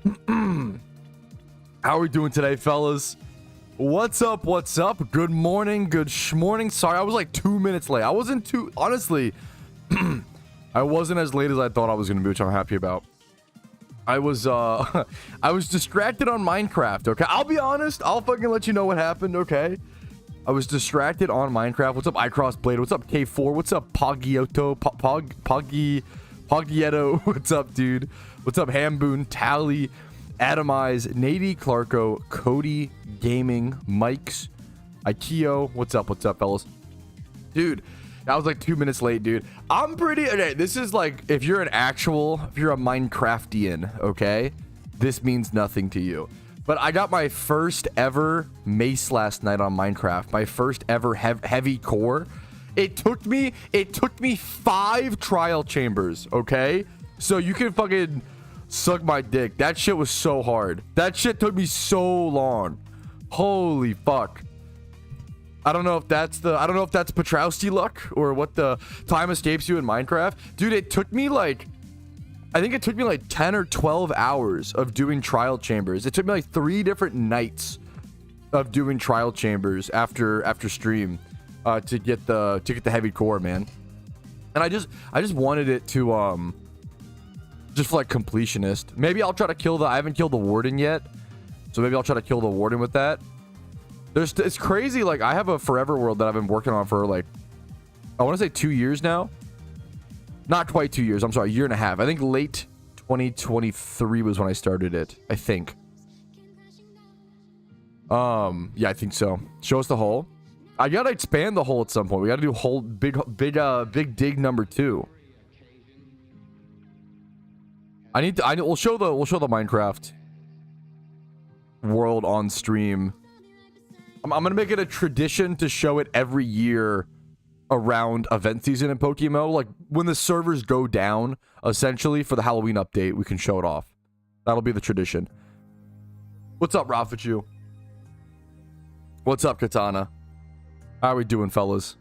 How are we doing today, fellas? What's up? What's up? Good morning. Good morning. Sorry, I was like 2 minutes late. I wasn't too... Honestly, I wasn't as late as I thought I was going to be, which I'm happy about. I was distracted on Minecraft, okay? I'll be honest. I'll fucking let you know what happened, okay? I was distracted on Minecraft. What's up, iCrossBlade? What's up, K4? What's up, Poggiotto? Poggietto? What's up, dude? What's up, Hamboon? Tally, Atomize, Nady, Clarko, Cody, Gaming, Mikes, Ikeo. What's up, fellas? Dude, I was like 2 minutes late, dude. I'm pretty... Okay, this is like... If you're a Minecraftian, okay? This means nothing to you. But I got my first ever mace last night on Minecraft. My first ever heavy core. It took me 5 trial chambers, okay? So you can fucking suck my dick. That shit was so hard. That shit took me so long. Holy fuck. I don't know if that's Patrouski luck or what the time escapes you in Minecraft. Dude, it took me like... I think it took me like 10 or 12 hours of doing trial chambers. It took me like 3 different nights of doing trial chambers after stream to get the heavy core, man. And I just wanted it to just for like completionist. Maybe I'll try to kill I haven't killed the warden yet. So maybe I'll try to kill the warden with that. It's crazy, like I have a forever world that I've been working on for like I want to say 2 years now. Not quite 2 years. I'm sorry, 1.5 years. I think late 2023 was when I started it. I think. Yeah, I think so. Show us the hole. I gotta expand the hole at some point. We gotta do hole big dig number 2. We'll show the Minecraft world on stream. I'm gonna make it a tradition to show it every year around event season in PokeMMO. Like when the servers go down, essentially for the Halloween update, we can show it off. That'll be the tradition. What's up, Rafachu? What's up, Katana? How are we doing, fellas?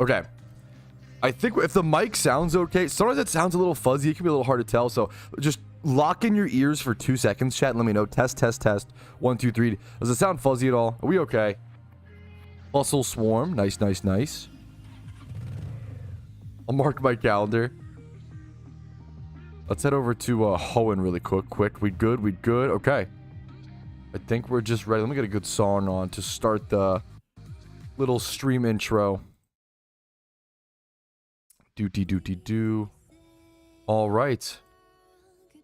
Okay. I think if the mic sounds okay, sometimes it sounds a little fuzzy. It can be a little hard to tell. So just lock in your ears for 2 seconds, chat, and let me know. Test. 1, 2, 3. Does it sound fuzzy at all? Are we okay? Hustle Swarm. Nice. I'll mark my calendar. Let's head over to Hoenn really quick. We good? Okay. I think we're just ready. Let me get a good song on to start the little stream intro. Do. All right.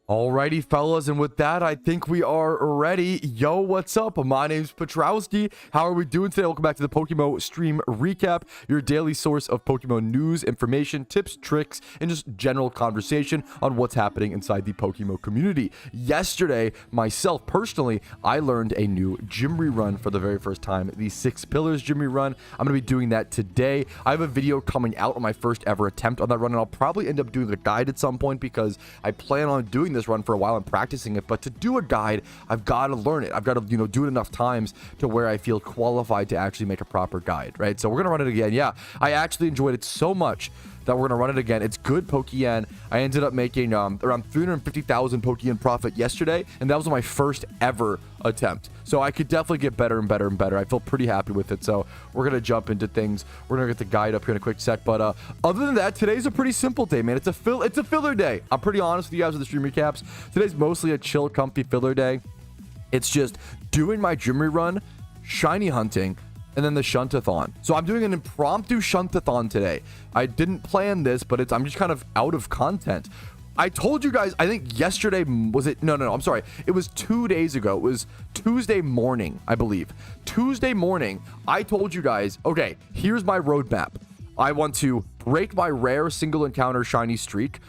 Alrighty, fellas, and with that, I think we are ready. Yo, what's up? My name's Patrouski. How are we doing today? Welcome back to the PokeMMO Stream Recap, your daily source of Pokemon news, information, tips, tricks, and just general conversation on what's happening inside the PokeMMO community. Yesterday, myself, personally, I learned a new gym rerun for the very first time, the 6 Pillars gym rerun. I'm going to be doing that today. I have a video coming out on my first ever attempt on that run, and I'll probably end up doing a guide at some point because I plan on doing this run for a while and practicing it. But to do a guide, I've got to learn it. I've got to, do it enough times to where I feel qualified to actually make a proper guide, right? So we're gonna run it again. Yeah, I actually enjoyed it so much that we're gonna run it again. It's good Pokeyen. I ended up making around 350,000 Pokeyen profit yesterday, and that was my first ever attempt. So I could definitely get better and better and better. I feel pretty happy with it. So we're gonna jump into things. We're gonna get the guide up here in a quick sec. But other than that, today's a pretty simple day, man. It's a filler day. I'm pretty honest with you guys with the stream recaps. Today's mostly a chill, comfy filler day. It's just doing my gym rerun, shiny hunting, and then the SHUNTATHON. So I'm doing an impromptu SHUNTATHON today. I didn't plan this, but I'm just kind of out of content. I told you guys, I think yesterday, was it? No, I'm sorry. It was 2 days ago. It was Tuesday morning, I believe. Tuesday morning, I told you guys, okay, here's my roadmap. I want to break my rare single encounter shiny streak.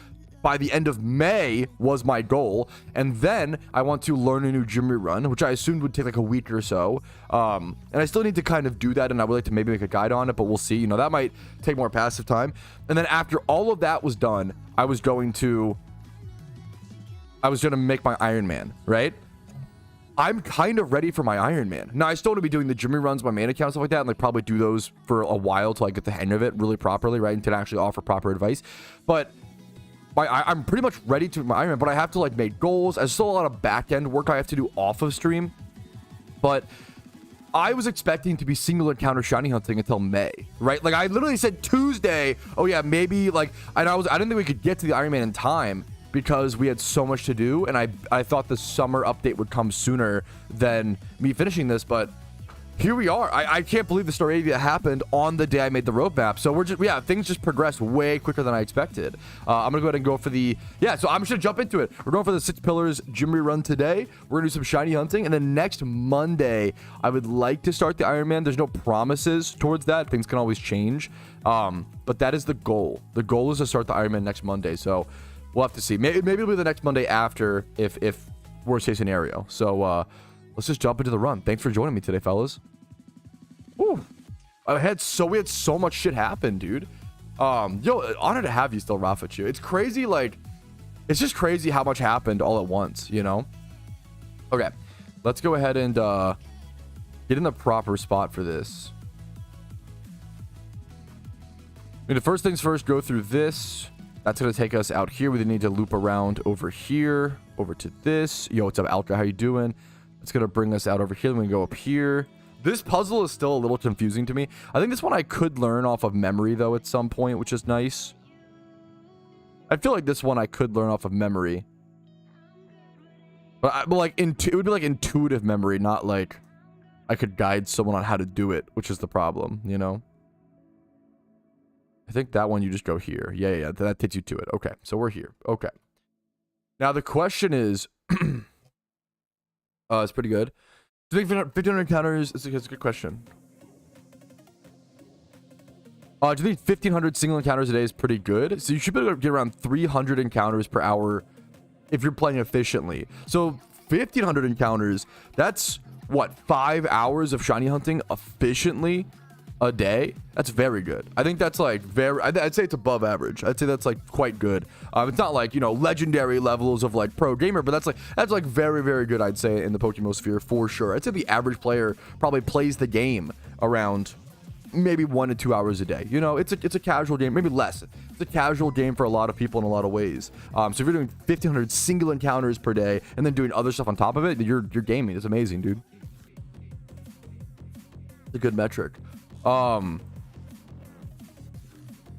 By the end of May was my goal, and then I want to learn a new gym rerun, which I assumed would take like a week or so. And I still need to kind of do that, and I would like to maybe make a guide on it, but we'll see. That might take more passive time. And then after all of that was done, I was gonna make my Iron Man, right? I'm kind of ready for my Iron Man. Now, I still want to be doing the gym reruns, my main account, stuff like that, and like probably do those for a while till I get the hang of it really properly, right? And to actually offer proper advice. But I'm pretty much ready to my Iron Man, but I have to like make goals. There's still a lot of back end work I have to do off of stream. But I was expecting to be single encounter shiny hunting until May, right? Like I literally said Tuesday, oh yeah, maybe like, and I didn't think we could get to the Iron Man in time because we had so much to do, and I thought the summer update would come sooner than me finishing this, but here we are. I can't believe the story that happened on the day I made the roadmap. So we're just, yeah, things just progressed way quicker than I expected. I'm gonna go ahead and go for the, yeah, so I'm just gonna jump into it. We're going for the 6 pillars gym rerun today. We're gonna do some shiny hunting, and then next Monday I would like to start the Iron Man. There's no promises towards that, things can always change, but that is the goal. The goal is to start the Iron Man next Monday, so we'll have to see. Maybe it'll be the next Monday after, if worst case scenario. So let's just jump into the run. Thanks for joining me today, fellas. Woo. We had so much shit happen, dude. Yo, honored to have you still, Rafachu. It's crazy, like, it's just crazy how much happened all at once, you know? Okay, let's go ahead and get in the proper spot for this. I mean, the first things first, go through this. That's gonna take us out here. We then need to loop around over here, over to this. Yo, what's up, Alka? How you doing? It's gonna bring us out over here. Then we go up here. This puzzle is still a little confusing to me. I think this one I could learn off of memory though at some point, which is nice. I feel like this one I could learn off of memory, but like it would be like intuitive memory, not like I could guide someone on how to do it, which is the problem, you know. I think that one you just go here. Yeah, that takes you to it. Okay, so we're here. Okay, now the question is it's pretty good. Do you think 1500 encounters is a good question? Do you think 1500 single encounters a day is pretty good? So you should be able to get around 300 encounters per hour if you're playing efficiently. So 1500 encounters, that's what, 5 hours of shiny hunting efficiently a day? That's very good. I think that's like I'd say it's above average. I'd say that's like quite good. It's not like, you know, legendary levels of like pro gamer, but that's like very, very good, I'd say, in the PokeMMO sphere for sure. I'd say the average player probably plays the game around maybe 1 to 2 hours a day. You know, it's a casual game, maybe less. It's a casual game for a lot of people in a lot of ways. So if you're doing 1500 single encounters per day and then doing other stuff on top of it, you're gaming. It's amazing, dude. It's a good metric. I'm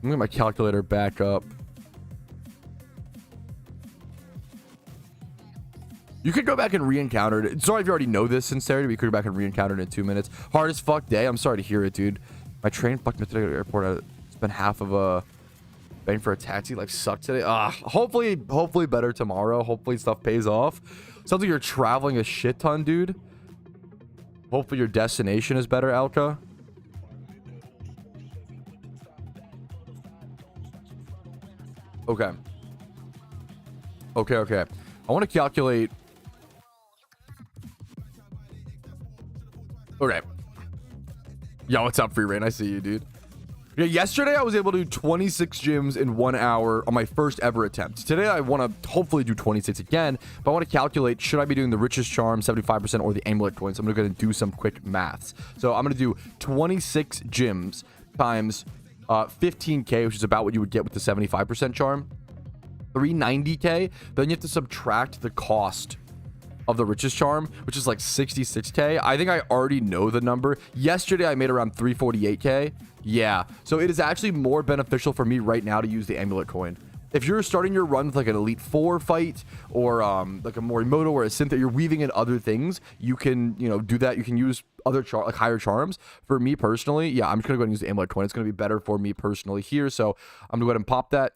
gonna get my calculator back up. You could go back and re-encounter it. Sorry if you already know this, sincerity, but you could go back and re-encounter it in 2 minutes. Hard as fuck day. I'm sorry to hear it, dude. My train fucked me today at the airport. I spent half of a bang for a taxi. Like, sucked today. Hopefully better tomorrow. Hopefully stuff pays off. Sounds like you're traveling a shit ton, dude. Hopefully your destination is better, Alka. Okay. I want to calculate. Okay. Yo, what's up, Free Rain? I see you, dude. Yeah, yesterday I was able to do 26 gyms in 1 hour on my first ever attempt. Today I want to hopefully do 26 again, but I want to calculate, should I be doing the richest charm 75% or the amulet coin? So I'm going to go ahead and do some quick maths. So I'm going to do 26 gyms times 15k, which is about what you would get with the 75% charm, 390k. Then you have to subtract the cost of the richest charm, which is like 66k. I think I already know the number. Yesterday I made around 348k. Yeah, so it is actually more beneficial for me right now to use the amulet coin. If you're starting your run with like an Elite 4 fight or like a Morimoto or a Synth, you're weaving in other things, you can, you know, do that. You can use other like higher charms. For me personally, yeah, I'm just gonna go ahead and use the amulet coin. It's gonna be better for me personally here, so I'm gonna go ahead and pop that.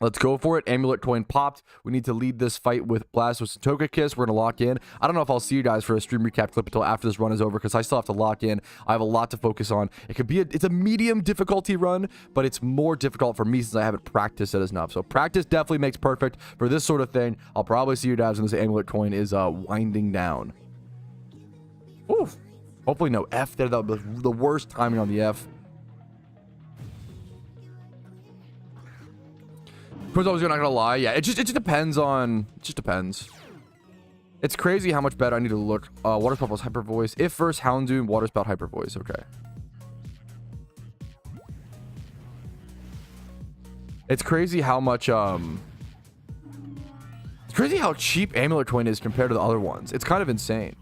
Let's go for it. Amulet coin popped. We need to lead this fight with Blastoise and Togekiss. We're going to lock in. I don't know if I'll see you guys for a stream recap clip until after this run is over, because I still have to lock in. I have a lot to focus on. It could be it's a medium difficulty run, but it's more difficult for me since I haven't practiced it enough. So practice definitely makes perfect for this sort of thing. I'll probably see you guys when this amulet coin is winding down. Oof. Hopefully no F there. That was the worst timing on the F. Of course, I was not gonna lie. Yeah, it just depends on. It just depends. It's crazy how much better I need to look. Water Spout plus Hyper Voice. If first Houndoom, Water Spout, Hyper Voice. Okay. It's crazy how much crazy how cheap Amulet Coin is compared to the other ones. It's kind of insane.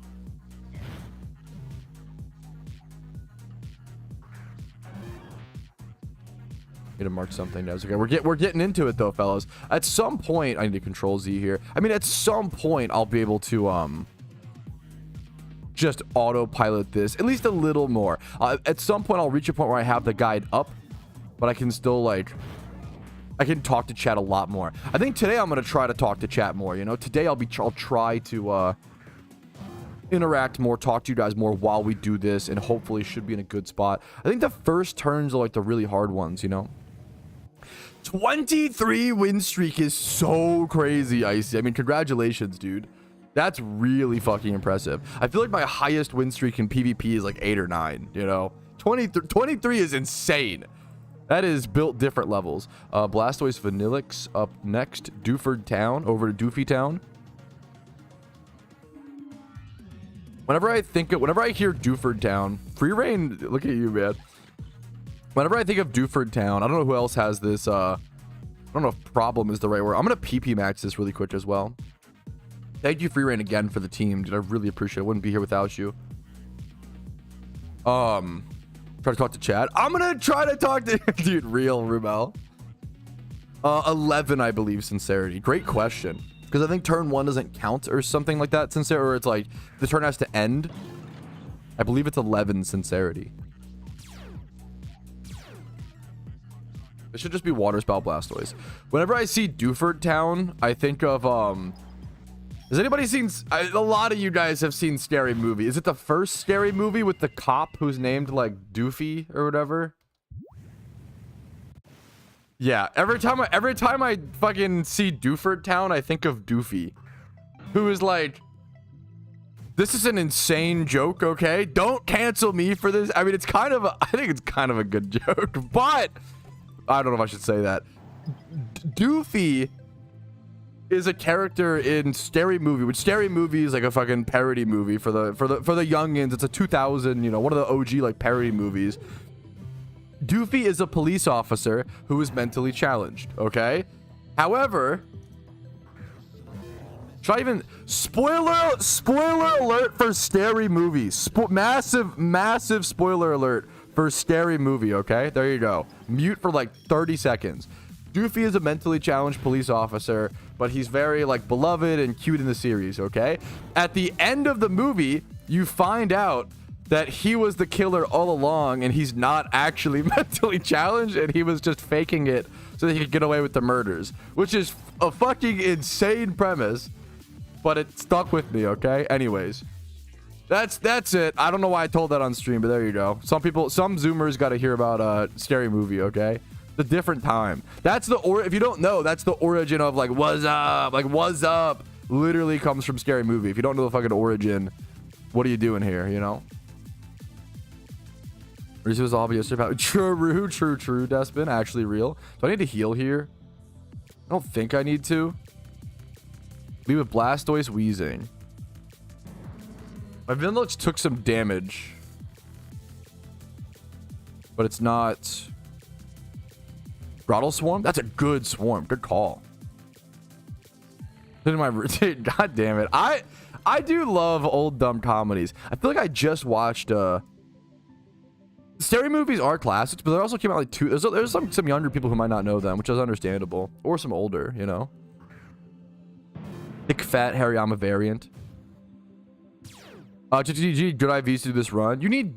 Need to mark something down. Okay, we're getting into it though, fellas. At some point, I need to control Z here. I mean, at some point, I'll be able to just autopilot this at least a little more. At some point, I'll reach a point where I have the guide up, but I can still like, I can talk to chat a lot more. I think today I'm gonna try to talk to chat more. You know, today I'll try to interact more, talk to you guys more while we do this, and hopefully should be in a good spot. I think the first turns are like the really hard ones, you know. 23 win streak is so crazy, Icy. I mean, congratulations, dude. That's really fucking impressive. I feel like my highest win streak in PvP is like 8 or 9, you know. 23 is insane. That is built different levels. Blastoise Vanillix up next. Dewford Town, over to Doofy Town. Whenever I hear Dewford Town, Free Reign, look at you, man. Whenever I think of Dewford Town, I don't know who else has this. I don't know if problem is the right word. I'm going to PP max this really quick as well. Thank you, Free Reign, again for the team. Dude, I really appreciate it. I wouldn't be here without you. Try to talk to Chad. I'm going to try to talk to... Dude, real, Rumel. 11, I believe, Sincerity. Great question. Because I think turn 1 doesn't count or something like that, Sincerity. Or it's like the turn has to end. I believe it's 11, Sincerity. It should just be Water Spout Blastoise. Whenever I see Dewford Town, I think of has anybody seen a lot of you guys have seen Scary Movie? Is it the first Scary Movie with the cop who's named like Doofy or whatever? Yeah, every time I fucking see Dewford Town, I think of Doofy, who is like, this is an insane joke, okay? Don't cancel me for this. I mean, it's kind of I think it's kind of a good joke, but I don't know if I should say that. Doofy is a character in Scary Movie, which Scary Movie is like a fucking parody movie for the youngins. It's a 2000, you know, one of the OG like parody movies. Doofy is a police officer who is mentally challenged, okay? However, should I even spoiler alert for Scary Movie. Massive spoiler alert for Scary Movie, okay? There you go. Mute for like 30 seconds. Doofy is a mentally challenged police officer, but he's very like beloved and cute in the series, okay? At the end of the movie, you find out that he was the killer all along and he's not actually mentally challenged and he was just faking it so that he could get away with the murders, which is a fucking insane premise, but it stuck with me, okay? Anyways, that's it. I don't know why I told that on stream, but there you go. Some Zoomers got to hear about Scary Movie, okay? The different time. That's the if you don't know, that's the origin of like what's up, literally comes from Scary Movie. If you don't know the fucking origin, what are you doing here, you know? Reese was obvious about true, Despin, actually real. Do I need to heal here? I don't think I need to. Leave with Blastoise Wheezing. My Vanillix took some damage, but it's not Throttle Swarm. That's a good swarm. Good call. In my routine. God damn it. I do love old dumb comedies. I feel like I just watched Scary Movies are classics, but they also came out like there's some younger people who might not know them, which is understandable, or some older, you know. Thick fat Hariyama variant. GG, good IVs to do this run. You need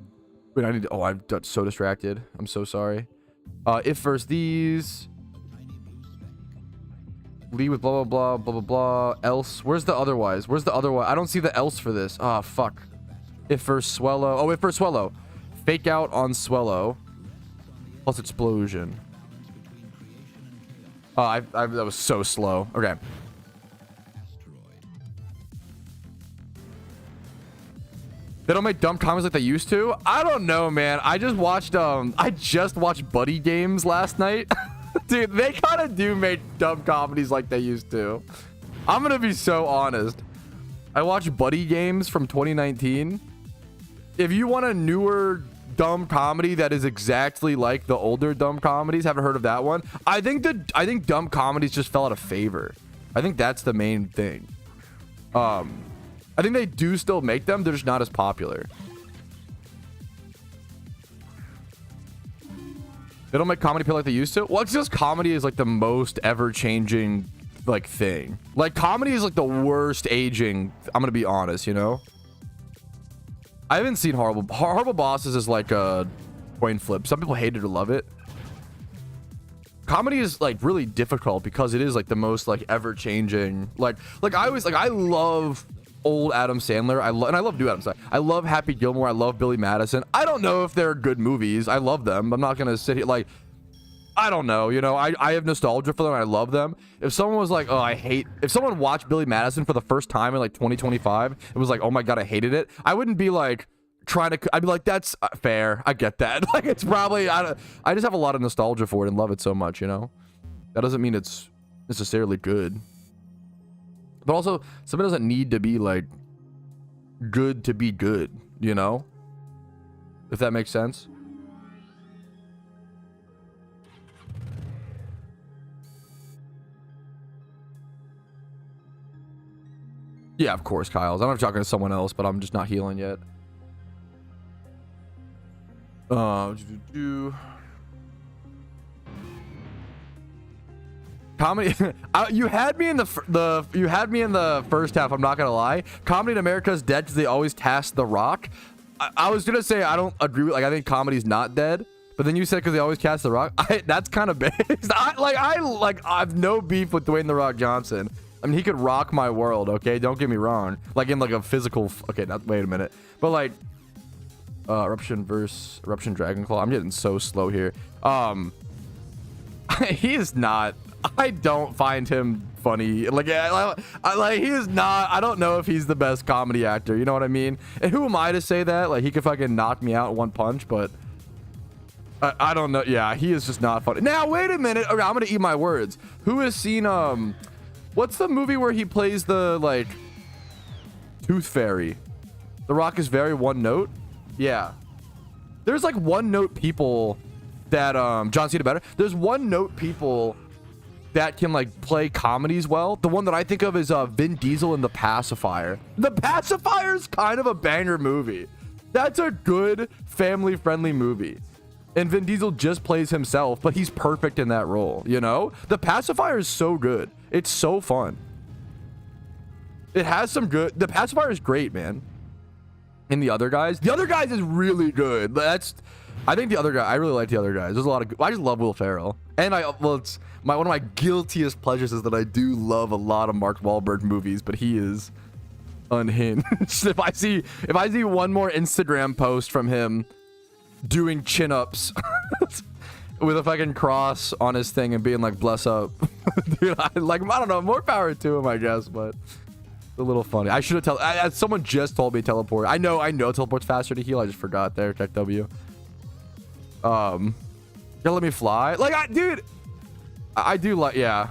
wait, I need oh, I'm so distracted. I'm so sorry. If first these lead with blah blah blah blah blah blah else. Where's the otherwise? Where's the otherwise? I don't see the else for this. Ah, fuck. If first Swellow. Oh, if first Swellow. Fake out on Swellow. Plus explosion. Oh, that was so slow. Okay. They don't make dumb comments like they used to. I don't know, man. I just watched Buddy Games last night. Dude, they kind of do make dumb comedies like they used to. I'm gonna be so honest. I watched Buddy Games from 2019. If you want a newer dumb comedy that is exactly like the older dumb comedies, haven't heard of that one. I think dumb comedies just fell out of favor. I think that's the main thing. I think they do still make them. They're just not as popular. They don't make comedy play like they used to. Well, it's just comedy is like the most ever-changing like thing. Like comedy is like the worst aging. I'm gonna be honest, you know. I haven't seen Horrible Bosses is like a coin flip. Some people hate it or love it. Comedy is like really difficult because it is like the most like ever-changing. Like I love old Adam Sandler. I love new Adam Sandler. I love Happy Gilmore. I love Billy Madison. I don't know if they're good movies. I love them. I'm not gonna sit here like, I don't know. You know, I have nostalgia for them. I love them. If someone was like, oh, if someone watched Billy Madison for the first time in like 2025, it was like, oh my god, I hated it. I wouldn't be like I'd be like, that's fair. I get that. Like it's probably I just have a lot of nostalgia for it and love it so much. You know, that doesn't mean it's necessarily good. But also, something doesn't need to be like good to be good, you know? If that makes sense. Yeah, of course, Kyle's. I don't know if I'm talking to someone else, but I'm just not healing yet. Comedy. You had me in the first half. I'm not gonna lie. Comedy in America is dead because they always task The Rock. I was gonna say I don't agree with, like, I think comedy's not dead, but then you said because they always cast The Rock. That's kind of big. I have no beef with Dwayne The Rock Johnson. I mean, he could rock my world. Okay, don't get me wrong. Like in like a physical. Okay, not wait a minute. But like, Eruption versus Eruption Dragonclaw. I'm getting so slow here. He is not. I don't find him funny. Like he is not. I don't know if he's the best comedy actor. You know what I mean? And who am I to say that? Like he could fucking knock me out in one punch, but I don't know. Yeah, he is just not funny. Now wait a minute. Okay, I'm gonna eat my words. Who has seen what's the movie where he plays the like Tooth Fairy? The Rock is very one note. Yeah, there's like one note people that John Cena better. There's one note people that can like play comedies well. The one that I think of is Vin Diesel in The Pacifier. The Pacifier is kind of a banger movie. That's a good family friendly movie, and Vin Diesel just plays himself, but he's perfect in that role. You know, The Pacifier is so good. It's so fun. It has some good. The Pacifier is great, man. And The Other Guys is really good. I think The Other Guy. I really like The Other Guys. There's a lot of. I just love Will Ferrell, and it's one of my guiltiest pleasures is that I do love a lot of Mark Wahlberg movies, but he is unhinged. If I see one more Instagram post from him doing chin-ups with a fucking cross on his thing and being like, bless up, dude, I don't know, more power to him, I guess, but a little funny. I should have someone just told me teleport. I know teleport's faster to heal. I just forgot there. Check W. Gonna let me fly. Like, I do like, yeah.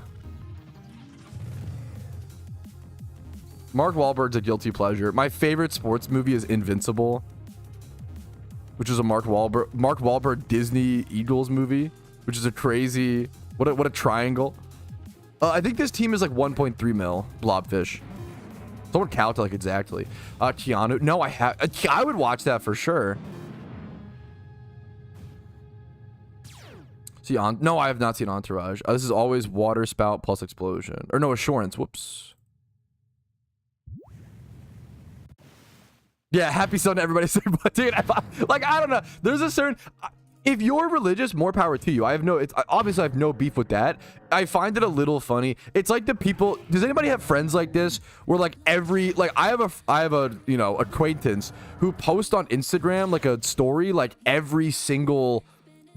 Mark Wahlberg's a guilty pleasure. My favorite sports movie is Invincible, which is a Mark Wahlberg Disney Eagles movie, which is a crazy, what a triangle. I think this team is like 1.3 mil Blobfish. Someone count like exactly. Keanu. No, I would watch that for sure. No, I have not seen Entourage. This is always water spout plus explosion. Or no, assurance. Whoops. Yeah, happy Sunday, everybody. Dude, like, I don't know. There's a certain. If you're religious, more power to you. Obviously I have no beef with that. I find it a little funny. It's like the people. Does anybody have friends like this where like I have a acquaintance who posts on Instagram like a story like every single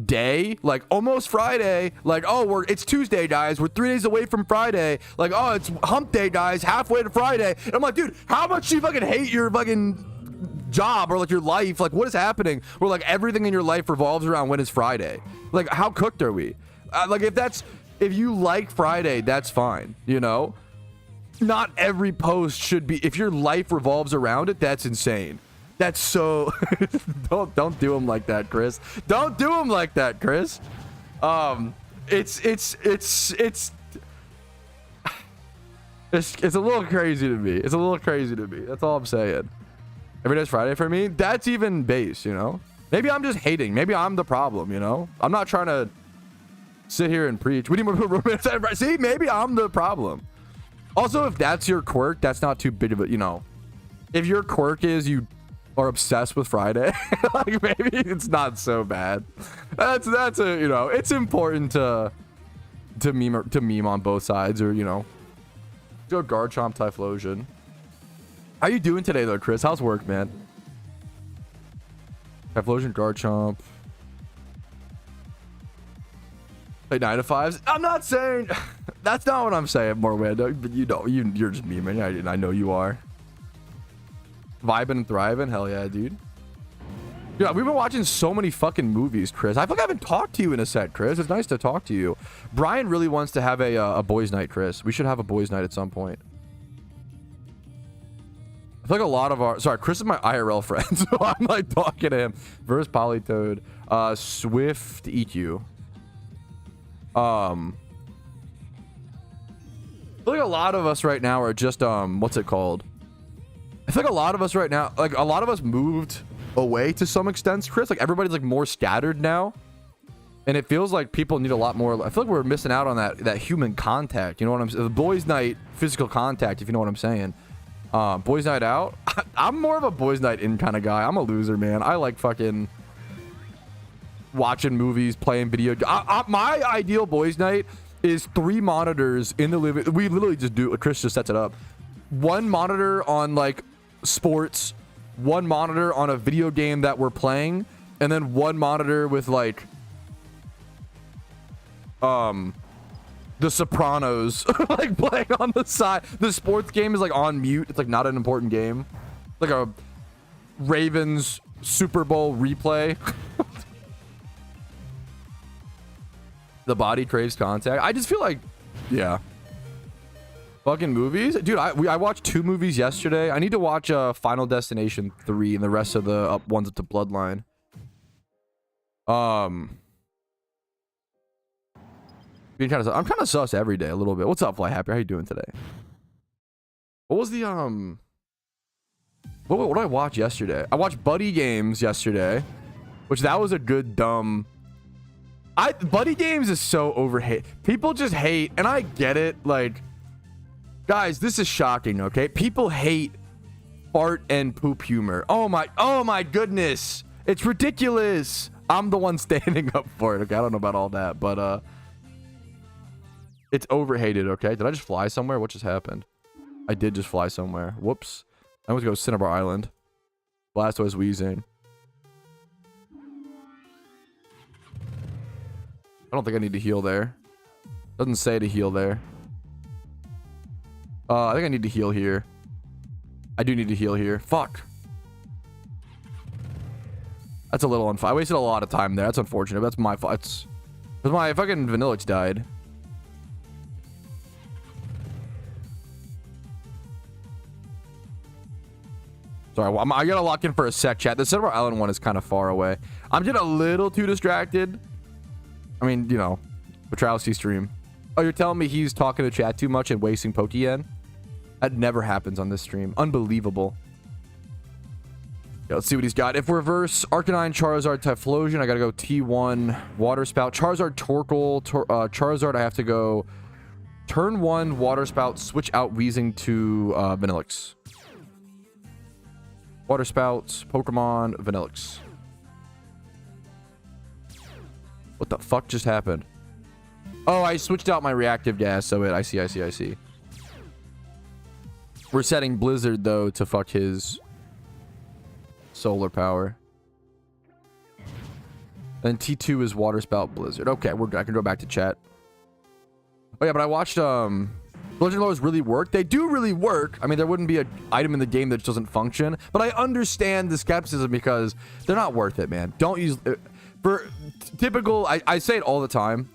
day, like almost Friday, like, oh, it's Tuesday, guys, we're 3 days away from Friday, like, oh, it's hump day, guys, halfway to Friday. And I'm like, dude, how much do you fucking hate your fucking job or like your life? Like, what is happening where like everything in your life revolves around when is Friday? Like, how cooked are we? Like, if you like Friday, that's fine, you know. Not every post should be, if your life revolves around it, that's insane. That's so don't do him like that, Chris. Don't do him like that, Chris. It's a little crazy to me. It's a little crazy to me. That's all I'm saying. Every day's Friday for me. That's even base, you know? Maybe I'm just hating. Maybe I'm the problem, you know? I'm not trying to sit here and preach. We need more roommates. See, maybe I'm the problem. Also, if that's your quirk, that's not too big of a, you know. If your quirk is you are obsessed with Friday, like maybe it's not so bad. That's a, you know, it's important to meme on both sides, or, you know. Go Garchomp Typhlosion. How you doing today though, Chris? How's work, man? Typhlosion, Garchomp. Like 9 to 5s. I'm not saying that's not what I'm saying, Morwando, but you know, you're just memeing. I know you are. Vibing and thriving. Hell yeah, dude. Yeah, we've been watching so many fucking movies, Chris. I feel like I haven't talked to you in a set, Chris. It's nice to talk to you. Brian really wants to have a boys' night, Chris. We should have a boys' night at some point. I feel like a lot of our... Sorry, Chris is my IRL friend, so I'm like talking to him. Versus Polytoad. Swift EQ. I feel like a lot of us right now are just... what's it called? I feel like a lot of us right now... Like, a lot of us moved away to some extent, Chris. Like, everybody's like more scattered now. And it feels like people need a lot more... I feel like we're missing out on that human contact. You know what I'm saying? The boys' night physical contact, if you know what I'm saying. Boys night out. I'm more of a boys night in kind of guy. I'm a loser, man. I like fucking watching movies, playing video. My ideal boys night is 3 monitors in the living. We literally just do. Chris just sets it up. 1 monitor on like sports, 1 monitor on a video game that we're playing, and then 1 monitor with like The Sopranos like playing on the side. The sports game is like on mute. It's like not an important game. Like a Ravens Super Bowl replay. The body craves contact. I just feel like, yeah. Fucking movies, dude. I watched 2 movies yesterday. I need to watch Final Destination 3 and the rest of the ones up to Bloodline. I'm kind of sus every day a little bit. What's up, Fly Happy? How you doing today? What was the what did I watch yesterday? I watched Buddy Games yesterday, which that was a good dumb. Buddy Games is so overhate. People just hate, and I get it. Like, guys, this is shocking. Okay, people hate fart and poop humor. Oh my goodness, it's ridiculous. I'm the one standing up for it. Okay, I don't know about all that, but it's overhated. Okay, did I just fly somewhere? What just happened? I did just fly somewhere. Whoops. I was going to Cinnabar Island. Blastoise wheezing. I don't think I need to heal there. Doesn't say to heal there. I think I need to heal here. I do need to heal here. Fuck. That's a little unfair. I wasted a lot of time there. That's unfortunate. That's my fault. It's because my fucking Vanillix died. Sorry, I gotta lock in for a sec, chat. The Cinnabar Island one is kind of far away. I'm getting a little too distracted. I mean, you know, Patrouski stream. Oh, you're telling me he's talking to chat too much and wasting Pokeyen? That never happens on this stream. Unbelievable. Yeah, let's see what he's got. If reverse, Arcanine, Charizard, Typhlosion, I gotta go T1, Water Spout, Charizard, Torkoal, Charizard, I have to go turn 1, Water Spout, switch out Wheezing to Vanillix. Water Spouts, Pokemon, Vanillix. What the fuck just happened? Oh, I switched out my reactive gas, so I see. We're setting Blizzard, though, to fuck his solar power. And T2 is Water Spout, Blizzard. Okay, I can go back to chat. Oh, yeah, but I watched, Bludgeon Lures really work. They do really work. I mean, there wouldn't be an item in the game that just doesn't function. But I understand the skepticism because they're not worth it, man. Don't use... For typical... I say it all the time.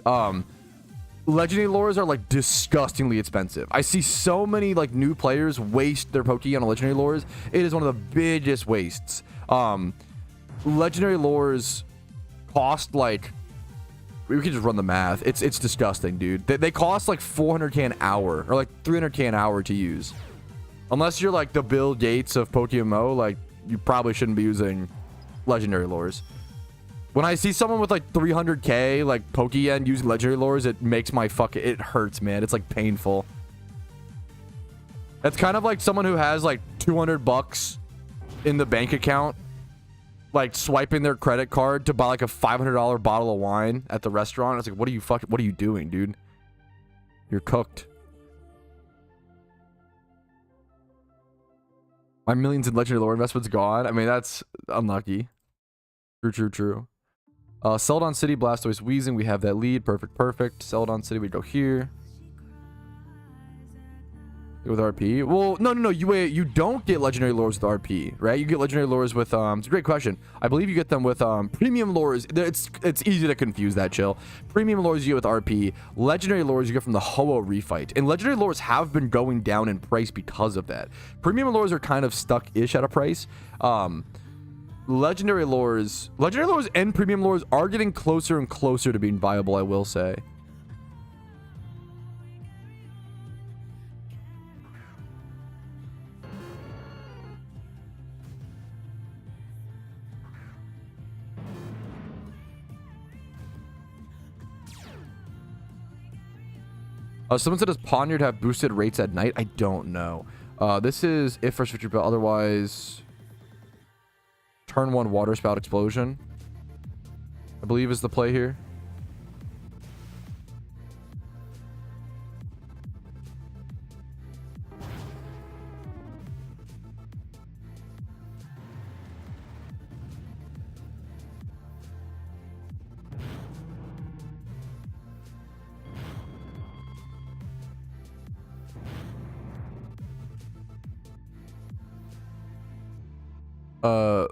Legendary Lures are, like, disgustingly expensive. I see so many, like, new players waste their Pokeyen on Legendary Lures. It is one of the biggest wastes. Legendary Lures cost, like... we can just run the math. It's disgusting, dude. They cost like 400k an hour, or like 300k an hour to use. Unless you're like the Bill Gates of PokeMMO, like you probably shouldn't be using legendary lures. When I see someone with like 300k like Pokeyen using legendary lures, it makes my it hurts, man. It's like painful. It's kind of like someone who has like 200 bucks in the bank account, like swiping their credit card to buy like a $500 bottle of wine at the restaurant. It's like, what are you doing, dude? You're cooked. My millions in legendary lore investments gone. I mean, that's unlucky. True. Celadon City, Blastoise, Weezing. We have that lead. Perfect. Celadon City, we go here. With RP? Well, no. You don't get legendary lures with RP, right? You get legendary lures with it's a great question. I believe you get them with premium lures. It's easy to confuse that, chill. Premium lures you get with RP. Legendary lures you get from the Ho-Oh refight. And legendary lures have been going down in price because of that. Premium lures are kind of stuck-ish at a price. Legendary lures and premium lures are getting closer and closer to being viable, I will say. Someone said, does Poniard have boosted rates at night? I don't know. This is if first feature, but otherwise turn 1 water spout explosion, I believe, is the play here.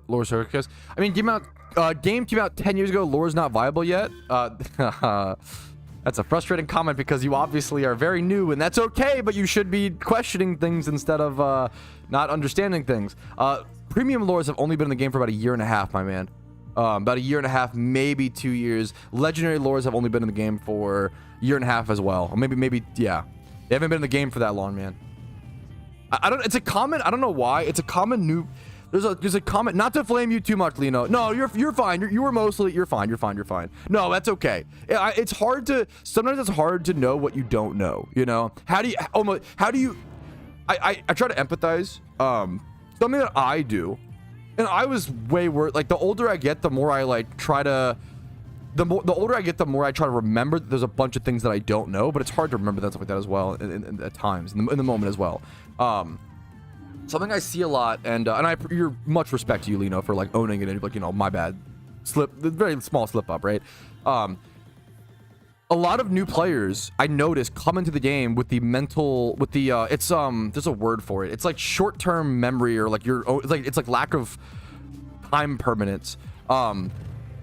Lore Circus. I mean, game came out 10 years ago. Lore's not viable yet. That's a frustrating comment because you obviously are very new, and that's okay, but you should be questioning things instead of not understanding things. Premium lures have only been in the game for about 1.5 years, my man. About 1.5 years, maybe 2 years. Legendary lures have only been in the game for 1.5 years as well. Or maybe, yeah. They haven't been in the game for that long, man. I don't, it's a common, I don't know why. It's a common new... There's a comment, not to flame you too much, Lino. No, you're fine. You're fine. No, that's okay. It's hard to, sometimes it's hard to know what you don't know, you know? I try to empathize. Something that I do, and I was way worse. Like, the older I get, the more I like try to, the older I get, the more I try to remember that there's a bunch of things that I don't know, but it's hard to remember that stuff like that as well at times, in the moment as well. Something I see a lot, and you're much respect to you, Lino, for like owning it and like, you know, my bad, very small slip up, right? A lot of new players I notice come into the game with the mental, there's a word for it. It's like short-term memory, or like it's like lack of time permanence. A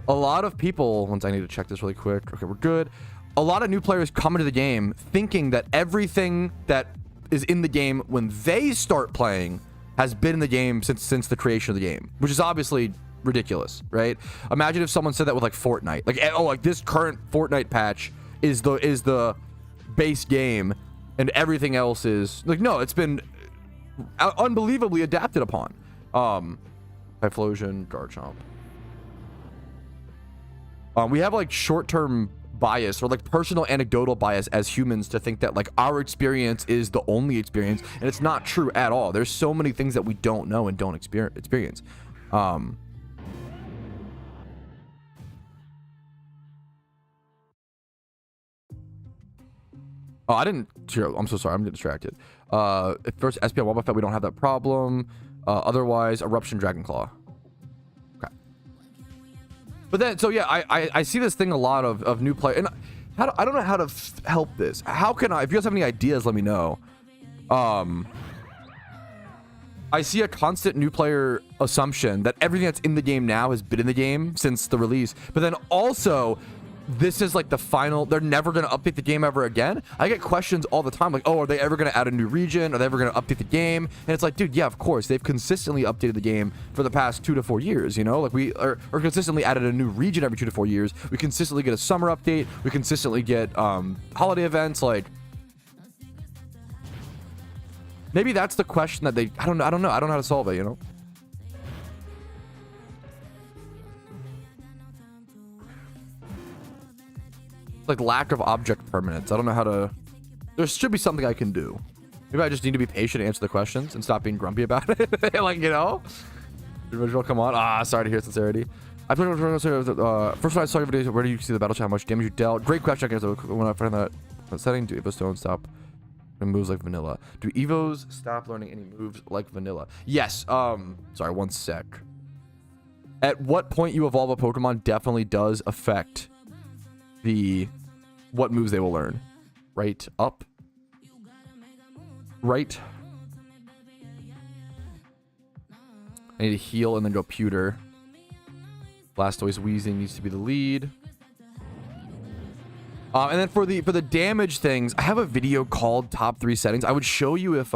lot of people, I need to check this really quick. Okay, we're good. A lot of new players come into the game thinking that everything that is in the game when they start playing has been in the game since the creation of the game, which is obviously ridiculous, right? Imagine if someone said that with like Fortnite, like, oh, like this current Fortnite patch is the base game and everything else is like, no, it's been unbelievably adapted upon. Typhlosion, Garchomp. We have like short-term bias, or like personal anecdotal bias as humans, to think that like our experience is the only experience, and it's not true at all. There's so many things that we don't know and don't experience. Oh, I'm so sorry, I'm getting distracted. At first SPL Wobbuffet, we don't have that problem. Otherwise, Eruption Dragonclaw. But then, so yeah, I see this thing a lot of new players, and I don't know how to help this. How can I, if you guys have any ideas, let me know. I see a constant new player assumption that everything that's in the game now has been in the game since the release, but then also this is like the final, they're never going to update the game ever again. I get questions all the time like, oh, are they ever going to add a new region? Are they ever going to update the game? And it's like, dude, yeah, of course. They've consistently updated the game for the past 2 to 4 years, you know? Like we are consistently added a new region every 2 to 4 years. We consistently get a summer update. We consistently get holiday events. Like, maybe that's the question that they, I don't know. I don't know how to solve it, you know? Like lack of object permanence. I don't know how to, there should be something I can do. Maybe I just need to be patient and answer the questions and stop being grumpy about it. Like, you know, visual, come on. Sorry to hear sincerity. I put first when I saw your video, where do you see the battle chat, how much damage you dealt? Great question. I guess when I find that setting, do Evos don't stop moves like vanilla? Do Evos stop learning any moves like vanilla? Yes. Sorry, one sec. At what point you evolve a Pokemon definitely does affect what moves they will learn. Right up. Right. I need to heal and then go pewter. Blastoise Wheezing needs to be the lead. And then for the damage things, I have a video called Top 3 Settings. I would show you if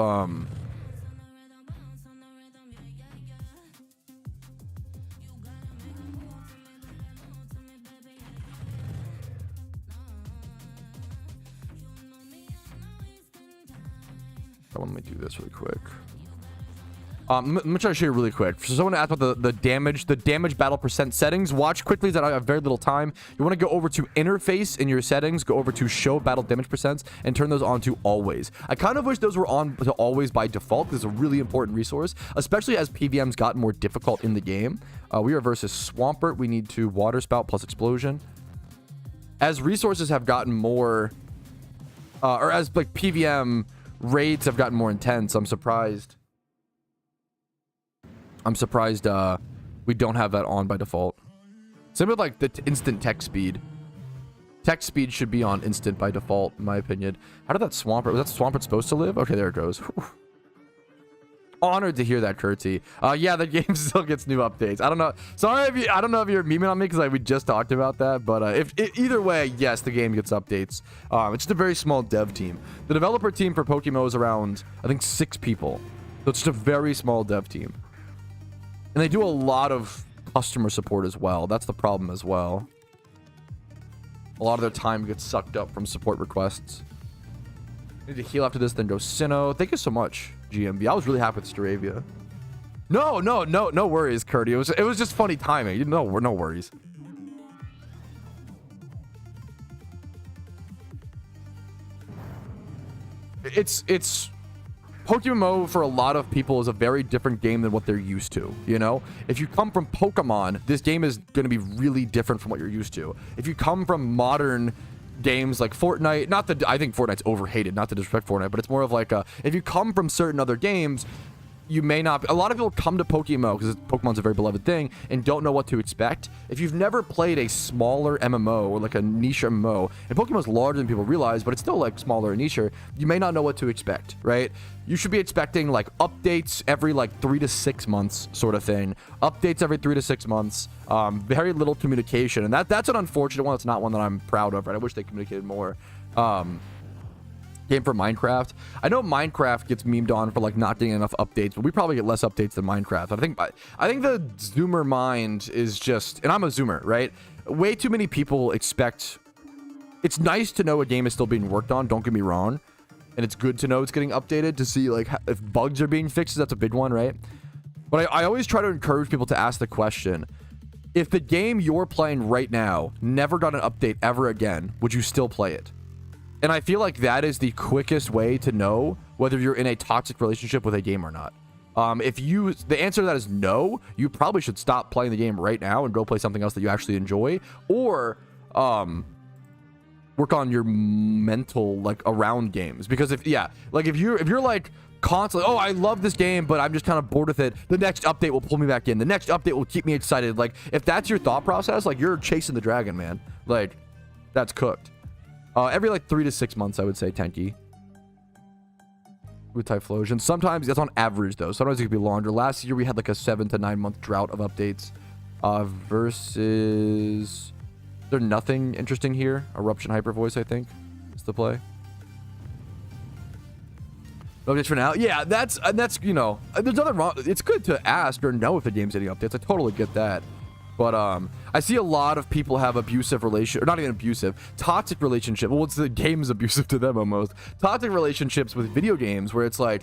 let me do this really quick. I'm gonna try to show you really quick. So someone asked about the damage battle percent settings. Watch quickly, that I have very little time. You want to go over to interface in your settings, go over to show battle damage percents, and turn those on to always. I kind of wish those were on to always by default. This is a really important resource, especially as PVM's gotten more difficult in the game. We are versus Swampert. We need to Water Spout plus Explosion. As resources have gotten more, or as like PVM raids have gotten more intense, I'm surprised we don't have that on by default. Same with like the instant text speed. Text speed should be on instant by default, in my opinion. How did that Swampert, was that Swampert supposed to live? Okay, there it goes. Whew. Honored to hear that, Kurtzy. Yeah, the game still gets new updates. I don't know. Sorry if you, I don't know if you're memeing on me because we just talked about that. But either way, yes, the game gets updates. It's just a very small dev team. The developer team for PokeMMO is around, I think, 6 people. So it's just a very small dev team. And they do a lot of customer support as well. That's the problem as well. A lot of their time gets sucked up from support requests. Need to heal after this, then go Sinnoh. Thank you so much, GMB. I was really happy with Staravia. No worries, Curdy. It was just funny timing. No worries. It's PokeMMO for a lot of people is a very different game than what they're used to, you know? If you come from Pokemon, this game is going to be really different from what you're used to. If you come from modern games like Fortnite, not that I think Fortnite's overhated, not to disrespect Fortnite, but it's more of like if you come from certain other games, you may not, a lot of people come to PokeMMO because Pokemon's a very beloved thing and don't know what to expect. If you've never played a smaller MMO or like a niche MMO, and Pokemon's larger than people realize, but it's still like smaller and niche, you may not know what to expect, right? You should be expecting like updates every like 3 to 6 months sort of thing. Updates every 3 to 6 months. Very little communication, and that's an unfortunate one. It's not one that I'm proud of, right? I wish they communicated more. Game for Minecraft. I know Minecraft gets memed on for like not getting enough updates, but we probably get less updates than Minecraft. I think the Zoomer mind is just, and I'm a Zoomer, right? Way too many people expect. It's nice to know a game is still being worked on. Don't get me wrong, and it's good to know it's getting updated to see like if bugs are being fixed. That's a big one, right? But I always try to encourage people to ask the question: if the game you're playing right now never got an update ever again, would you still play it? And I feel like that is the quickest way to know whether you're in a toxic relationship with a game or not. The answer to that is no, you probably should stop playing the game right now and go play something else that you actually enjoy, or work on your mental like around games. Because if you're like constantly, oh, I love this game, but I'm just kind of bored with it, the next update will pull me back in. The next update will keep me excited. Like if that's your thought process, like you're chasing the dragon, man. Like that's cooked. Every like 3 to 6 months, I would say, Tenki. With Typhlosion. Sometimes, that's on average, though. Sometimes it could be longer. Last year, we had like a 7 to 9 month drought of updates. Versus There's nothing interesting here. Eruption Hyper Voice, I think, is the play. No updates for now. Yeah, that's you know, there's nothing wrong. It's good to ask or know if the game's getting updates. I totally get that. But I see a lot of people have abusive relation, or not even abusive, toxic relationship. Well, it's the game's abusive to them almost. Toxic relationships with video games where it's like,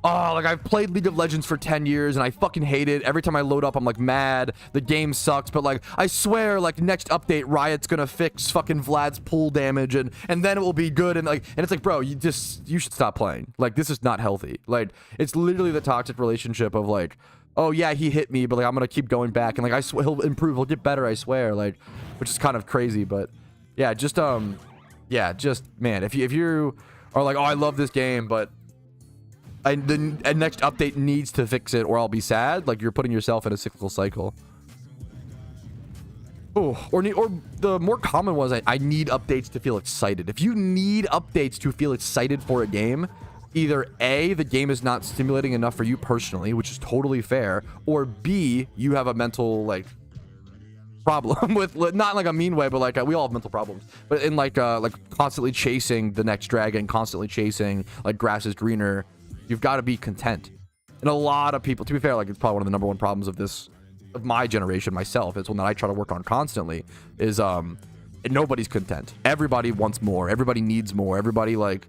oh, like I've played League of Legends for 10 years and I fucking hate it. Every time I load up, I'm like mad. The game sucks, but like I swear, like next update, Riot's gonna fix fucking Vlad's pool damage and then it will be good. And like, and it's like, bro, you should stop playing. Like this is not healthy. Like it's literally the toxic relationship of like, oh yeah, he hit me, but like I'm gonna keep going back and like I swear he'll improve, he'll get better, I swear. Like, which is kind of crazy, but yeah, just man, if you are like, oh, I love this game, but the next update needs to fix it or I'll be sad. Like you're putting yourself in a cyclical cycle. Oh, or the more common was I need updates to feel excited. If you need updates to feel excited for a game, either A, the game is not stimulating enough for you personally, which is totally fair, or B, you have a mental like problem with, not like a mean way, but like we all have mental problems, but in like constantly chasing the next dragon, constantly chasing like grass is greener. You've got to be content. And a lot of people, to be fair, like it's probably one of the number one problems of my generation, myself, it's one that I try to work on constantly, is nobody's content. Everybody wants more. Everybody needs more. Everybody like,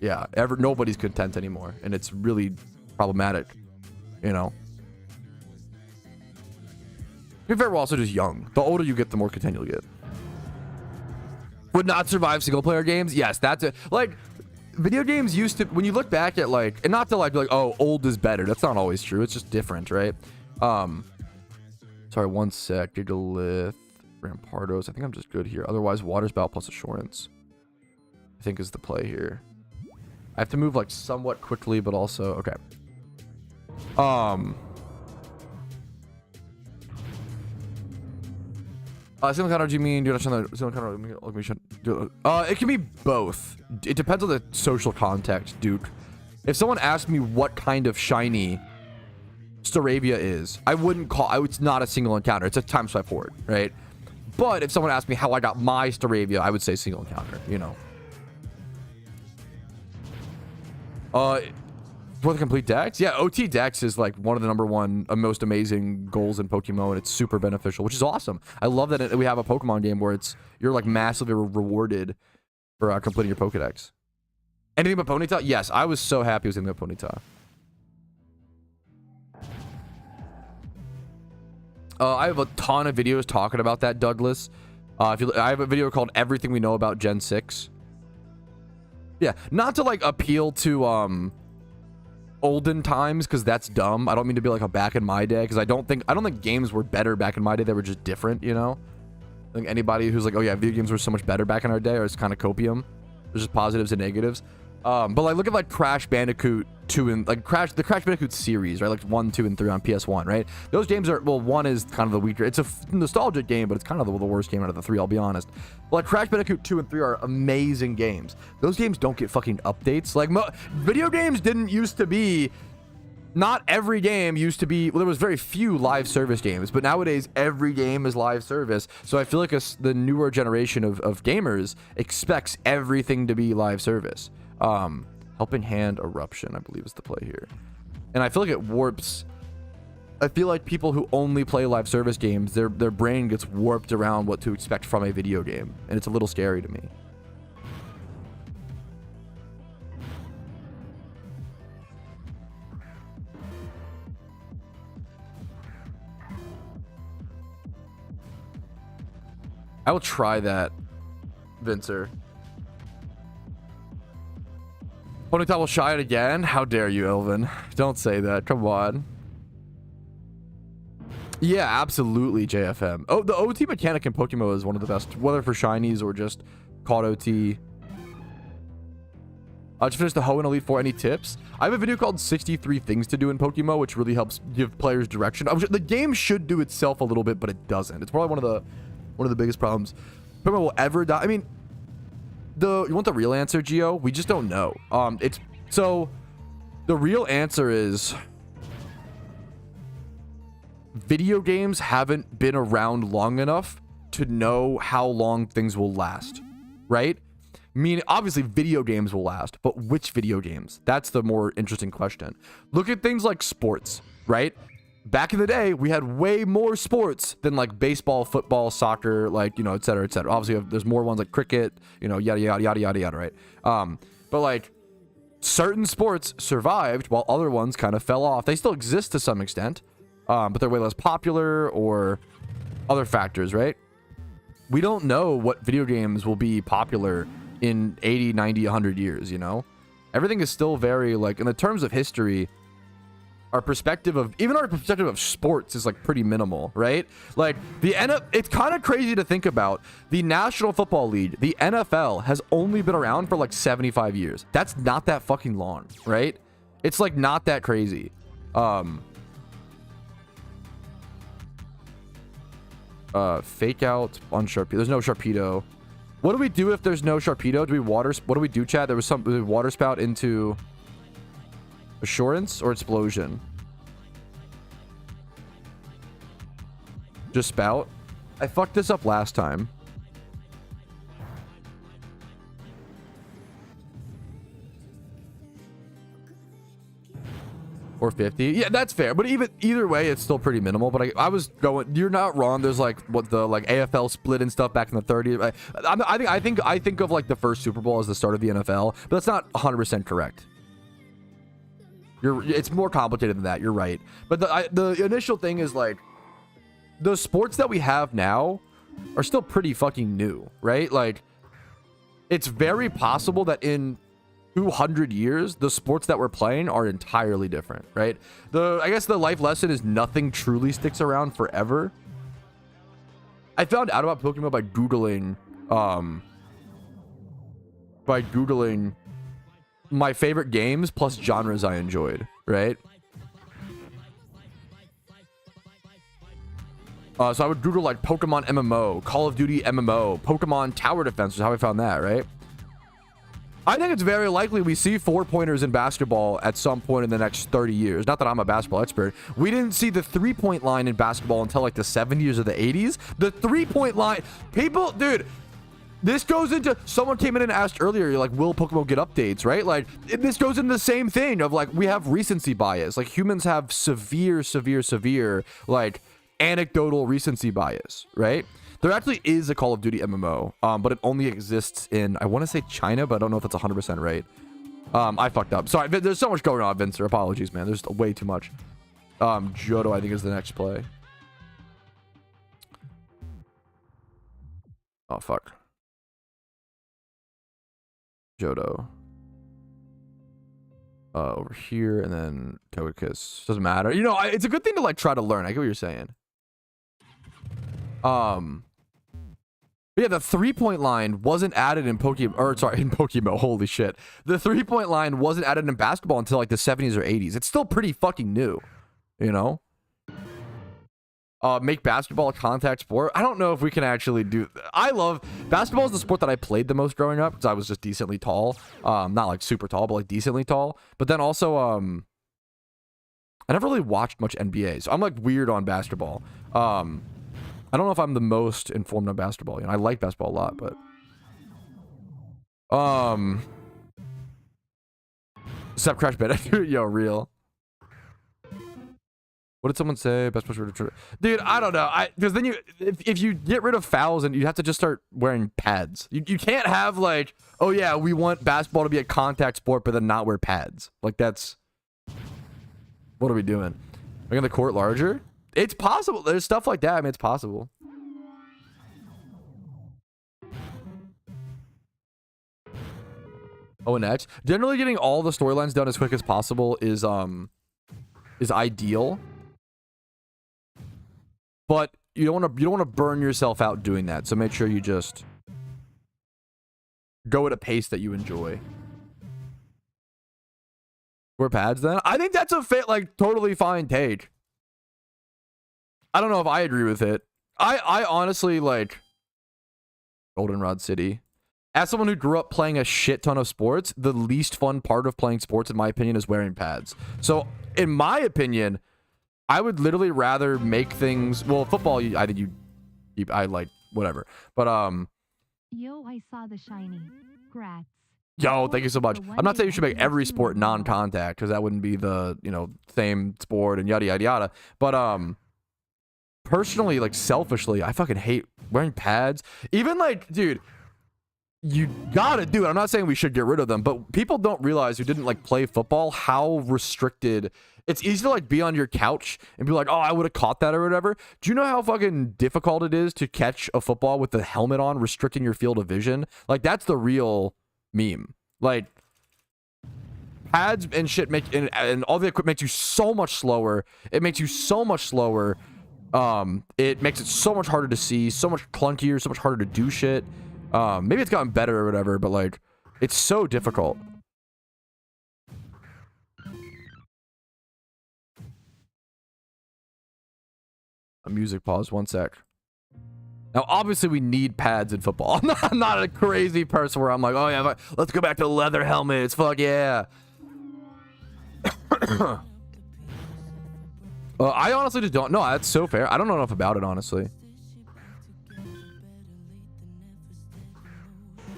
yeah, nobody's content anymore. And it's really problematic, you know? To be fair, we're also just young. The older you get, the more content you'll get. Would not survive single player games? Yes, that's it. Like, video games used to, when you look back at like, and not to like be like, oh, old is better. That's not always true. It's just different, right? Sorry, one sec. Gigalith, Rampardos. I think I'm just good here. Otherwise, Water Spout plus Assurance, I think, is the play here. I have to move like somewhat quickly, but also, okay. Single counter, do you mean? Do you understand that single counter? It can be both. It depends on the social context, Duke. If someone asked me what kind of shiny Staravia is, I wouldn't call. It's not a single encounter. It's a time swipe forward, right? But if someone asked me how I got my Staravia, I would say single encounter. You know. For the complete dex, yeah, OT dex is like one of the number one most amazing goals in Pokemon, and it's super beneficial, which is awesome. I love that we have a Pokemon game where you're like massively rewarded for completing your Pokedex. Anything but Ponyta? Yes, I was so happy with anything but Ponyta. I have a ton of videos talking about that, Douglas. I have a video called "Everything We Know About Gen 6." Yeah, not to like appeal to olden times, because that's dumb. I don't mean to be like a back in my day, because I don't think games were better back in my day. They were just different, you know. I think anybody who's like, oh yeah, video games were so much better back in our day, or it's kind of copium. There's just positives and negatives. But like look at like Crash Bandicoot 2 and like the Crash Bandicoot series, right? Like 1, 2, and 3 on PS1, right? Those games are, well, 1 is kind of the weaker. It's a nostalgic game, but it's kind of the worst game out of the 3, I'll be honest. But like Crash Bandicoot 2 and 3 are amazing games. Those games don't get fucking updates. Like video games didn't used to be, not every game used to be, well, there was very few live service games, but nowadays every game is live service. So I feel like the newer generation of gamers expects everything to be live service. Helping Hand Eruption, I believe, is the play here. And I feel like it warps. I feel like people who only play live service games, their brain gets warped around what to expect from a video game. And it's a little scary to me. I will try that, Vincer. Ponyta will shy it again? How dare you, Elvin? Don't say that. Come on. Yeah, absolutely, JFM. Oh, the OT mechanic in Pokemon is one of the best, whether for shinies or just caught OT. To finish the Ho in Elite Four, any tips? I have a video called 63 Things to Do in Pokemon, which really helps give players direction. The game should do itself a little bit, but it doesn't. It's probably one of the biggest problems Pokemon will ever die. I mean, you want the real answer, Geo? We just don't know. So the real answer is video games haven't been around long enough to know how long things will last, right? I mean, obviously video games will last, but which video games? That's the more interesting question. Look at things like sports, right? Back in the day, we had way more sports than like baseball, football, soccer, like, you know, et cetera, et cetera. Obviously, there's more ones like cricket, you know, yada, yada, yada, yada, yada, right? But like certain sports survived while other ones kind of fell off. They still exist to some extent, but they're way less popular or other factors, right? We don't know what video games will be popular in 80, 90, 100 years, you know? Everything is still very, like, in the terms of history, our perspective of sports is like pretty minimal, right? Like it's kind of crazy to think about. The National Football League, the NFL, has only been around for like 75 years. That's not that fucking long, right? It's like not that crazy. Fake out on Sharpedo. There's no Sharpedo. What do we do if there's no Sharpedo? Do we what do we do, Chad? There was some water spout into Assurance or Explosion? Just spout. I fucked this up last time. Or 50. Yeah, that's fair. But either way, it's still pretty minimal. But I was going. You're not wrong. There's like what the like AFL split and stuff back in the 30s. I think of like the first Super Bowl as the start of the NFL, but that's not 100% correct. It's more complicated than that. You're right. But the initial thing is like the sports that we have now are still pretty fucking new, right? Like it's very possible that in 200 years, the sports that we're playing are entirely different, right? I guess the life lesson is nothing truly sticks around forever. I found out about Pokemon by Googling my favorite games plus genres I enjoyed, right? So I would Google like Pokemon MMO, Call of Duty MMO, Pokemon Tower Defense is how I found that, right? I think it's very likely we see 4-pointers in basketball at some point in the next 30 years. Not that I'm a basketball expert. We didn't see the 3-point line in basketball until like the 70s or the 80s. The 3-point line, people, dude, this goes into, someone came in and asked earlier, like, will Pokemon get updates, right? Like, this goes into the same thing of like, we have recency bias. Like humans have severe, like anecdotal recency bias, right? There actually is a Call of Duty MMO, but it only exists in, I want to say China, but I don't know if that's 100% right. I fucked up. Sorry, there's so much going on, Vincer. Apologies, man. There's way too much. Johto, I think, is the next play. Oh, fuck. Johto. Over here, and then Togekiss. Doesn't matter. You know, it's a good thing to, like, try to learn. I get what you're saying. But yeah, the 3-point line wasn't added in Pokemon. Holy shit. The 3-point line wasn't added in basketball until like the 70s or 80s. It's still pretty fucking new, you know? Make basketball a contact sport. I don't know if we can actually do. Basketball is the sport that I played the most growing up because I was just decently tall. Not like super tall, but like decently tall. But then also, I never really watched much NBA, so I'm like weird on basketball. I don't know if I'm the most informed on basketball. You know, I like basketball a lot, but Step Crash Bet. Yo, real. What did someone say? Best push. Dude, I don't know. Because then if you get rid of fouls, and you have to just start wearing pads. You can't have like, oh yeah, we want basketball to be a contact sport, but then not wear pads. Like that's, what are we doing? Making the court larger? It's possible. There's stuff like that. I mean, it's possible. Oh, and X. Generally, getting all the storylines done as quick as possible is ideal. But you don't want to burn yourself out doing that. So make sure you just go at a pace that you enjoy. Wear pads then? I think that's a totally fine take. I don't know if I agree with it. I honestly like Goldenrod City. As someone who grew up playing a shit ton of sports, the least fun part of playing sports, in my opinion, is wearing pads. So, in my opinion, I would literally rather make things. Well, football, I think I like whatever. But Yo, I saw the shiny. Grats. yo, thank you so much. I'm not saying you should make every sport non-contact, because that wouldn't be the, you know, same sport and yada yada yada. But personally, like selfishly, I fucking hate wearing pads. Even like, dude, you gotta do it. I'm not saying we should get rid of them, but people don't realize who didn't like play football how restricted. It's easy to like be on your couch and be like, oh, I would have caught that or whatever. Do you know how fucking difficult it is to catch a football with the helmet on, restricting your field of vision? Like, that's the real meme. Like, pads and shit make, and all the equipment makes you so much slower. It makes you so much slower. It makes it so much harder to see, so much clunkier, so much harder to do shit. Maybe it's gotten better or whatever, but like, it's so difficult. A music pause, 1 sec. Now, obviously, we need pads in football. I'm not a crazy person where I'm like, oh yeah, let's go back to leather helmets. Fuck yeah. I honestly just don't know. That's so fair. I don't know enough about it, honestly.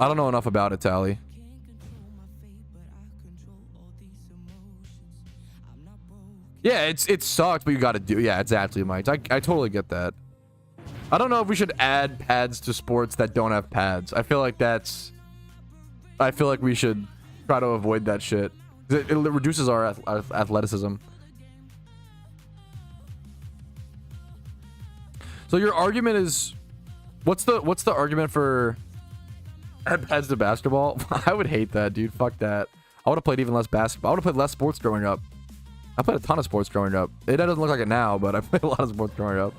I don't know enough about it, Tally. Yeah, it sucks, but you got to do. Yeah, exactly, Mike. I totally get that. I don't know if we should add pads to sports that don't have pads. I feel like that's. I feel like we should try to avoid that shit. It reduces our athleticism. So your argument is, what's the argument for add pads to basketball? I would hate that, dude. Fuck that. I would have played even less basketball. I would have played less sports growing up. I played a ton of sports growing up. It doesn't look like it now, but I played a lot of sports growing up.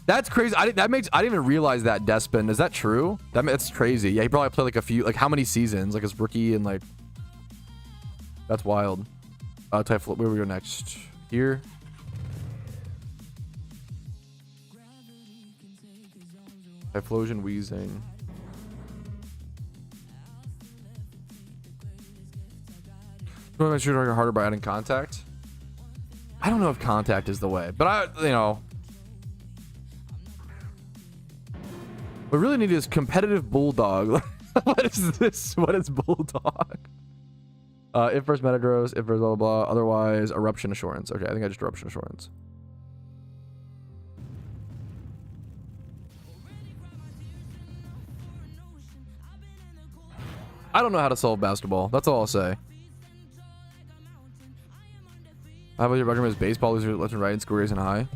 That's crazy. I didn't even realize that, Despin. Is that true? That's crazy. Yeah, he probably played like a few, like how many seasons? Like his rookie and like. That's wild. Where we go next? Here. Typhlosion, wheezing. Do I make sure to harder by adding contact? I don't know if contact is the way, but you know. What we really need is competitive bulldog. What is this? What is bulldog? If first Metagross, if first blah, blah, blah. Otherwise, eruption assurance. Okay, I think I just eruption assurance. I don't know how to solve basketball. That's all I'll say. How about your argument is baseball, loser left and right, and squares and high?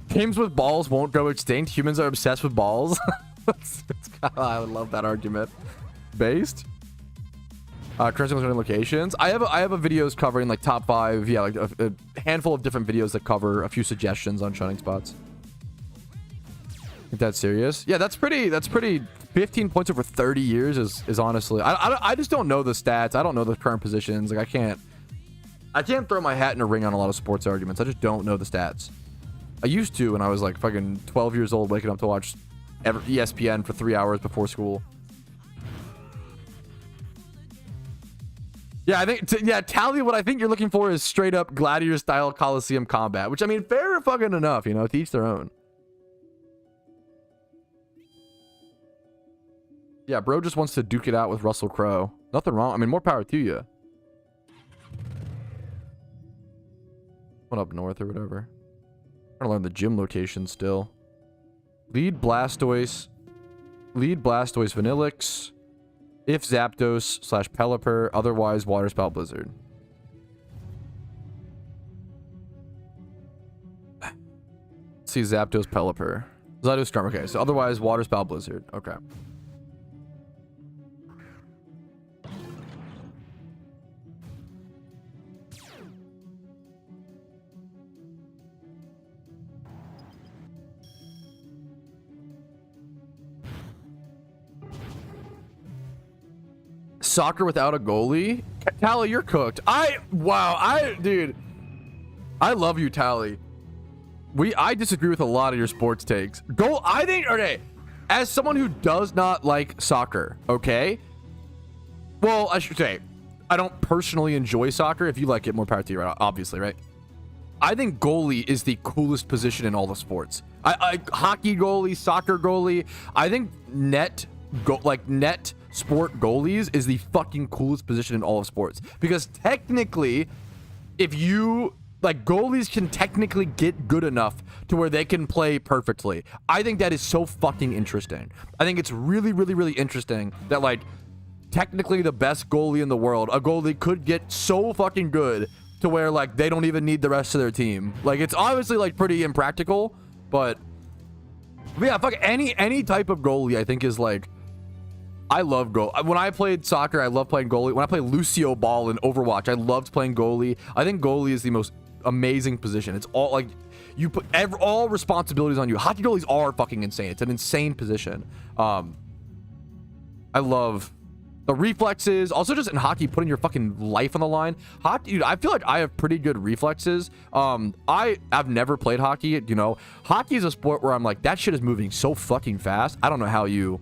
Games with balls won't go extinct. Humans are obsessed with balls. I would love that argument. Based. Currently locations. I have a videos covering like top 5. Yeah, like a handful of different videos that cover a few suggestions on shunning spots. If that's serious. Yeah, that's pretty. 15 points over 30 years is honestly. I just don't know the stats. I don't know the current positions. Like I can't throw my hat in a ring on a lot of sports arguments. I just don't know the stats. I used to when I was like fucking 12 years old, waking up to watch ESPN for 3 hours before school. Yeah, I think, Tally, what I think you're looking for is straight up gladiator style Coliseum combat, which I mean, fair fucking enough, you know, to each their own. Yeah, bro just wants to duke it out with Russell Crowe. Nothing wrong. I mean, more power to you. One up north or whatever. I'm trying to learn the gym location still. Lead Blastoise, Vanillix. If Zapdos / Pelipper, otherwise Water Spout Blizzard. Let's see, Zapdos, Pelipper. Zapdos, Storm. Okay, so otherwise Water Spout Blizzard. Okay. Soccer without a goalie? Tally, you're cooked. Dude, I love you, Tally. I disagree with a lot of your sports takes. I think, okay, as someone who does not like soccer, okay? Well, I should say, I don't personally enjoy soccer. If you like it, more power to you, right? Obviously, right? I think goalie is the coolest position in all the sports. Hockey goalie, soccer goalie. I think net sport goalies is the fucking coolest position in all of sports. Because technically, if you... like, goalies can technically get good enough to where they can play perfectly. I think that is so fucking interesting. I think it's really, really, really interesting that, like, technically the best goalie in the world, a goalie could get so fucking good to where, like, they don't even need the rest of their team. Like, it's obviously, like, pretty impractical, but yeah, fuck, any type of goalie, I think, is, like, I love goal. When I played soccer, I love playing goalie. When I played Lucio Ball in Overwatch, I loved playing goalie. I think goalie is the most amazing position. It's all like you put all responsibilities on you. Hockey goalies are fucking insane. It's an insane position. I love the reflexes. Also, just in hockey, putting your fucking life on the line. Hockey, dude, I feel like I have pretty good reflexes. I've never played hockey. You know, hockey is a sport where I'm like, that shit is moving so fucking fast. I don't know how you.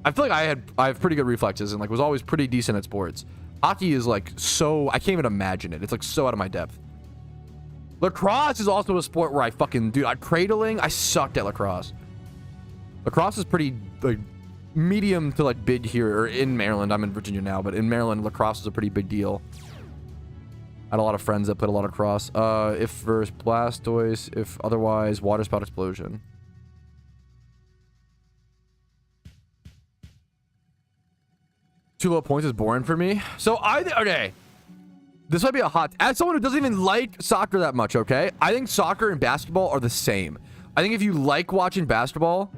I feel like I have pretty good reflexes and like was always pretty decent at sports. Hockey is like so, I can't even imagine it. It's like so out of my depth. Lacrosse is also a sport where I fucking, dude, cradling, I sucked at lacrosse. Lacrosse is pretty like medium to like big here, or in Maryland. I'm in Virginia now, but in Maryland, lacrosse is a pretty big deal. I had a lot of friends that played a lot of lacrosse. If versus Blastoise, if otherwise, water spout explosion. Too low points is boring for me. So okay. This might be a hot... As someone who doesn't even like soccer that much, okay? I think soccer and basketball are the same. I think if you like watching basketball,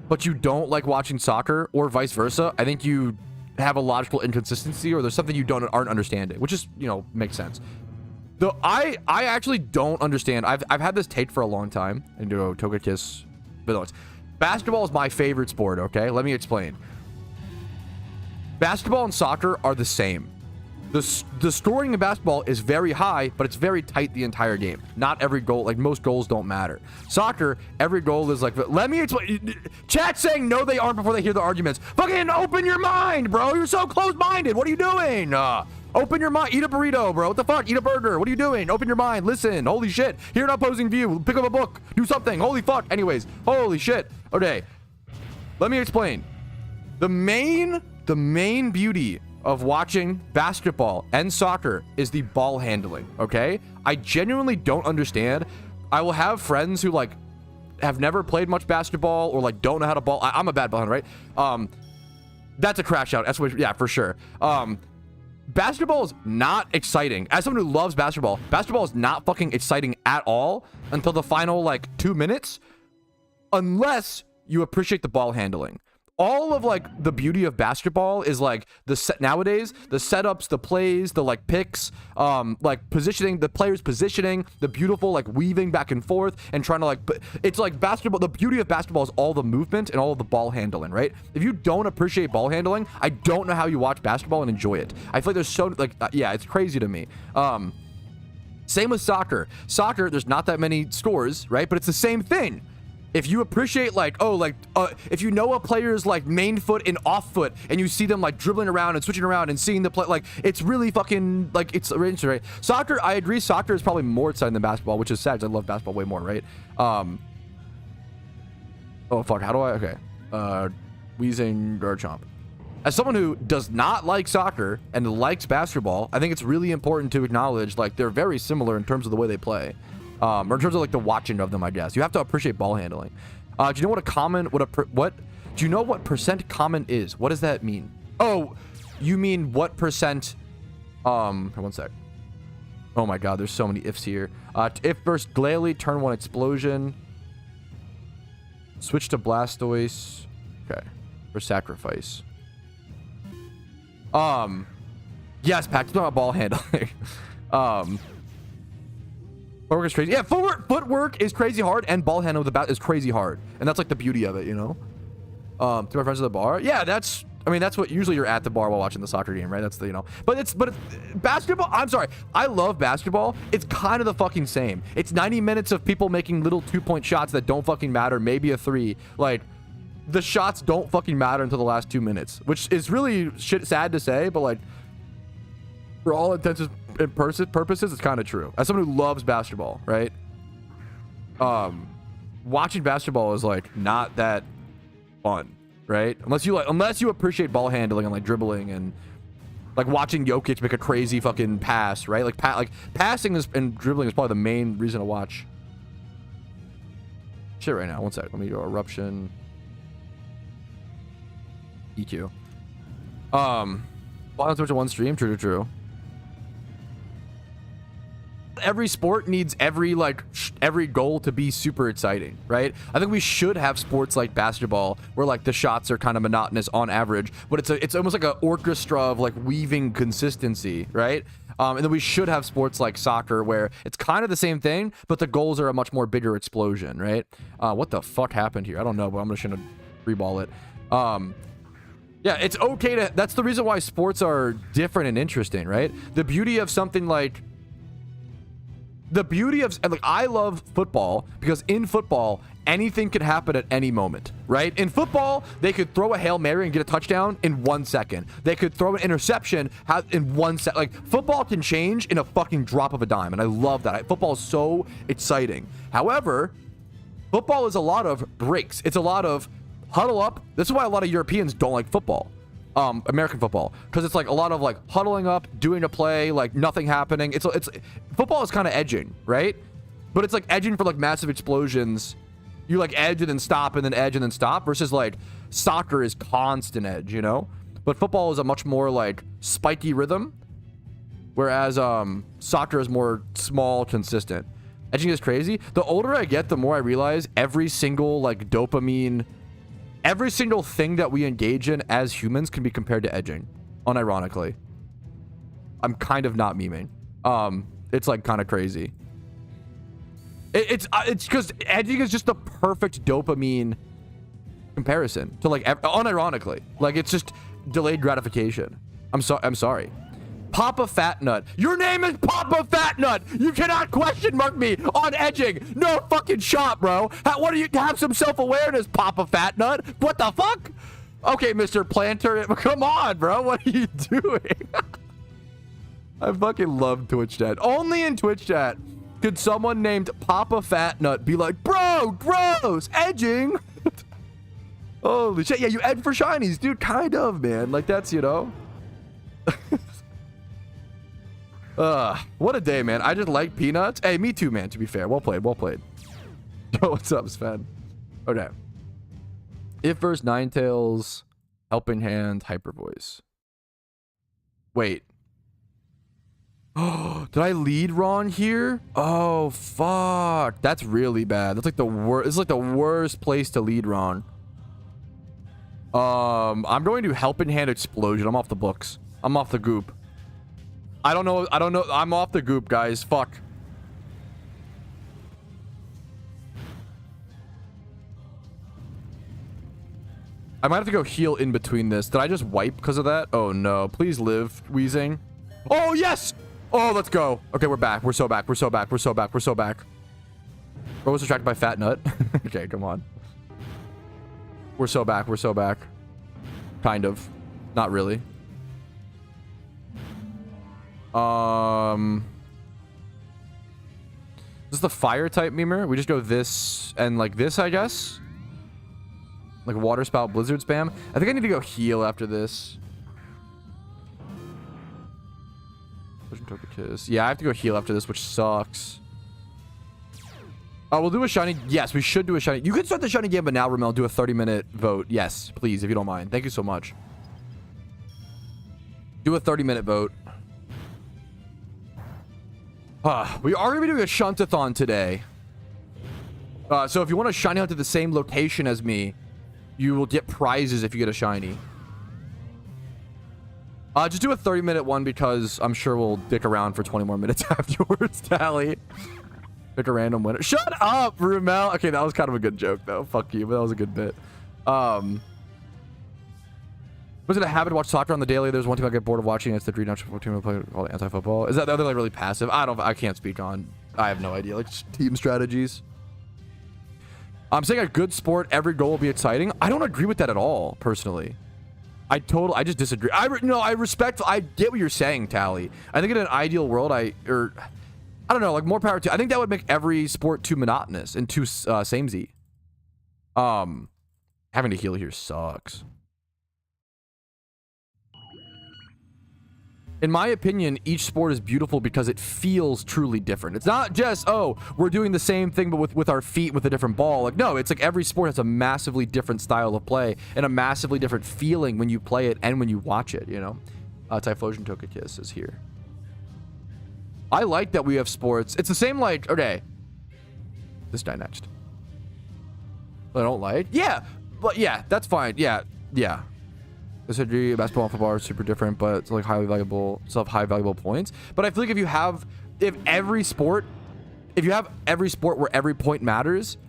but you don't like watching soccer, or vice versa, I think you have a logical inconsistency, or there's something you aren't understanding, which is, you know, makes sense. Though I actually don't understand. I've had this take for a long time. And do Togekiss. But no, basketball is my favorite sport, okay? Let me explain. Basketball and soccer are the same. The scoring in basketball is very high, but it's very tight the entire game. Not every goal, like most goals don't matter. Soccer, every goal is like, let me explain. Chat saying no, they aren't before they hear the arguments. Fucking open your mind, bro. You're so close-minded. What are you doing? Open your mind. Eat a burrito, bro. What the fuck? Eat a burger. What are you doing? Open your mind. Listen. Holy shit. Hear an opposing view. Pick up a book. Do something. Holy fuck. Anyways. Holy shit. Okay. Let me explain. The main beauty of watching basketball and soccer is the ball handling, okay? I genuinely don't understand. I will have friends who like have never played much basketball or like don't know how to ball. I'm a bad ball handler, right? That's a crash out. That's what, yeah, for sure. Basketball is not exciting. As someone who loves basketball is not fucking exciting at all until the final like 2 minutes, unless you appreciate the ball handling. All of like the beauty of basketball is like nowadays, the setups, the plays, the like picks, like positioning, the players positioning, the beautiful like weaving back and forth and trying to like, it's like basketball. The beauty of basketball is all the movement and all of the ball handling, right? If you don't appreciate ball handling, I don't know how you watch basketball and enjoy it. I feel like there's so like, yeah, it's crazy to me. Same with soccer. Soccer, there's not that many scores, right? But it's the same thing. If you appreciate like, if you know a player's like main foot and off foot and you see them like dribbling around and switching around and seeing the play, like it's really fucking like it's interesting, right? Soccer, I agree. Soccer is probably more exciting than basketball, which is sad. I love basketball way more, right? Oh fuck, how do I, okay. Wheezing Garchomp. As someone who does not like soccer and likes basketball, I think it's really important to acknowledge like they're very similar in terms of the way they play. Or in terms of like the watching of them, I guess. You have to appreciate ball handling. Do you know what a common, do you know what percent common is? What does that mean? Oh, you mean what percent, one sec. Oh my God, there's so many ifs here. If versus Glalie, turn 1 explosion. Switch to Blastoise. Okay, for sacrifice. Yes, Pac, talking about ball handling. Footwork is crazy. Yeah, footwork is crazy hard, and ball handling with the bat is crazy hard. And that's like the beauty of it, you know? To my friends at the bar. Yeah, that's I mean, that's what usually you're at the bar while watching the soccer game, right? That's the, you know, but it's basketball. I'm sorry. I love basketball. It's kind of the fucking same. It's 90 minutes of people making little 2-point shots that don't fucking matter. Maybe a 3. Like, the shots don't fucking matter until the last 2 minutes, which is really sad to say, but like, for all intents and purposes, it's kind of true. As someone who loves basketball, right? Watching basketball is like not that fun, right? Unless you appreciate ball handling and like dribbling and like watching Jokic make a crazy fucking pass, right? Like passing and dribbling is probably the main reason to watch shit right now. One sec. Let me go eruption. EQ. Bottom switch to one stream. True. Every sport needs every goal to be super exciting, right? I think we should have sports like basketball where like the shots are kind of monotonous on average, but it's almost like an orchestra of like weaving consistency, right? And then we should have sports like soccer where it's kind of the same thing, but the goals are a much more bigger explosion, right? What the fuck happened here? I don't know, but I'm just gonna reball it. Yeah, it's okay to. That's the reason why sports are different and interesting, right? The beauty of something like. I love football because in football, anything could happen at any moment, right? In football, they could throw a Hail Mary and get a touchdown in 1 second. They could throw an interception in 1 second. Like, football can change in a fucking drop of a dime, and I love that. Football is so exciting. However, football is a lot of breaks. It's a lot of huddle up. This is why a lot of Europeans don't like football. American football, because it's like a lot of like huddling up, doing a play, like nothing happening. It's football is kind of edging, right? But it's like edging for like massive explosions. You like edge and then stop and then edge and then stop, versus like soccer is constant edge, you know? But football is a much more like spiky rhythm, whereas soccer is more small, consistent. Edging is crazy. The older I get, the more I realize every single like dopamine. Every single thing that we engage in as humans can be compared to edging, unironically. I'm kind of not memeing. It's like kind of crazy. It's because edging is just the perfect dopamine comparison to like unironically. Like it's just delayed gratification. I'm sorry. Papa Fat Nut. Your name is Papa Fat Nut. You cannot question mark me on edging. No fucking shot, bro. What do you have some self-awareness, Papa Fat Nut? What the fuck? Okay, Mr. Planter. Come on, bro. What are you doing? I fucking love Twitch chat. Only in Twitch chat could someone named Papa Fat Nut be like, bro, gross, edging. Holy shit. Yeah, you edge for shinies, dude. Kind of, man. Like that's, you know. What a day, man. I just like peanuts. Hey, me too, man, to be fair. Well played. Yo, what's up, Sven? Okay. If versus Ninetales, Helping Hand, Hyper Voice. Wait. Oh, did I lead Ron here? Oh, fuck. That's really bad. That's like the worst. It's like the worst place to lead Ron. I'm going to Helping Hand Explosion. I'm off the books. I'm off the goop. I don't know. I'm off the goop, guys. Fuck. I might have to go heal in between this. Did I just wipe because of that? Oh, no. Please live, Wheezing. Oh, yes! Oh, let's go. Okay, we're back. We're so back. Bro was distracted by Fat Nut. Okay, come on. We're so back. Kind of. Not really. This is the fire type memer. We just go this and like this, I guess. Like water spout blizzard spam. I think I need to go heal after this. Yeah, I have to go heal after this, which sucks. Oh, we'll do a shiny. Yes, we should do a shiny. You can start the shiny game, but now, Ramel, do a 30-minute vote. Yes, please, if you don't mind. Thank you so much. Do a 30-minute vote. We are going to be doing a Shuntathon today. So if you want a shiny hunt to the same location as me, you will get prizes if you get a shiny. Just do a 30-minute one because I'm sure we'll dick around for 20 more minutes afterwards, Tally. Pick a random winner. Shut up, Rumel. Okay, that was kind of a good joke, though. Fuck you, but that was a good bit. Was it a habit to watch soccer on the daily? There's one team I get bored of watching. It's the Dream National team play called anti-football. Is that the other like really passive? I can't speak on. I have no idea. Like team strategies. I'm saying a good sport, every goal will be exciting. I don't agree with that at all, personally. I just disagree. I get what you're saying, Tally. I think in an ideal world, I don't know, like more power to. I think that would make every sport too monotonous and too samey. Having to heal here sucks. In my opinion, each sport is beautiful because it feels truly different. It's not just, oh, we're doing the same thing, but with our feet with a different ball. Like, no, it's like every sport has a massively different style of play and a massively different feeling when you play it and when you watch it, you know? Typhlosion Togekiss is here. I like that we have sports. It's the same, like, okay. This guy next. I don't like. Yeah, but yeah, that's fine. Yeah. Disagree. Basketball and football are super different, but it's like highly valuable, still have high valuable points. But I feel like if you have every sport where every point matters,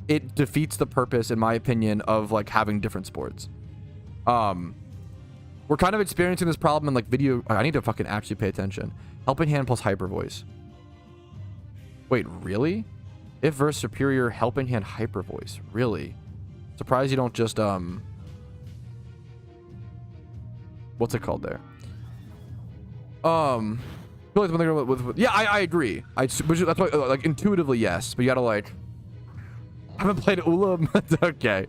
it defeats the purpose, in my opinion, of like having different sports. We're kind of experiencing this problem in like video. I need to fucking actually pay attention. Helping Hand plus Hyper Voice. Wait, really? If versus superior Helping Hand Hyper Voice. Really? Surprised you don't just what's it called there? I feel like yeah, I agree. That's why, like, intuitively, yes. But you gotta, like... I haven't played Ulam. Okay.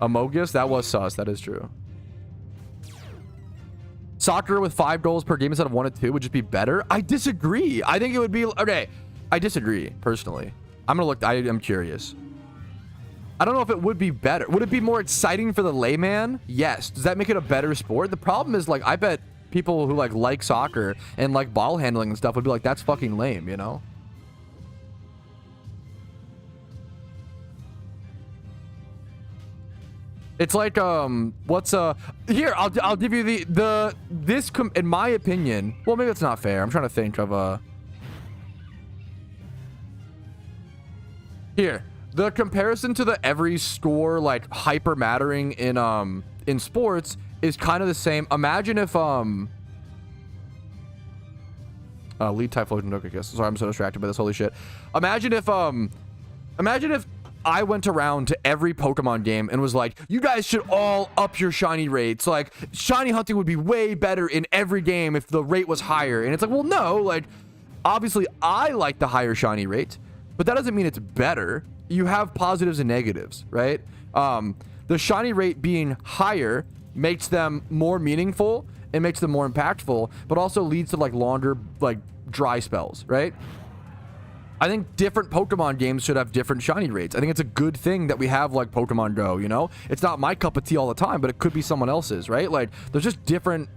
Amogus? That was sus. That is true. Soccer with 5 goals per game instead of 1 and 2 would just be better? I disagree. I think it would be... Okay. I disagree, personally. I'm gonna look... I am curious. I don't know if it would be better. Would it be more exciting for the layman? Yes. Does that make it a better sport? The problem is, like, I bet people who like soccer and like ball handling and stuff would be like, that's fucking lame, you know? It's like, what's here, I'll give you in my opinion, well, maybe it's not fair. I'm trying to think of here. The comparison to the every score like hyper mattering in sports is kind of the same. Imagine if lead Typhlosion Togekiss. Sorry, I'm so distracted by this. Holy shit. Imagine if I went around to every Pokemon game and was like, you guys should all up your shiny rates. Like, shiny hunting would be way better in every game if the rate was higher. And it's like, well, no, like, obviously I like the higher shiny rate, but that doesn't mean it's better. You have positives and negatives, right? The shiny rate being higher makes them more meaningful. It makes them more impactful, but also leads to like longer, like dry spells, right? I think different Pokemon games should have different shiny rates. I think it's a good thing that we have like Pokemon Go, you know? It's not my cup of tea all the time, but it could be someone else's, right? Like there's just different...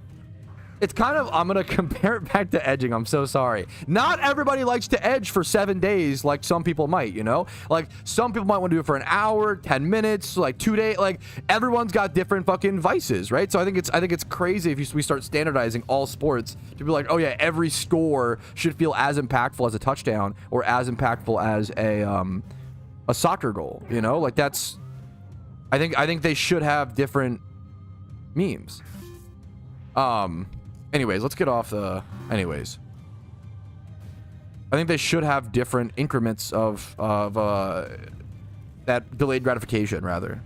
It's kind of, I'm going to compare it back to edging. I'm so sorry. Not everybody likes to edge for 7 days like some people might, you know? Like, some people might want to do it for an hour, 10 minutes, like 2 days. Like, everyone's got different fucking vices, right? So I think it's crazy if we start standardizing all sports to be like, oh yeah, every score should feel as impactful as a touchdown or as impactful as a soccer goal, you know? Like, that's... I think they should have different memes. Anyways, let's get off the... Anyways. I think they should have different increments of that delayed gratification, rather.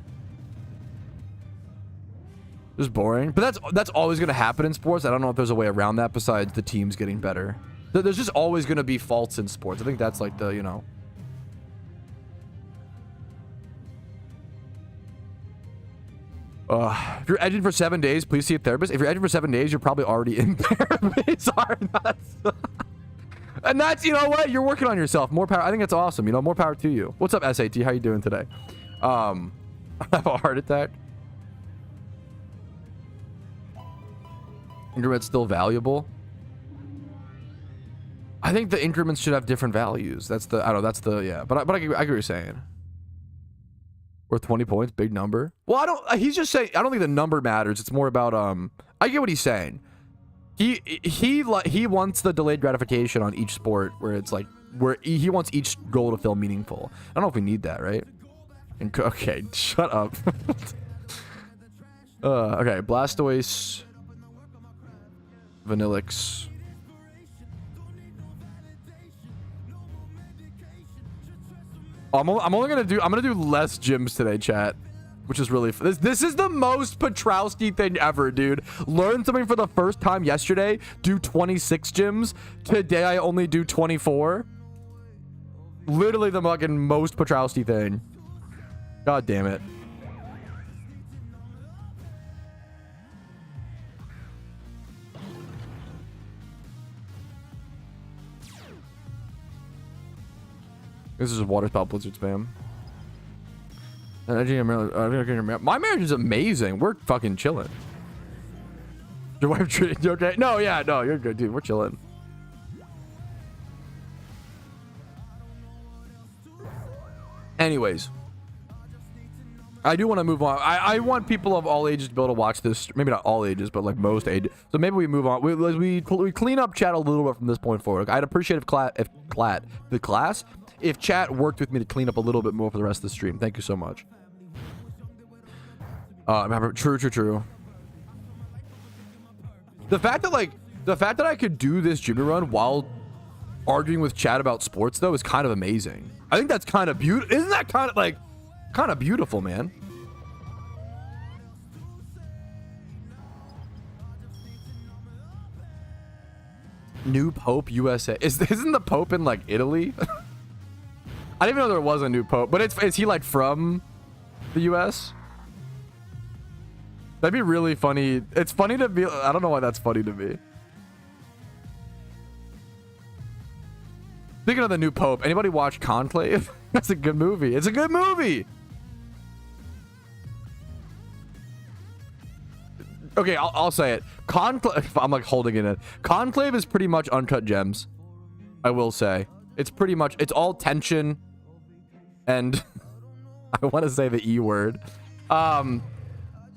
Just boring. But that's always going to happen in sports. I don't know if there's a way around that besides the teams getting better. There's just always going to be faults in sports. I think that's like the, you know... if you're edging for 7 days, please see a therapist. If you're edging for 7 days, you're probably already in therapy. Sorry, and that's, you know what? You're working on yourself. More power. I think that's awesome. You know, more power to you. What's up, SAT? How you doing today? I have a heart attack. Increment's still valuable. I think the increments should have different values. That's the, I don't know, that's the, yeah. But I get what you're saying. Worth 20 points, big number. Well, he's just saying, I don't think the number matters. It's more about, I get what he's saying. He wants the delayed gratification on each sport where it's like, where he wants each goal to feel meaningful. I don't know if we need that, right? And, okay, shut up. Okay, Blastoise, Vanillix. I'm only gonna do less gyms today, chat, which is really this is the most Patrouski thing ever, dude. Learn something for the first time yesterday. Do 26 gyms. Today I only do 24. Literally the fucking most Patrouski thing. God damn it. This is a water spout blizzard spam. My marriage is amazing. We're fucking chilling. Your wife treated you okay? No, yeah, no, you're good, dude. We're chilling. Anyways, I do want to move on. I want people of all ages to be able to watch this. Maybe not all ages, but like most ages. So maybe we move on. We clean up chat a little bit from this point forward. I'd appreciate if chat worked with me to clean up a little bit more for the rest of the stream. Thank you so much. True. The fact that I could do this Jimmy run while arguing with chat about sports though is kind of amazing. I think that's kind of beautiful. Isn't that kind of beautiful, man? New Pope USA. Isn't the Pope in like Italy? I didn't even know there was a new Pope, but is he like from the US? That'd be really funny. It's funny to be, I don't know why that's funny to me. Speaking of the new Pope, anybody watch Conclave? That's a good movie. It's a good movie. Okay, I'll say it. Conclave, I'm like holding it in. Conclave is pretty much Uncut Gems. I will say. It's pretty much, it's all tension. And I want to say the E word.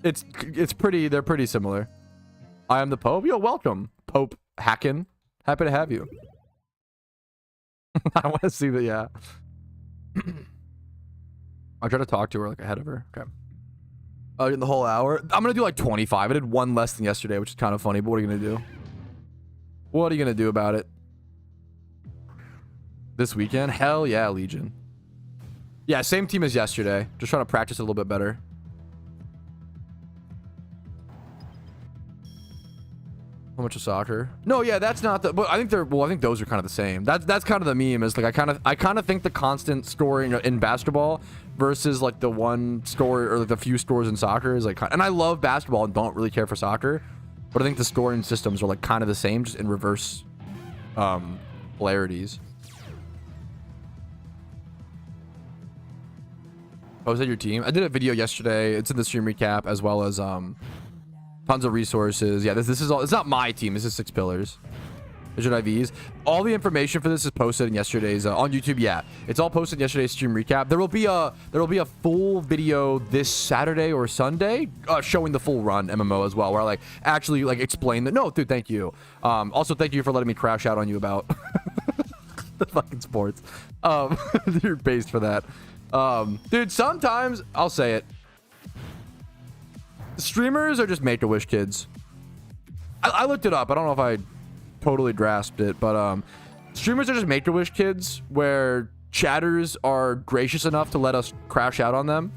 It's pretty, they're pretty similar. I am the Pope. Yo, welcome. Pope Hackin. Happy to have you. I want to see that, yeah. I'll try to talk to her like ahead of her. Okay. In the whole hour. I'm gonna do like 25. I did one less than yesterday, which is kind of funny, but what are you gonna do? What are you gonna do about it? This weekend? Hell yeah, Legion. Yeah, same team as yesterday. Just trying to practice a little bit better. How much of soccer? No, yeah, that's not the. But I think they're. Well, I think those are kind of the same. That's kind of the meme. Is like I kind of think the constant scoring in basketball versus like the one score or like the few scores in soccer is like. And I love basketball and don't really care for soccer, but I think the scoring systems are like kind of the same, just in reverse polarities. Oh, is that your team? I did a video yesterday. It's in the stream recap as well as tons of resources. Yeah, this is all. It's not my team. This is 6 Pillars. Vision IVs. All the information for this is posted in yesterday's on YouTube. Yeah, it's all posted in yesterday's stream recap. There will be a full video this Saturday or Sunday showing the full run MMO as well, where I like actually like explain that. No, dude, thank you. Also, thank you for letting me crash out on you about the fucking sports. You're based for that. Dude, sometimes I'll say it. Streamers are just Make-A-Wish kids. I looked it up. I don't know if I totally grasped it, but streamers are just Make-A-Wish kids where chatters are gracious enough to let us crash out on them,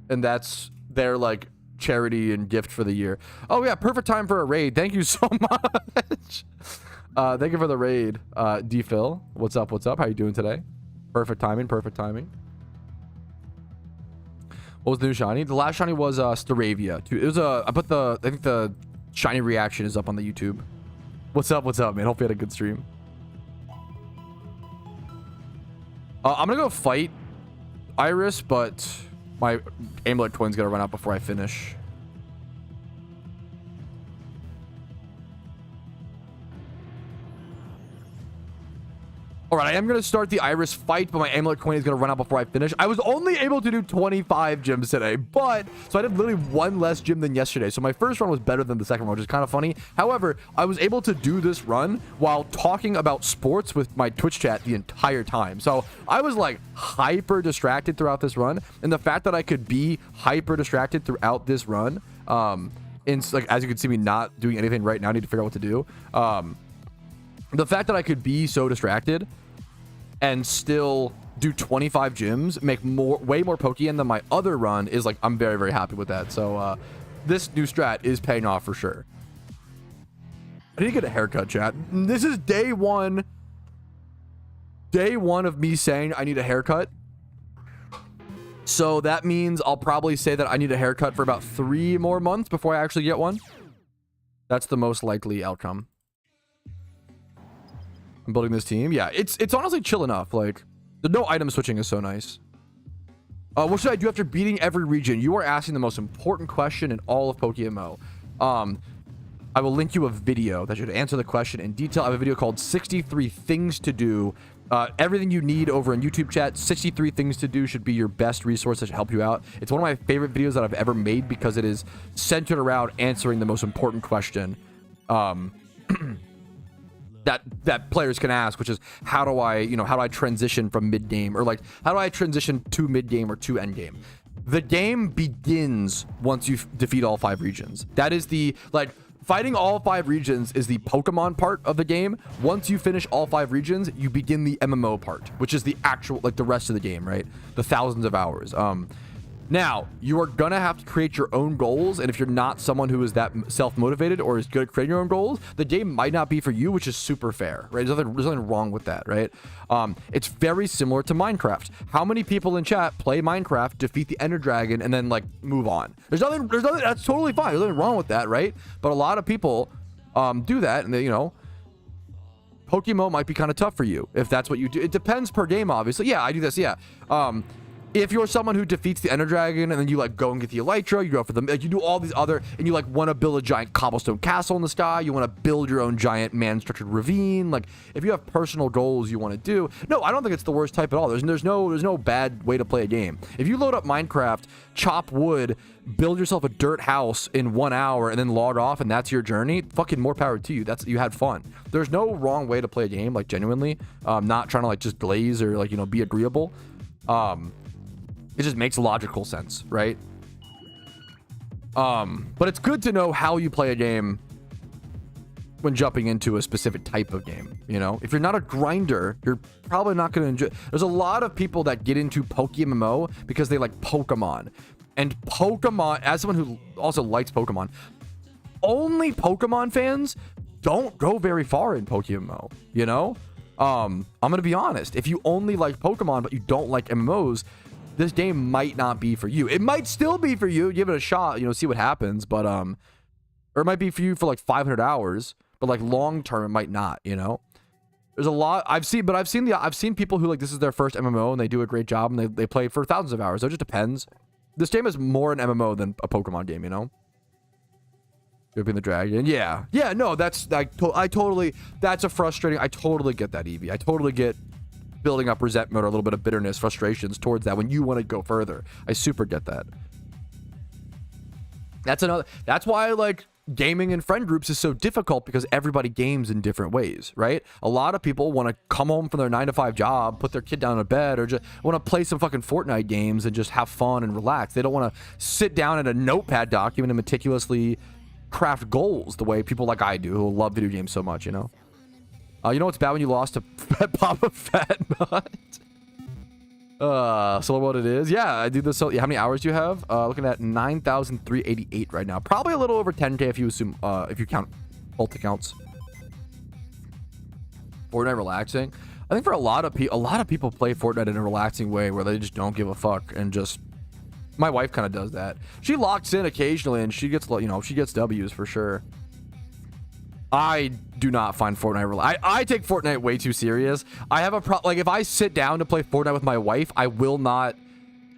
and that's their like charity and gift for the year. Oh yeah, perfect time for a raid. Thank you so much. Thank you for the raid. D-Phil, what's up? How you doing today? Perfect timing. What was the new shiny? The last shiny was Staravia. It was I think the shiny reaction is up on the YouTube. What's up, man? Hope you had a good stream. I'm gonna go fight Iris, but my Amulet Twin's gonna run out before I finish. All right, I am going to start the Iris fight, but my Amulet Coin is going to run out before I finish. I was only able to do 25 gyms today, so I did literally one less gym than yesterday. So my first run was better than the second one, which is kind of funny. However, I was able to do this run while talking about sports with my Twitch chat the entire time. So I was like hyper distracted throughout this run. And the fact that I could be hyper distracted throughout this run Like, as you can see me not doing anything right now, I need to figure out what to do. The fact that I could be so distracted and still do 25 gyms, make way more Pokeyen than my other run is like, I'm very, very happy with that. So this new strat is paying off for sure. I need to get a haircut, chat. This is day one of me saying I need a haircut. So that means I'll probably say that I need a haircut for about 3 more months before I actually get one. That's the most likely outcome. I'm building this team. Yeah, it's honestly chill enough. Like, the no item switching is so nice. What should I do after beating every region? You are asking the most important question in all of PokeMMO. I will link you a video that should answer the question in detail. I have a video called 63 Things to Do. Everything you need over in YouTube chat. 63 Things to Do should be your best resource that should help you out. It's one of my favorite videos that I've ever made because it is centered around answering the most important question that players can ask, which is how do I transition from mid game, or like how do I transition to mid game or to end game? The game begins once you defeat all 5 regions. That is the fighting all 5 regions is the Pokemon part of the game. Once you finish all 5 regions, you begin the MMO part, which is the actual, like, the rest of the game, right? The thousands of hours. Now, you are gonna have to create your own goals, and if you're not someone who is that self-motivated or is good at creating your own goals, the game might not be for you, which is super fair, right? There's nothing wrong with that, right? It's very similar to Minecraft. How many people in chat play Minecraft, defeat the Ender Dragon, and then, like, move on? There's nothing, that's totally fine. There's nothing wrong with that, right? But a lot of people do that, and they, PokeMMO might be kind of tough for you if that's what you do. It depends per game, obviously. Yeah, I do this, yeah. If you're someone who defeats the Ender Dragon and then you like go and get the Elytra, you go for them, like you do all these other, and you like want to build a giant cobblestone castle in the sky, you want to build your own giant man-structured ravine. Like if you have personal goals you want to do, no, I don't think it's the worst type at all. There's no bad way to play a game. If you load up Minecraft, chop wood, build yourself a dirt house in 1 hour, and then log off, and that's your journey, fucking more power to you. You had fun. There's no wrong way to play a game, like genuinely. Not trying to like just glaze or like be agreeable. It just makes logical sense, right? But it's good to know how you play a game when jumping into a specific type of game, If you're not a grinder, you're probably not going to enjoy. There's a lot of people that get into PokeMMO because they like Pokemon. And Pokemon, as someone who also likes Pokemon, only Pokemon fans don't go very far in PokeMMO, I'm going to be honest. If you only like Pokemon, but you don't like MMOs, this game might not be for you. It might still be for you. Give it a shot, see what happens. But or it might be for you for like 500 hours, but like long term, it might not. There's a lot I've seen people who like this is their first MMO and they do a great job and they play for thousands of hours. So it just depends. This game is more an MMO than a Pokemon game, Whipping the dragon. Yeah. No, that's that's a frustrating. I totally get that, Evie. I totally get building up resentment or a little bit of bitterness, frustrations towards that when you want to go further. I super get that. That's why like gaming in friend groups is so difficult, because everybody games in different ways, right? A lot of people want to come home from their 9-to-5 job, put their kid down in bed, or just want to play some fucking Fortnite games and just have fun and relax. They don't want to sit down at a notepad document and meticulously craft goals the way people like I do who love video games so much, You know what's bad when you lost to Papa Fat Nut? So what it is? Yeah, I do this. So yeah, how many hours do you have? Looking at 9,388 right now. Probably a little over 10K if you assume if you count both accounts. Fortnite relaxing. I think for a lot of people play Fortnite in a relaxing way where they just don't give a fuck and just. My wife kind of does that. She locks in occasionally and she gets she gets W's for sure. I do not find Fortnite I take Fortnite way too serious. I have like if I sit down to play Fortnite with my wife, I will not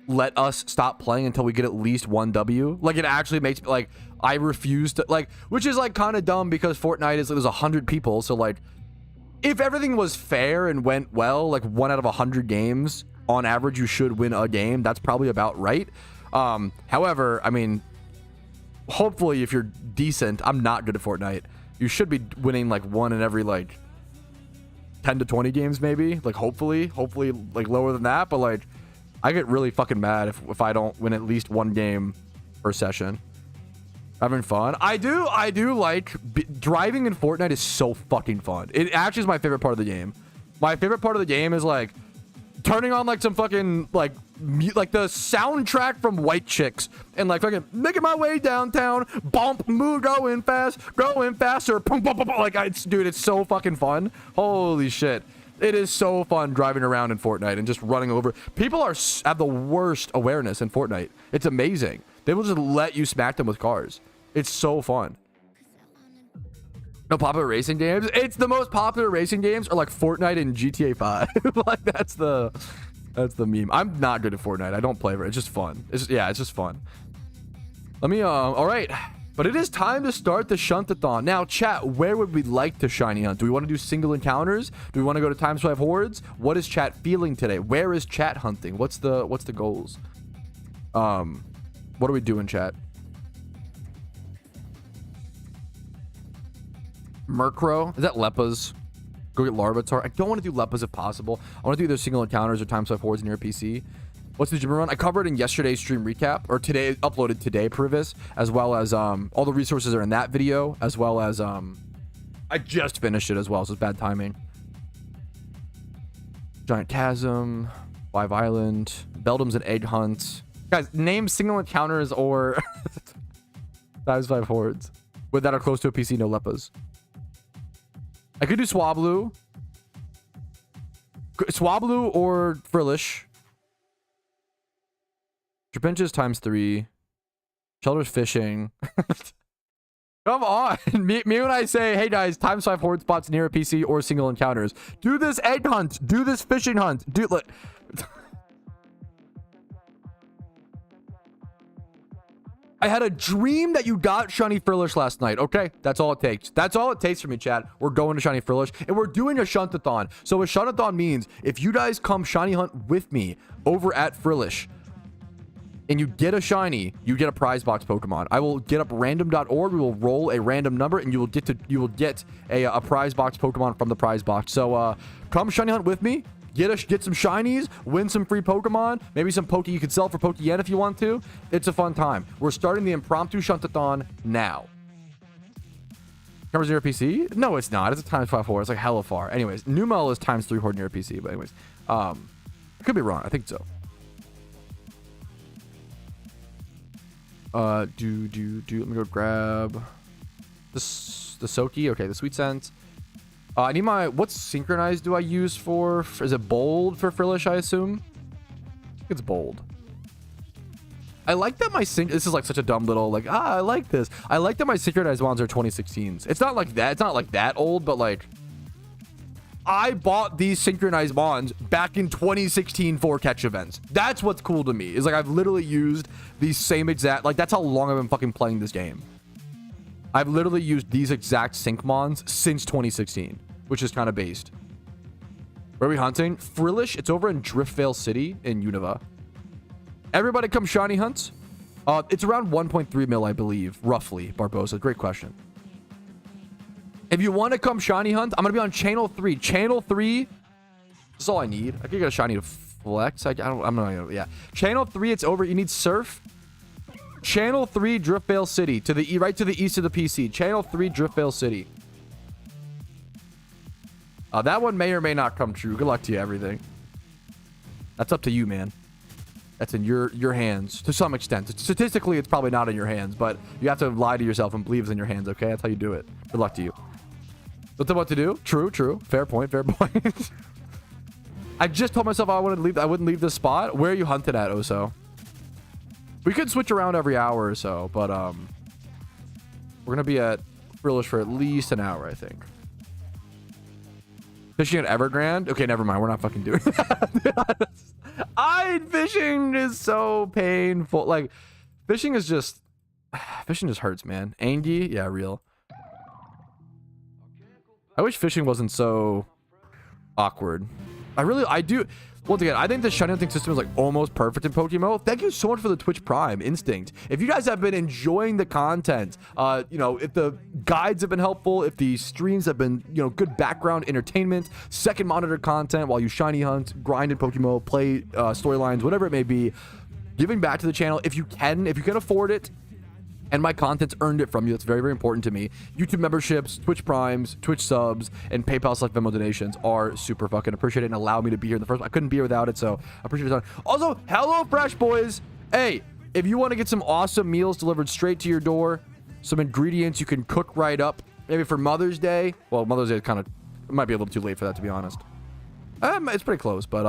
let us stop playing until we get at least 1 W. Like it actually makes like I refuse to like, which is like kind of dumb because Fortnite is there's 100 people, so like if everything was fair and went well, like 1 out of 100 games on average you should win a game. That's probably about right. However, I mean, hopefully if you're decent, I'm not good at Fortnite. You should be winning like 1 in every like 10 to 20 games maybe. Like hopefully like lower than that. But like I get really fucking mad if I don't win at least 1 game per session. Having fun. I do like driving in Fortnite is so fucking fun. It actually is my favorite part of the game. My favorite part of the game is like turning on like some fucking like the soundtrack from White Chicks and like fucking making my way downtown, bump, move, going faster, boom, boom, boom, boom. Like dude, it's so fucking fun. Holy shit. It is so fun driving around in Fortnite and just running over. People have the worst awareness in Fortnite. It's amazing. They will just let you smack them with cars. It's so fun. No popular racing games. It's the most popular racing games are like Fortnite and GTA 5. Like that's the meme. I'm not good at Fortnite. I don't play it. It's just fun. It's just fun. Let me all right. But it is time to start the Shuntathon. Now, chat, where would we like to shiny hunt? Do we want to do single encounters? Do we want to go to times 5 hordes? What is chat feeling today? Where is chat hunting? What's the goals? What are we doing, chat? Murkrow? Is that Leppas? Go get Larvitar. I don't want to do Leppas if possible. I want to do either single encounters or times 5 hordes near PC. What's the gym run? I covered in yesterday's stream recap, or today, uploaded today, Privis, as well as all the resources are in that video, as well as I just finished it as well, so it's bad timing. Giant Chasm, Live Island, Beldum's an Egg Hunt. Guys, name single encounters or times 5 hordes with that are close to a PC, no Leppas. I could do Swablu. Swablu or Frillish. Trapinches times 3. Shelter's fishing. Come on. me when I say, hey guys, times 5 horde spots near a PC or single encounters. Do this egg hunt. Do this fishing hunt. Do look. I had a dream that you got Shiny Frillish last night. Okay, that's all it takes. That's all it takes for me, chat. We're going to Shiny Frillish, and we're doing a Shuntathon. So a Shuntathon means if you guys come Shiny Hunt with me over at Frillish, and you get a Shiny, you get a prize box Pokemon. I will get up random.org. We will roll a random number, and you will get a prize box Pokemon from the prize box. So come Shiny Hunt with me. Get some shinies, win some free Pokemon, maybe some Poke you could sell for Pokeyen if you want to. It's a fun time. We're starting the Impromptu Shuntathon now. Covers near PC? No, it's not. It's a times 5 horde. It's like hella far. Anyways, Numel is times 3 horde near PC. But anyways, I could be wrong. I think so. Let me go grab the Soaky. Okay, the Sweet Scent. I need my, what's synchronized do I use for, is it bold for Frillish, I assume? I think it's bold. I like that my this is like such a dumb little, like, I like this. I like that my synchronized ones are 2016s. It's not like that, it's not like that old, but like, I bought these synchronized bonds back in 2016 for catch events. That's what's cool to me, is like, I've literally used these same exact, like, that's how long I've been fucking playing this game. I've literally used these exact sync mons since 2016, which is kind of based. Where are we hunting? Frillish, it's over in Driftvale City in Unova. Everybody come shiny hunt. It's around 1.3 mil, I believe, roughly, Barbosa. Great question. If you want to come shiny hunt, I'm going to be on channel 3. Channel 3, that's all I need. I could get a shiny to flex. I'm not going to, yeah. Channel 3, it's over. You need Surf. Channel 3, Driftvale City, to the right to the east of the PC. Channel 3, Driftvale City. That one may or may not come true. Good luck to you, everything. That's up to you, man. That's in your hands to some extent. Statistically, it's probably not in your hands, but you have to lie to yourself and believe it's in your hands, okay? That's how you do it. Good luck to you. What's what to do? True, true. Fair point, fair point. I just told myself I wouldn't leave this spot. Where are you hunted at, Oso? We could switch around every hour or so, but we're gonna be at Frillish for at least an hour, I think. Fishing at Evergrande? Okay, never mind. We're not fucking doing that. Fishing is so painful. Like, fishing just hurts, man. Angie? Yeah, real. I wish fishing wasn't so awkward. I do. Once again, I think the shiny hunting system is like almost perfect in PokeMMO. Thank you so much for the Twitch Prime Instinct. If you guys have been enjoying the content, you know, if the guides have been helpful, if the streams have been, you know, good background entertainment, second monitor content while you shiny hunt, grind in PokeMMO, play storylines, whatever it may be, giving back to the channel if you can afford it. and my content's earned it from you. That's very, very important to me. YouTube memberships, Twitch primes, Twitch subs, and PayPal/Venmo donations are super fucking appreciated and allow me to be here in the first. I couldn't be here without it, so I appreciate it. Also, HelloFresh, boys. Hey, if you want to get some awesome meals delivered straight to your door, some ingredients you can cook right up, maybe for Mother's Day. Well, Mother's Day is kind of, it might be a little too late for that, to be honest. It's pretty close, but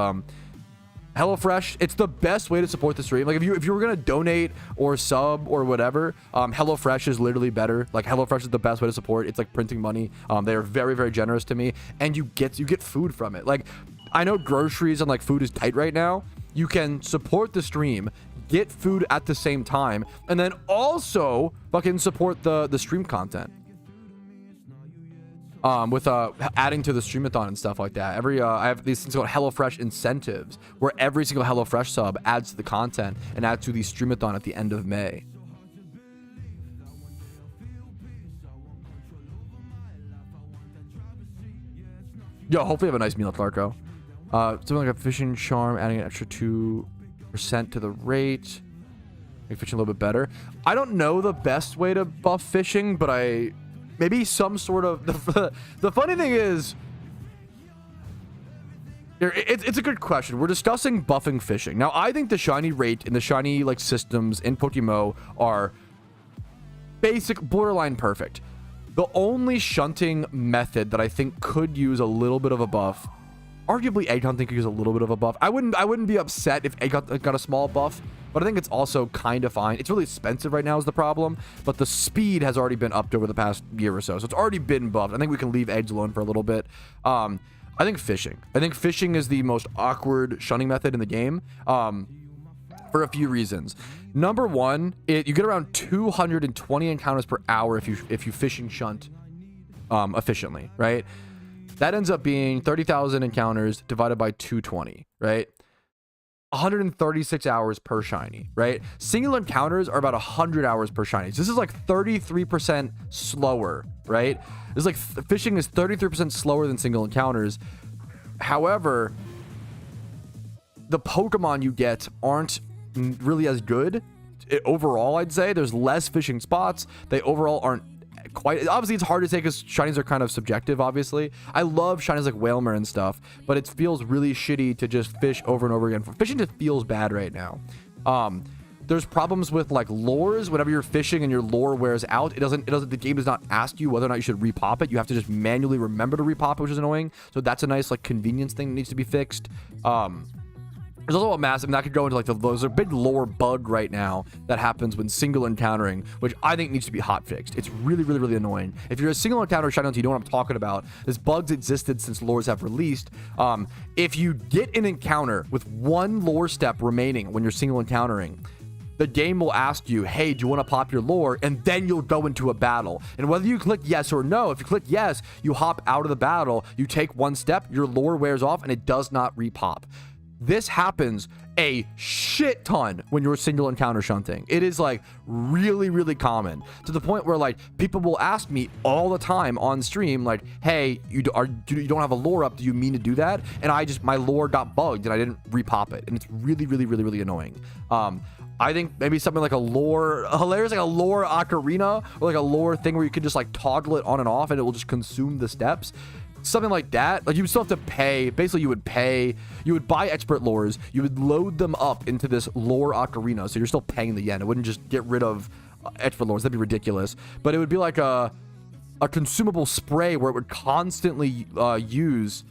HelloFresh, it's the best way to support the stream. Like if you were gonna donate or sub or whatever, HelloFresh is literally better. Like HelloFresh is the best way to support. It's like printing money. They are very, very generous to me, and you get food from it. Like I know groceries and like food is tight right now. You can support the stream, get food at the same time, and then also fucking support the stream content. With adding to the streamathon and stuff like that. I have these things called HelloFresh incentives, where every single HelloFresh sub adds to the content and adds to the streamathon at the end of May. Yo, hopefully you have a nice meal at Larko. Something like a fishing charm, adding an extra 2% to the rate. Make fishing a little bit better. I don't know the best way to buff fishing, but maybe some sort of the funny thing is it's a good question. We're discussing buffing fishing. Now, I think the shiny rate and the shiny like systems in PokeMMO are basic, borderline perfect. The only shunting method that I think could use a little bit of a buff, arguably egg hunting could use a little bit of a buff. I wouldn't be upset if egg hunt got a small buff, but I think it's also kind of fine. It's really expensive right now is the problem, but the speed has already been upped over the past year or so. So it's already been buffed. I think we can leave eggs alone for a little bit. I think fishing. I think fishing is the most awkward shunning method in the game for a few reasons. Number one, you get around 220 encounters per hour if you fishing shunt efficiently, right? That ends up being 30,000 encounters divided by 220, right? 136 hours per shiny, right? Single encounters are about 100 hours per shiny. So this is like 33% slower, right? This is like fishing is 33% slower than single encounters. However, the Pokemon you get aren't really as good. Overall, I'd say there's less fishing spots. They overall aren't quite, obviously it's hard to say because shinies are kind of subjective. Obviously I love shinies like Whalmer and stuff, but it feels really shitty to just fish over and over again. Fishing just feels bad right now. There's problems with like lures. Whenever you're fishing and your lure wears out, the game does not ask you whether or not you should repop it. You have to just manually remember to repop it, which is annoying. So that's a nice like convenience thing that needs to be fixed. There's also a massive, and that could go into like there's a big lore bug right now that happens when single encountering, which I think needs to be hot fixed. It's really, really, really annoying. If you're a single encounter shiny, you know what I'm talking about. This bug's existed since lores have released. If you get an encounter with one lore step remaining when you're single encountering, the game will ask you, hey, do you want to pop your lore? And then you'll go into a battle. And whether you click yes or no, if you click yes, you hop out of the battle, you take one step, your lore wears off, and it does not repop. This happens a shit ton when you're single encounter shunting. It is like really, really common to the point where like people will ask me all the time on stream, like, hey, you don't have a lore up. Do you mean to do that? And my lore got bugged and I didn't repop it. And it's really, really, really, really annoying. I think maybe something like a lore, hilarious, like a lore ocarina or like a lore thing where you can just like toggle it on and off and it will just consume the steps. Something like that. Like you would still have to pay. Basically, you would buy expert lores, you would load them up into this lore ocarina, so you're still paying the yen. It wouldn't just get rid of expert lores. That'd be ridiculous. But it would be like a consumable spray where it would constantly use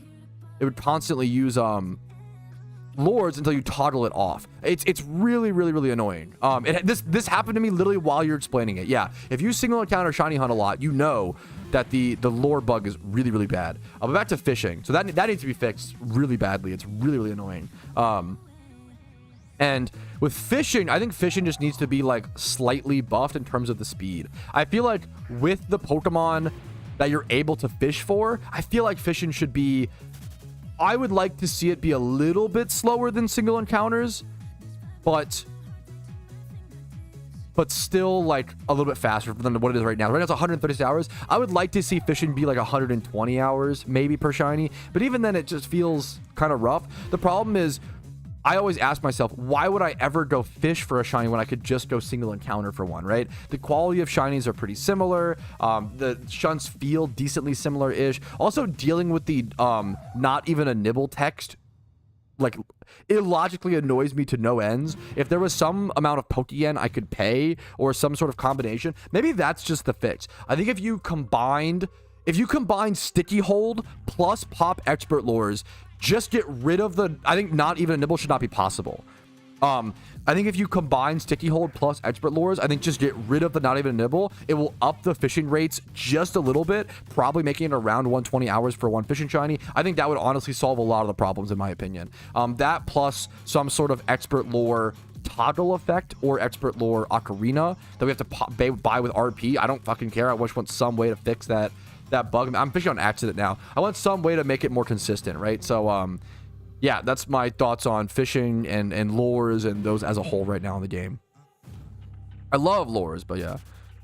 lores until you toggle it off. It's really, really, really annoying. This happened to me literally while you're explaining it. Yeah, if you single encounter shiny hunt a lot, you know that the lore bug is really, really bad. But back to fishing. So that needs to be fixed really badly. It's really, really annoying. And with fishing, I think fishing just needs to be like slightly buffed in terms of the speed. I feel like with the Pokemon that you're able to fish for, I feel like fishing should be, I would like to see it be a little bit slower than single encounters, but still like a little bit faster than what it is right now. Right now it's 136 hours. I would like to see fishing be like 120 hours maybe per shiny, but even then it just feels kind of rough. The problem is I always ask myself, why would I ever go fish for a shiny when I could just go single encounter for one, right? The quality of shinies are pretty similar. The shunts feel decently similar-ish. Also, dealing with the not even a nibble text, like, illogically annoys me to no ends. If there was some amount of Pokeyen I could pay or some sort of combination, maybe that's just the fix. I think if you combine Sticky Hold plus Pop Expert Lures, just get rid of the... I think not even a nibble should not be possible. I think if you combine Sticky Hold plus Expert Lures, I think just get rid of the not even a nibble. It will up the fishing rates just a little bit, probably making it around 120 hours for one fishing shiny. I think that would honestly solve a lot of the problems, in my opinion. That plus some sort of Expert Lore toggle effect or Expert Lore Ocarina that we have to buy with RP. I don't fucking care. I just want some way to fix that bug. I'm fishing on accident now. I want some way to make it more consistent, right? So yeah, that's my thoughts on fishing and lures and those as a whole right now in the game. I love lures, but yeah,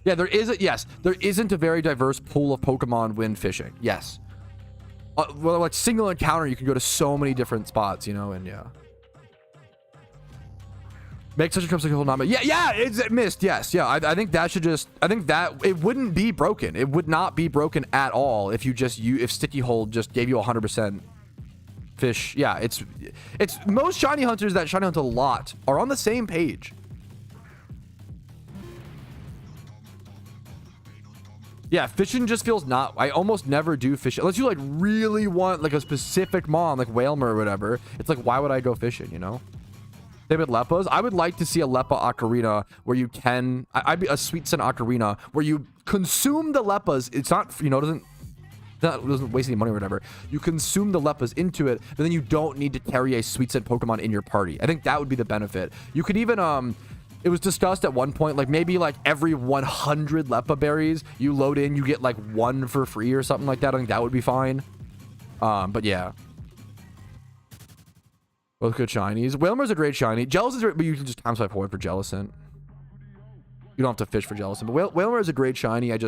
there isn't a very diverse pool of Pokemon when fishing. Yes, well, like single encounter, you can go to so many different spots, you know, and yeah. Make such a trip like not. Yeah, it's missed. Yes, yeah. I think that should just. I think that it wouldn't be broken. It would not be broken at all if if Sticky Hold just gave you 100% fish. Yeah, it's most shiny hunters that shiny hunt a lot are on the same page. Yeah, fishing just feels not. I almost never do fishing unless you like really want like a specific mon, like Whalmer or whatever. It's like, why would I go fishing? You know. Same with Leppas. I would like to see a Leppa Ocarina where you can... I'd be a Sweet Scent Ocarina where you consume the Leppas. It's not, you know, it doesn't waste any money or whatever. You consume the Leppas into it, but then you don't need to carry a Sweet Scent Pokemon in your party. I think that would be the benefit. You could even... It was discussed at one point, like maybe like every 100 Leppa berries you load in, you get like one for free or something like that. I think that would be fine. But yeah. Both good shinies. Whalmer's a great shiny. Jellicent's great, but you can just time swipe forward for Jellicent. You don't have to fish for Jellicent. But Whalmer is a great shiny. And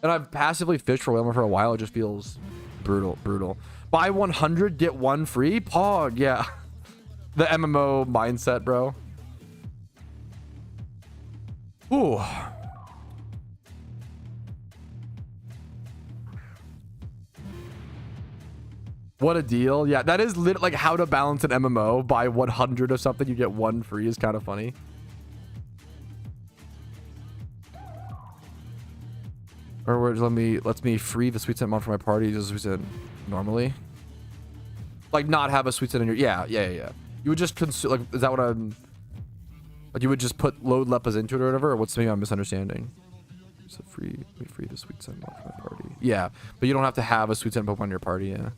I've passively fished for Whalmer for a while. It just feels brutal. Buy 100, get one free. Pog, yeah. The MMO mindset, bro. Ooh. What a deal. Yeah, that is like how to balance an MMO. Buy 100 of something, you get one free is kind of funny. Or lets me free the Sweet Scent mon for my party. Just Sweet Scent normally. Like not have a Sweet Scent in your... Yeah. You would just consume... Like, is that what I'm... Like you would just load Leppas into it or whatever? Or what's maybe I'm misunderstanding? So free the Sweet Scent mon for my party. Yeah, but you don't have to have a Sweet Scent Pokemon in your party, yeah.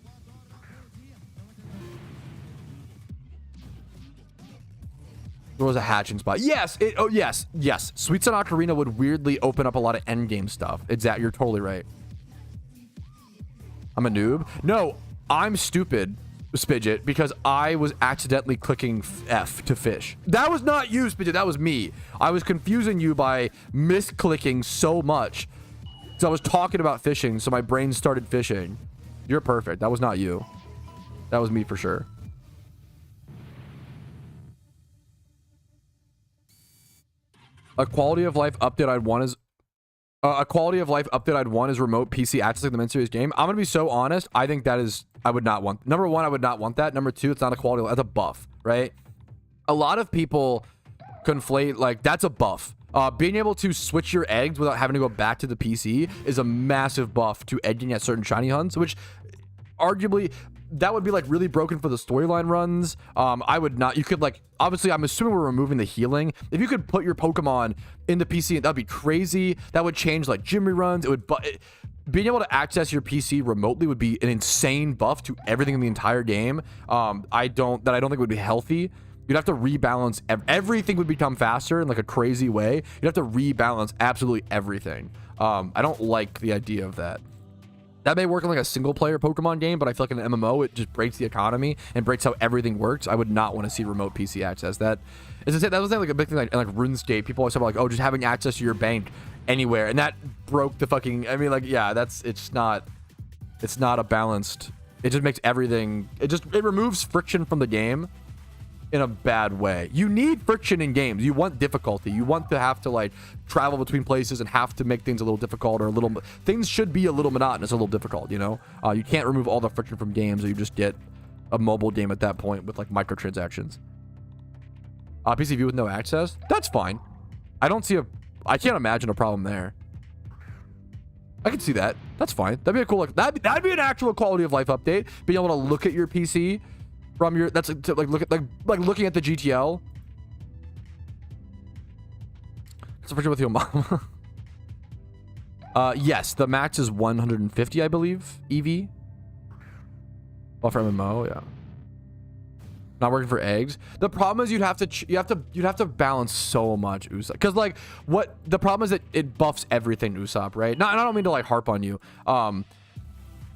There was a hatching spot. Yes. Yes. Sweet Scent Ocarina would weirdly open up a lot of endgame stuff. Exactly. You're totally right. I'm a noob. No, I'm stupid, Spidget, because I was accidentally clicking F to fish. That was not you, Spidget. That was me. I was confusing you by misclicking so much. So I was talking about fishing, so my brain started fishing. You're perfect. That was not you. That was me for sure. A quality of life update I'd want is remote PC accessing the main series game. I'm gonna be so honest. I think that is... I would not want... Number one, I would not want that. Number two, it's not a quality of life. That's a buff, right? A lot of people conflate... Like, that's a buff. Being able to switch your eggs without having to go back to the PC is a massive buff to egging at certain shiny hunts, which arguably... That would be like really broken for the storyline runs. I would not... You could like... Obviously, I'm assuming we're removing the healing. If you could put your Pokemon in the PC, that'd be crazy. That would change like gym reruns. It would... Being able to access your PC remotely would be an insane buff to everything in the entire game. I don't think would be healthy. You'd have to rebalance... Everything would become faster in like a crazy way. You'd have to rebalance absolutely everything. I don't like the idea of that. That may work in like a single player Pokemon game, but I feel like in an MMO, it just breaks the economy and breaks how everything works. I would not want to see remote PC access. That was like a big thing like RuneScape. People always talk about like, oh, just having access to your bank anywhere. And that broke the fucking, I mean, like, yeah, it's not a balanced, it just makes everything, it removes friction from the game. in a bad way. You need friction in games. You want difficulty. You want to have to like travel between places and have to make things a little difficult, or a little, things should be a little monotonous, a little difficult, you know? You can't remove all the friction from games, or you just get a mobile game at that point with like microtransactions. PC view with no access? That's fine. I can't imagine a problem there. I can see that. That's fine. That'd be a cool, like, that'd be an actual quality of life update. Being able to look at your PC from your, that's to, like, look at like looking at the GTL. It's a picture with your mom. Yes, the max is 150, I believe. EV. Well, for MMO, yeah. Not working for eggs. The problem is you'd have to balance so much Usopp, because like what the problem is that it buffs everything Usopp, right? And I don't mean to like harp on you.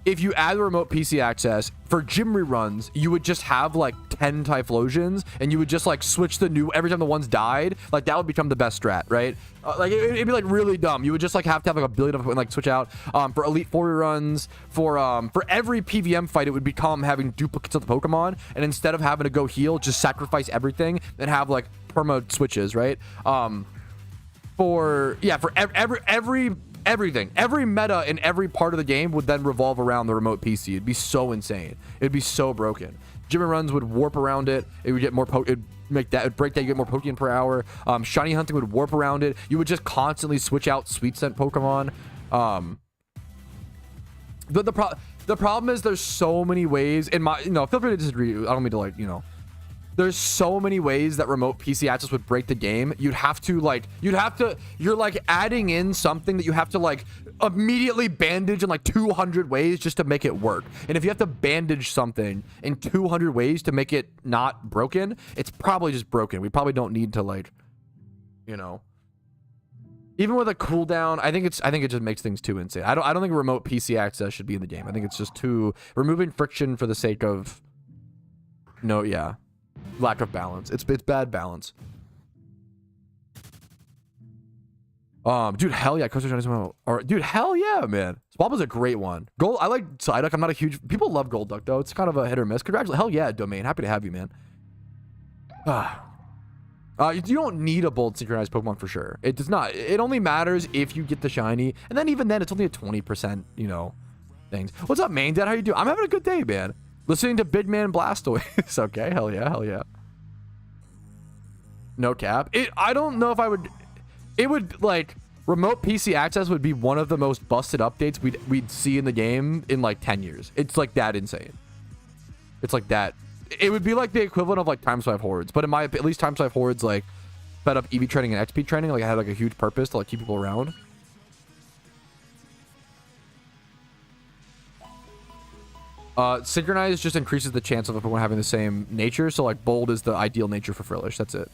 If you add the remote PC access for gym reruns, you would just have like 10 Typhlosions, and you would just like switch the new every time the ones died. Like that would become the best strat, right? Like it'd be like really dumb. You would just like have to have like a billion of like switch out for Elite 4 reruns, for every PVM fight. It would become having duplicates of the Pokemon, and instead of having to go heal, just sacrifice everything and have like perma switches, right? For everything, every meta in every part of the game would then revolve around the remote PC. It'd be so insane. It'd be so broken. Gym runs would warp around it. It would get more it'd break that. You get more Pokeyen per hour. Shiny hunting would warp around it. You would just constantly switch out sweet scent Pokemon. The problem is there's so many ways in my, feel free to disagree. I don't mean to like, there's so many ways that remote PC access would break the game. You're like adding in something that you have to like immediately bandage in like 200 ways just to make it work. And if you have to bandage something in 200 ways to make it not broken, it's probably just broken. We probably don't need to like, even with a cooldown, I think it just makes things too insane. I don't think remote PC access should be in the game. I think it's just too removing friction for the sake of lack of balance. It's bad balance. Dude, hell yeah, dude, hell yeah, man. Swabba's a great one. Gold, I like Psyduck. I'm not a huge, people love Golduck though. It's kind of a hit or miss. Congratulations, hell yeah, Domain. Happy to have you, man. You don't need a bold synchronized Pokemon for sure. It does not. It only matters if you get the shiny, and then even then, it's only a 20%, things. What's up, main dad? How you doing? I'm having a good day, man. Listening to Big Man Blastoise. Okay, hell yeah, hell yeah. No cap. I don't know if I would. It would like remote PC access would be one of the most busted updates we'd see in the game in like 10 years. It's like that insane. It's like that. It would be like the equivalent of like times 5 hordes, but at least times 5 hordes like fed up EV training and XP training. Like it had like a huge purpose to like keep people around. Synchronized just increases the chance of everyone having the same nature. So like bold is the ideal nature for Frillish. That's it.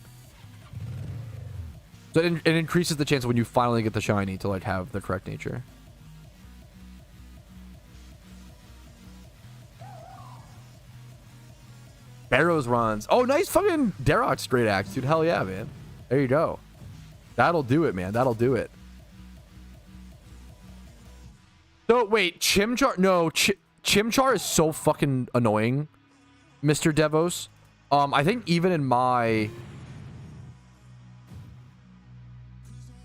So it increases the chance when you finally get the shiny to like have the correct nature. Barrows runs. Oh, nice fucking Darroch straight axe, dude. Hell yeah, man. There you go. That'll do it, man. That'll do it. So wait, Chimchar? No, Chimchar is so fucking annoying, Mr. Devos. I think even in my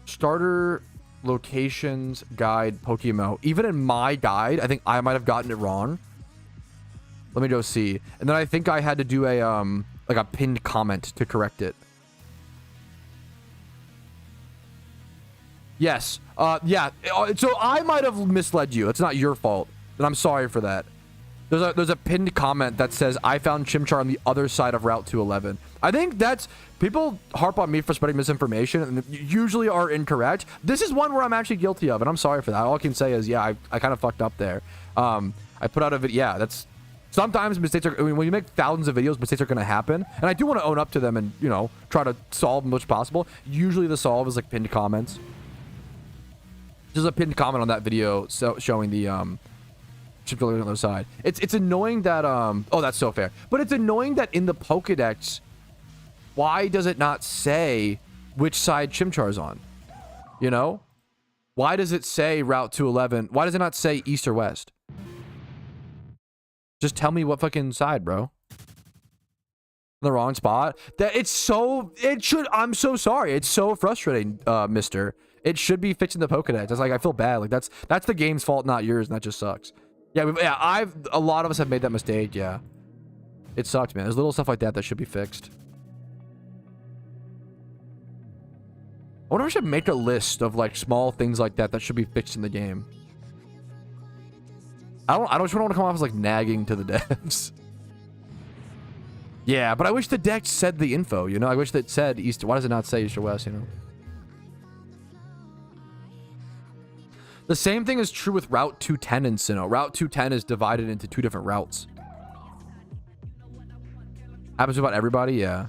starter locations guide PokeMMO, even in my guide, I think I might have gotten it wrong. Let me go see. And then I think I had to do a like a pinned comment to correct it. Yes. Yeah. So I might have misled you. It's not your fault. And I'm sorry for that. There's a pinned comment that says I found Chimchar on the other side of Route 211. I think that's, people harp on me for spreading misinformation and usually are incorrect. This is one where I'm actually guilty of, and I'm sorry for that. All I can say is, yeah, I kind of fucked up there. I put out a video. Yeah, that's, sometimes mistakes are, I mean, when you make thousands of videos, mistakes are going to happen. And I do want to own up to them and, try to solve as much as possible. Usually the solve is like pinned comments. There's a pinned comment on that video showing the Chimchar on the other side. It's annoying that oh, that's so fair. But it's annoying that in the Pokedex, why does it not say which side Chimchar's on? Why does it say Route 211? Why does it not say east or west? Just tell me what fucking side, bro. the wrong spot. That it's so, it should, I'm so sorry. It's so frustrating, mister. It should be fixing the Pokedex. It's like, I feel bad. Like that's the game's fault, not yours, and that just sucks. Yeah, a lot of us have made that mistake, yeah. It sucked, man. There's little stuff like that that should be fixed. I wonder if I should make a list of like small things like that that should be fixed in the game. I don't just want to come off as like nagging to the devs. Yeah, but I wish the deck said the info, you know? I wish that said east. Why does it not say east or west, you know? The same thing is true with Route 210 in Sinnoh. Route 210 is divided into 2 different routes. Happens to about everybody, yeah.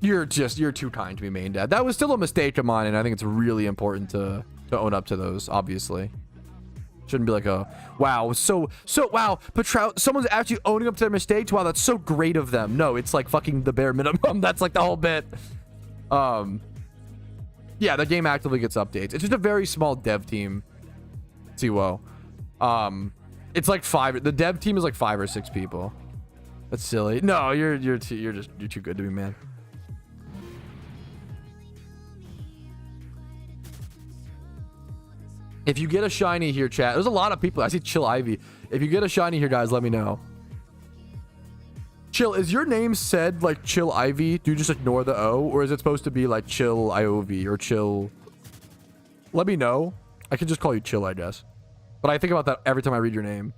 You're too kind to be main dad. That was still a mistake of mine, and I think it's really important to own up to those, obviously. Shouldn't be like a, wow, so wow, someone's actually owning up to their mistakes. Wow, that's so great of them. No, it's like fucking the bare minimum. That's like the whole bit. Yeah, the game actively gets updates. It's just a very small dev team. Whoa. It's like 5. The dev team is like 5 or 6 people. That's silly. No, you're too good to be, man. If you get a shiny here, chat. There's a lot of people. I see Chill Ivy. If you get a shiny here, guys, let me know. Chill, is your name said like Chill Ivy? Do you just ignore the O? Or is it supposed to be like Chill Iov or Chill? Let me know. I could just call you Chill, I guess. But I think about that every time I read your name.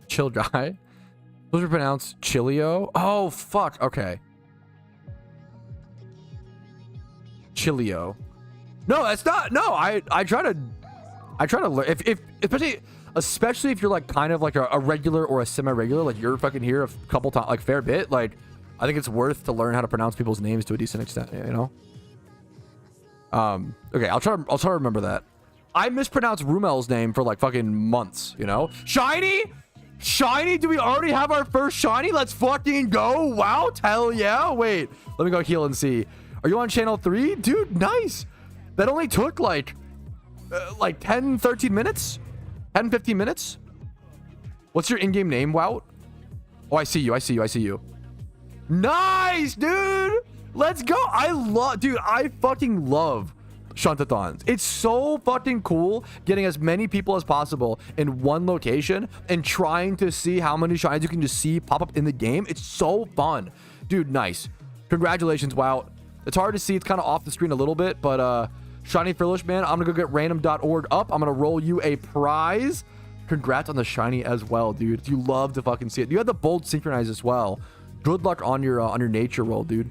Chill guy. Those are pronounced Chilio. Oh fuck. Okay. Chilio. No, that's not. No, I try to learn. If especially if you're like kind of like a regular or a semi-regular, like you're fucking here a couple times, like fair bit. Like I think it's worth to learn how to pronounce people's names to a decent extent. You know. Okay, I'll try to remember that. I mispronounced Rumel's name for like fucking months. You know. Shiny? Do we already have our first shiny? Let's fucking go. Wow. Hell yeah. Wait. Let me go heal and see. Are you on channel 3? Dude, nice. That only took like 10, 13 minutes? 10, 15 minutes? What's your in-game name, Wout? Oh, I see you. Nice, dude. Let's go. I fucking love Shuntathons. It's so fucking cool getting as many people as possible in one location and trying to see how many shines you can just see pop up in the game. It's so fun. Dude, nice. Congratulations, Wout. It's hard to see. It's kind of off the screen a little bit, but Shiny Frillish, man, I'm gonna go get random.org up. I'm gonna roll you a prize. Congrats on the shiny as well, dude. You love to fucking see it. You had the bold synchronize as well. Good luck on your nature roll, dude.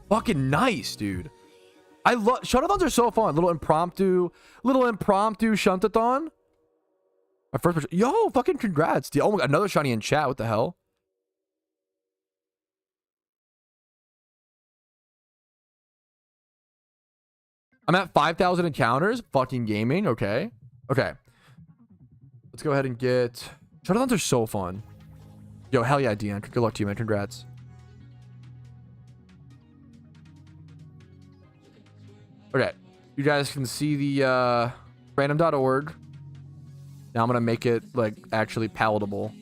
Fucking nice, dude. I love Shuntathons are so fun. Little impromptu Shuntathon. My first person. Yo, fucking congrats, dude. Oh my god, another shiny in chat. What the hell? I'm at 5,000 encounters. Fucking gaming. Okay. Okay. Let's go ahead and get... Shuntathons are so fun. Yo, hell yeah, Deanne. Good luck to you, man. Congrats. Okay. You guys can see the random.org. Now I'm going to make it, like, actually palatable.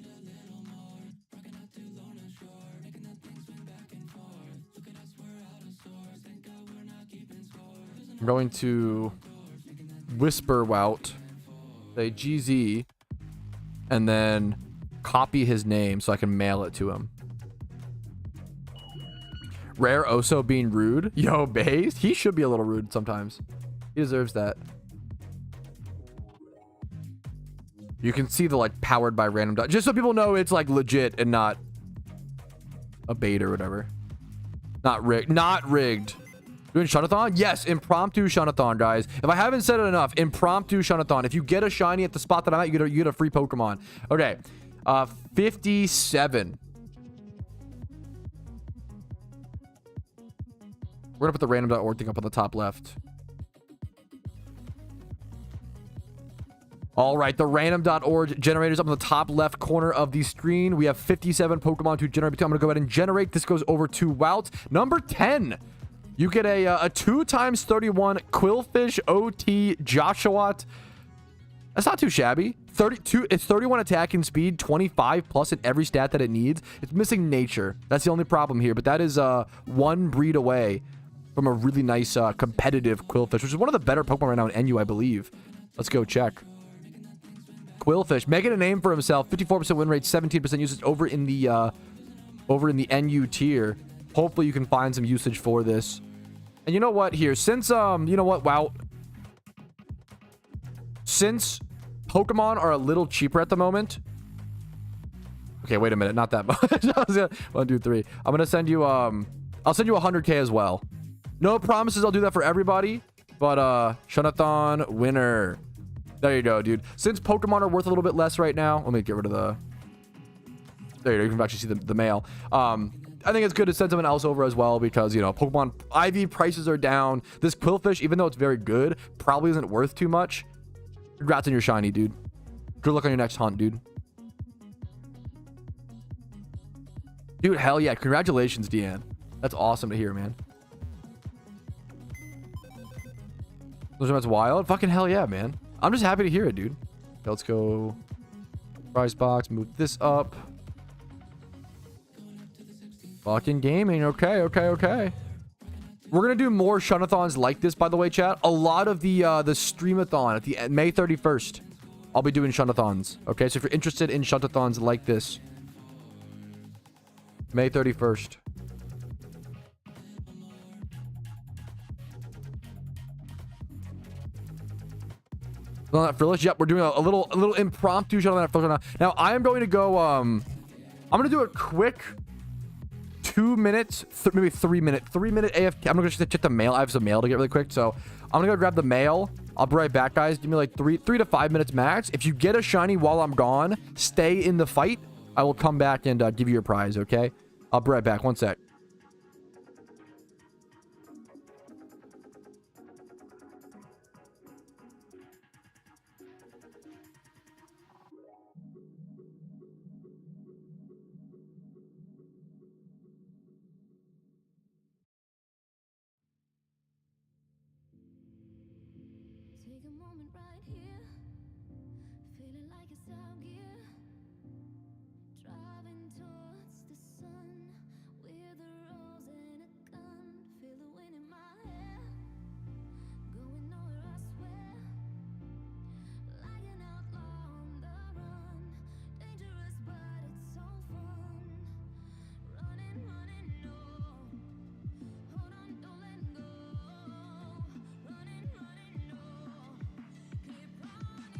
I'm going to whisper Wout, say GZ, and then copy his name so I can mail it to him. Rare Oso being rude. Yo, Baze, he should be a little rude sometimes. He deserves that. You can see the like powered by random. Just so people know it's like legit and not a bait or whatever. Not rigged. Not rigged. Doing Shuntathon? Yes, impromptu Shuntathon, guys. If I haven't said it enough, impromptu Shuntathon. If you get a shiny at the spot that I'm at, you get a free Pokemon. Okay. 57. We're gonna put the random.org thing up on the top left. All right, the random.org generators up in the top left corner of the screen. We have 57 Pokemon to generate. I'm going to go ahead and generate. This goes over 2 routes. Number 10, you get a 2 times 31 Quillfish OT Joshua. That's not too shabby. 32. It's 31 attacking speed, 25 plus in every stat that it needs. It's missing nature. That's the only problem here. But that is 1 breed away from a really nice competitive Quillfish, which is one of the better Pokemon right now in NU, I believe. Let's go check. Quillfish making a name for himself. 54% win rate, 17% usage over in the NU tier. Hopefully you can find some usage for this. And you know what? Here, since you know what? Wow. Since Pokemon are a little cheaper at the moment. Okay, wait a minute. Not that much. 1, 2, 3. I'm gonna send you I'll send you 100K as well. No promises I'll do that for everybody, but SHUNTATHON winner. There you go, dude. Since Pokemon are worth a little bit less right now, let me get rid of the. There you go. You can actually see the mail. I think it's good to send someone else over as well because, you know, Pokemon IV prices are down. This Quillfish, even though it's very good, probably isn't worth too much. Congrats on your shiny, dude. Good luck on your next hunt, dude. Dude, hell yeah. Congratulations, Deanne. That's awesome to hear, man. That's wild. Fucking hell yeah, man. I'm just happy to hear it, dude. Okay, let's go. Prize box. Move this up. Fucking gaming. Okay, okay, okay. We're gonna do more SHUNTAthons like this, by the way, chat. A lot of the streamathon at the May 31st. I'll be doing SHUNTAthons. Okay, so if you're interested in SHUNTAthons like this, May 31st. On that Frillish, yep, we're doing a little impromptu shot on that Frillish now. I am going to go. I'm gonna do a quick 2 minutes, maybe 3 minute AFK. I'm gonna just check the mail. I have some mail to get really quick, so I'm gonna go grab the mail. I'll be right back, guys. Give me like 3 to 5 minutes max. If you get a shiny while I'm gone, stay in the fight. I will come back and give you your prize. Okay, I'll be right back. 1 sec. Take a moment right here, feeling like it's out gear, driving towards the sun with a rose and a gun. Feel the wind in my hair, going nowhere I swear, like an outlaw on the run, dangerous but it's so fun, running, running, no, hold on, don't let go, running, running, no. Keep running.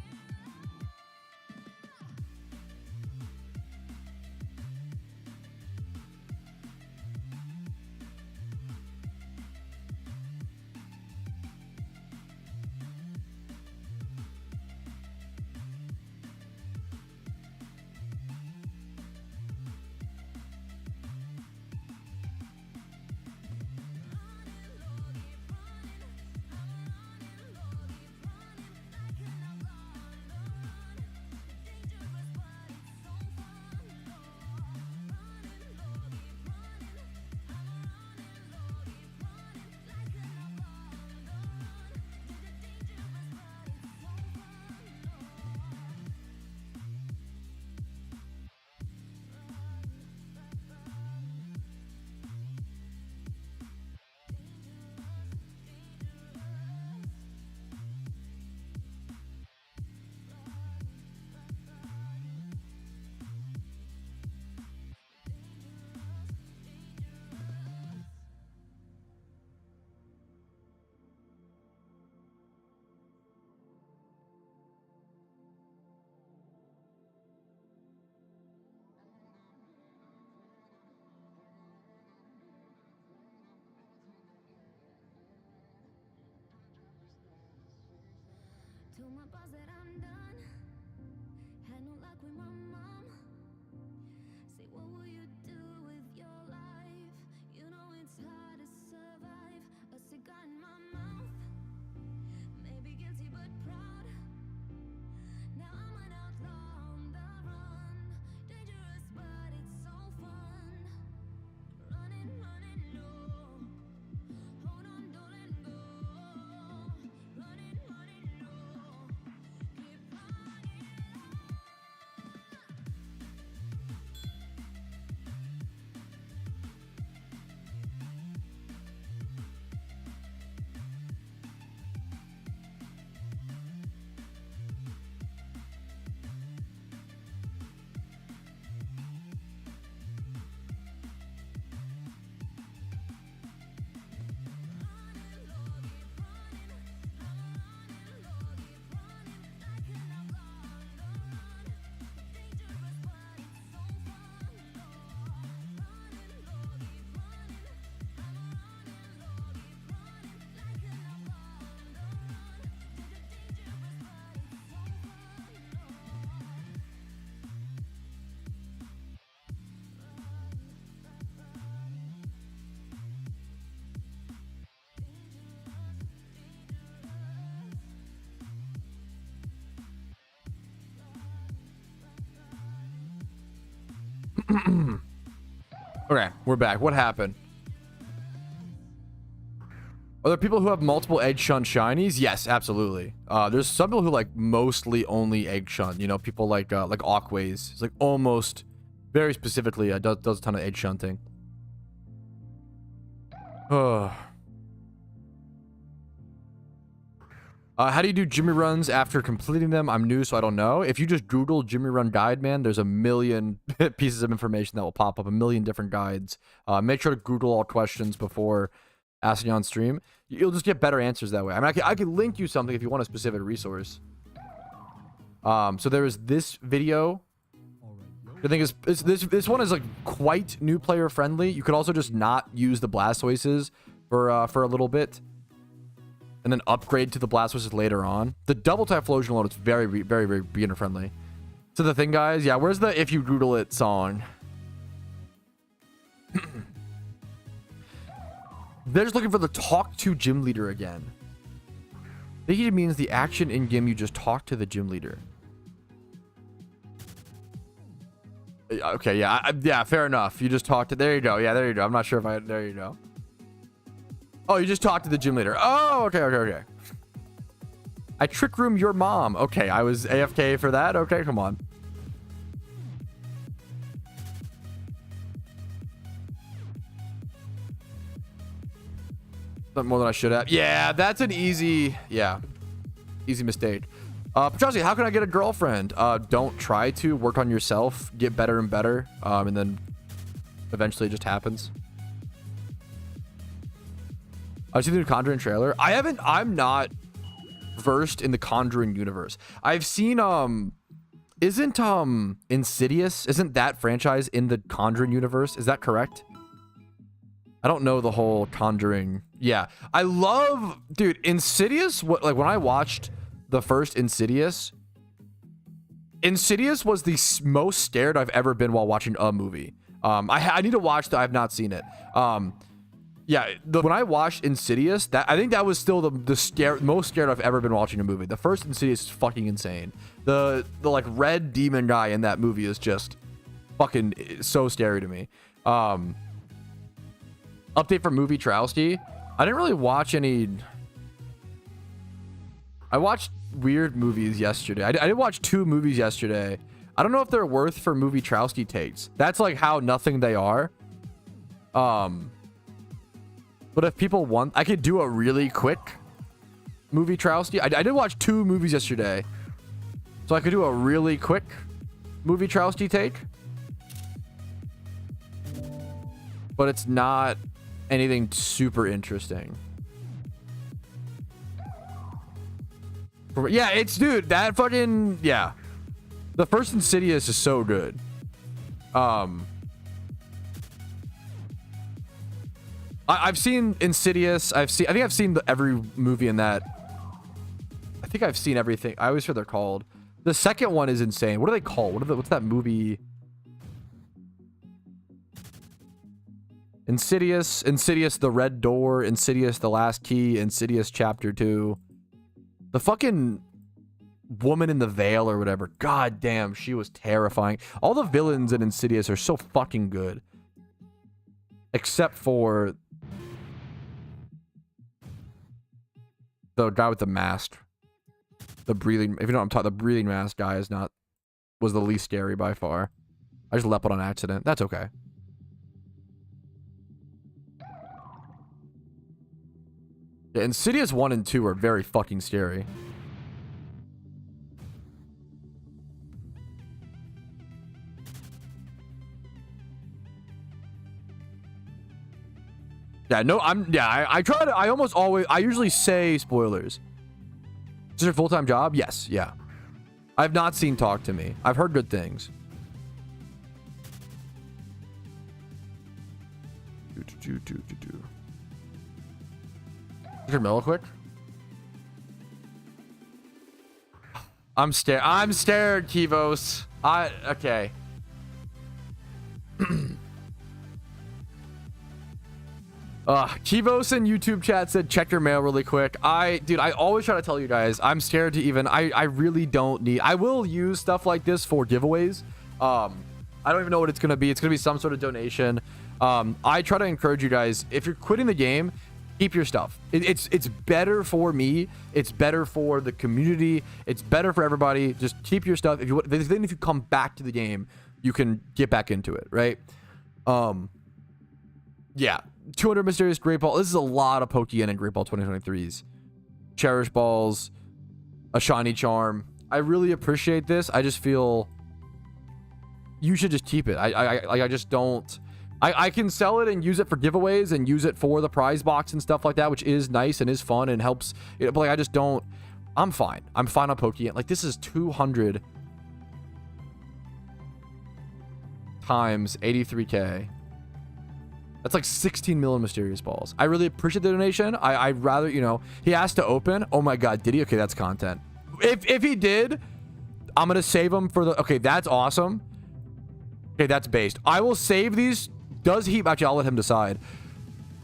Told my boss that I'm done. Had no luck with my mom. Say, what will you do with your life? You know it's hard to survive. A cigar in my mouth. Maybe guilty but proud. Okay, we're back. What happened? Are there people who have multiple egg shunt shinies? Yes, absolutely. There's some people who like mostly only egg shunt. You know, people like Aquays. It's like almost very specifically does a ton of egg shunting. How do you do Jimmy runs after completing them? I'm new, so I don't know. If you just Google Jimmy Run Guide, man, there's a million pieces of information that will pop up, a million different guides. Make sure to Google all questions before asking on stream. You'll just get better answers that way. I mean, I can link you something if you want a specific resource. So there is this video. The thing is, this one is like quite new player friendly. You could also just not use the Blastoises for a little bit, and then upgrade to the Blastoises later on. The double Typhlosion load is very, very, very beginner friendly. So the thing, guys, yeah, where's the "If You Google It" song? They're just looking for the talk to gym leader again. I think it means the action in game you just talk to the gym leader. Okay, yeah, yeah, fair enough. You just talked to, there you go. Yeah, there you go. I'm not sure if there you go. Oh, you just talked to the gym leader. Oh, okay. I trick room your mom. Okay, I was AFK for that. Okay, come on. More than I should have. Yeah, that's an easy mistake. Patrouski, how can I get a girlfriend? Don't try to. Work on yourself. Get better and better. And then eventually it just happens. I've seen the Conjuring trailer. I'm not versed in the Conjuring universe. I've seen, isn't Insidious, isn't that franchise in the Conjuring universe? Is that correct? I don't know the whole Conjuring. Yeah, I love, dude, Insidious. Like when I watched the first Insidious was the most scared I've ever been while watching a movie. I need to watch that. I've not seen it. Yeah, when I watched Insidious, I think that was still the most scared I've ever been watching a movie. The first Insidious is fucking insane. The like red demon guy in that movie is just fucking so scary to me. Update for movie Patrouski. I didn't really watch any. I watched weird movies yesterday. I did watch 2 movies yesterday. I don't know if they're worth for movie Patrouski takes. That's like how nothing they are. But if people want, I could do a really quick movie Patrouski. I did watch 2 movies yesterday, so I could do a really quick movie Patrouski take. But it's not anything super interesting. Yeah, it's, dude, that fucking, yeah. The first Insidious is so good. I've seen Insidious. I think I've seen every movie in that. I think I've seen everything. I always hear they're called. The second one is insane. What are they called? What's that movie? Insidious, The Red Door, Insidious, The Last Key, Insidious Chapter 2. The fucking woman in the veil or whatever. God damn, she was terrifying. All the villains in Insidious are so fucking good. Except for the guy with the mask. The breathing, if you know what I'm talking, the breathing mask guy was the least scary by far. I just leapt on accident. That's okay. Yeah, Insidious 1 and 2 are very fucking scary. Yeah, no, I try to, I usually say spoilers. Is this your full-time job? Yes, yeah. I've not seen Talk to Me. I've heard good things. Real quick. I'm scared, Kivos. Okay. Kivos in YouTube chat said check your mail really quick. Dude, I always try to tell you guys, I'm scared to even, I really don't need, I will use stuff like this for giveaways. I don't even know what it's going to be. It's going to be some sort of donation. I try to encourage you guys, if you're quitting the game, keep your stuff. It's better for me. It's better for the community. It's better for everybody. Just keep your stuff. Then if you come back to the game, you can get back into it, right? Yeah. 200 mysterious great ball. This is a lot of Pokeyen and great ball 2023s. Cherish balls, a shiny charm. I really appreciate this. I just feel you should just keep it. I just don't. I can sell it and use it for giveaways and use it for the prize box and stuff like that, which is nice and is fun and helps. But like, I just don't. I'm fine. I'm fine on Pokeyen. Like, this is 200 times 83k. That's like 16 million mysterious balls. I really appreciate the donation. I'd rather, you know, he has to open. Oh my God, did he? Okay, that's content. If he did, I'm gonna save him for the. Okay, that's awesome. Okay, that's based. I will save these. Does he? Actually, I'll let him decide.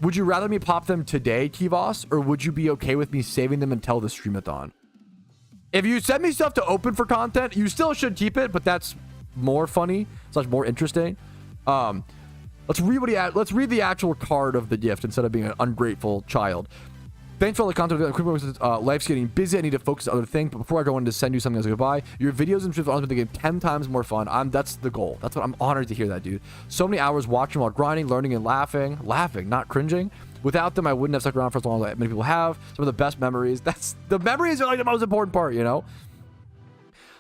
Would you rather me pop them today, Kivos, or would you be okay with me saving them until the streamathon? If you send me stuff to open for content, you still should keep it, but that's more funny / more interesting. Let's read the actual card of the gift instead of being an ungrateful child. Thanks for all the content. Life's getting busy. I need to focus on other things. But before I go in to send you something as a goodbye, your videos and streams make the game 10 times more fun. That's the goal. That's what I'm honored to hear that, dude. So many hours watching while grinding, learning, and laughing, not cringing. Without them, I wouldn't have stuck around for as long as many people have. Some of the best memories. The memories are like the most important part, you know.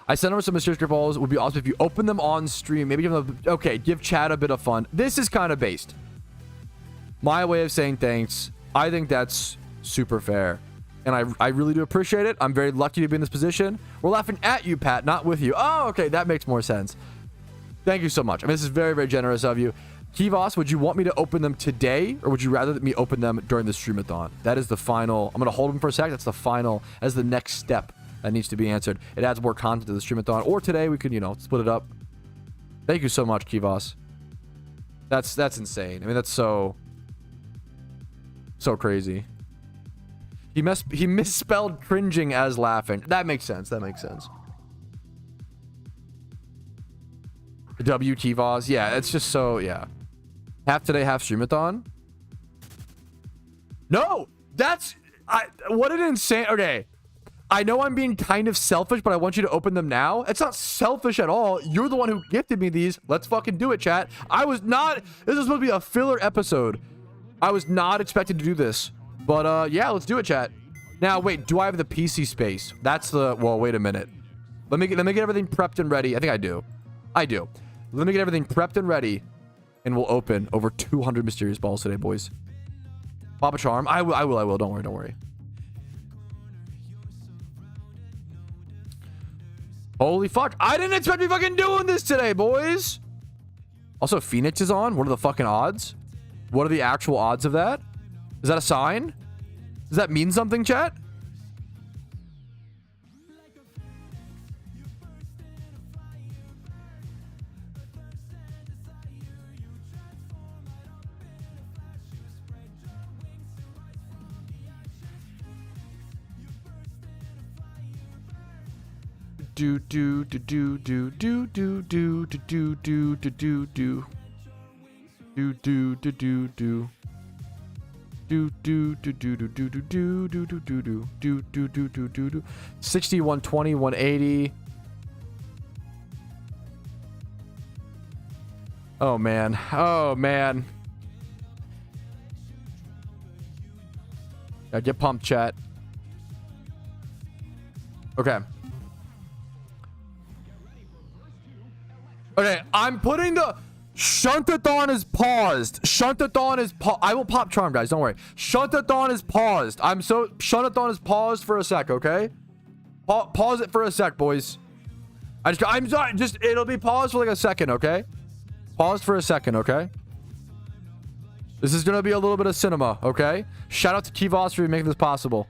I sent over some mysterious great balls. It would be awesome if you open them on stream. Maybe give them give Chad a bit of fun. This is kind of based. My way of saying thanks. I think that's super fair. And I really do appreciate it. I'm very lucky to be in this position. We're laughing at you, Pat, not with you. Oh, okay. That makes more sense. Thank you so much. I mean, this is very, very generous of you. Kivos, would you want me to open them today, or would you rather me open them during the streamathon? That is the final. I'm going to hold them for a sec. That's the final. As the next step that needs to be answered. It adds more content to the streamathon. Or today we could, you know, split it up. Thank you so much, Kivos. That's insane. I mean, that's so crazy. He misspelled cringing as laughing. That makes sense. That makes sense. W Kivos. Yeah, it's just so, yeah. Half today, half streamathon. No, what an insane. Okay. I know I'm being kind of selfish, but I want you to open them now. It's not selfish at all. You're the one who gifted me these. Let's fucking do it, chat. This was supposed to be a filler episode. I was not expected to do this. But, yeah, let's do it, chat. Now, wait, do I have the PC space? That's the... Well, wait a minute. Let me get everything prepped and ready. I think I do. I do. Let me get everything prepped and ready, and we'll open over 200 mysterious balls today, boys. Pop a charm. I will. Don't worry. Holy fuck. I didn't expect me fucking doing this today, boys. Also, Phoenix is on. What are the fucking odds? What are the actual odds of that? Is that a sign? Does that mean something, chat? Do do do do do do do do do do do do do do do do do do. Do do do do do do do do do do do do do do do do do 60 120 180. Oh man. Get pumped, chat. Okay, I'm putting the Shuntathon is paused. Shuntathon is I will pop charm, guys. Don't worry. Shuntathon is paused. Shuntathon is paused for a sec, okay? Pause it for a sec, boys. I'm sorry. It'll be paused for like a second, okay? Paused for a second, okay? This is gonna be a little bit of cinema, okay? Shout out to Kivos for making this possible.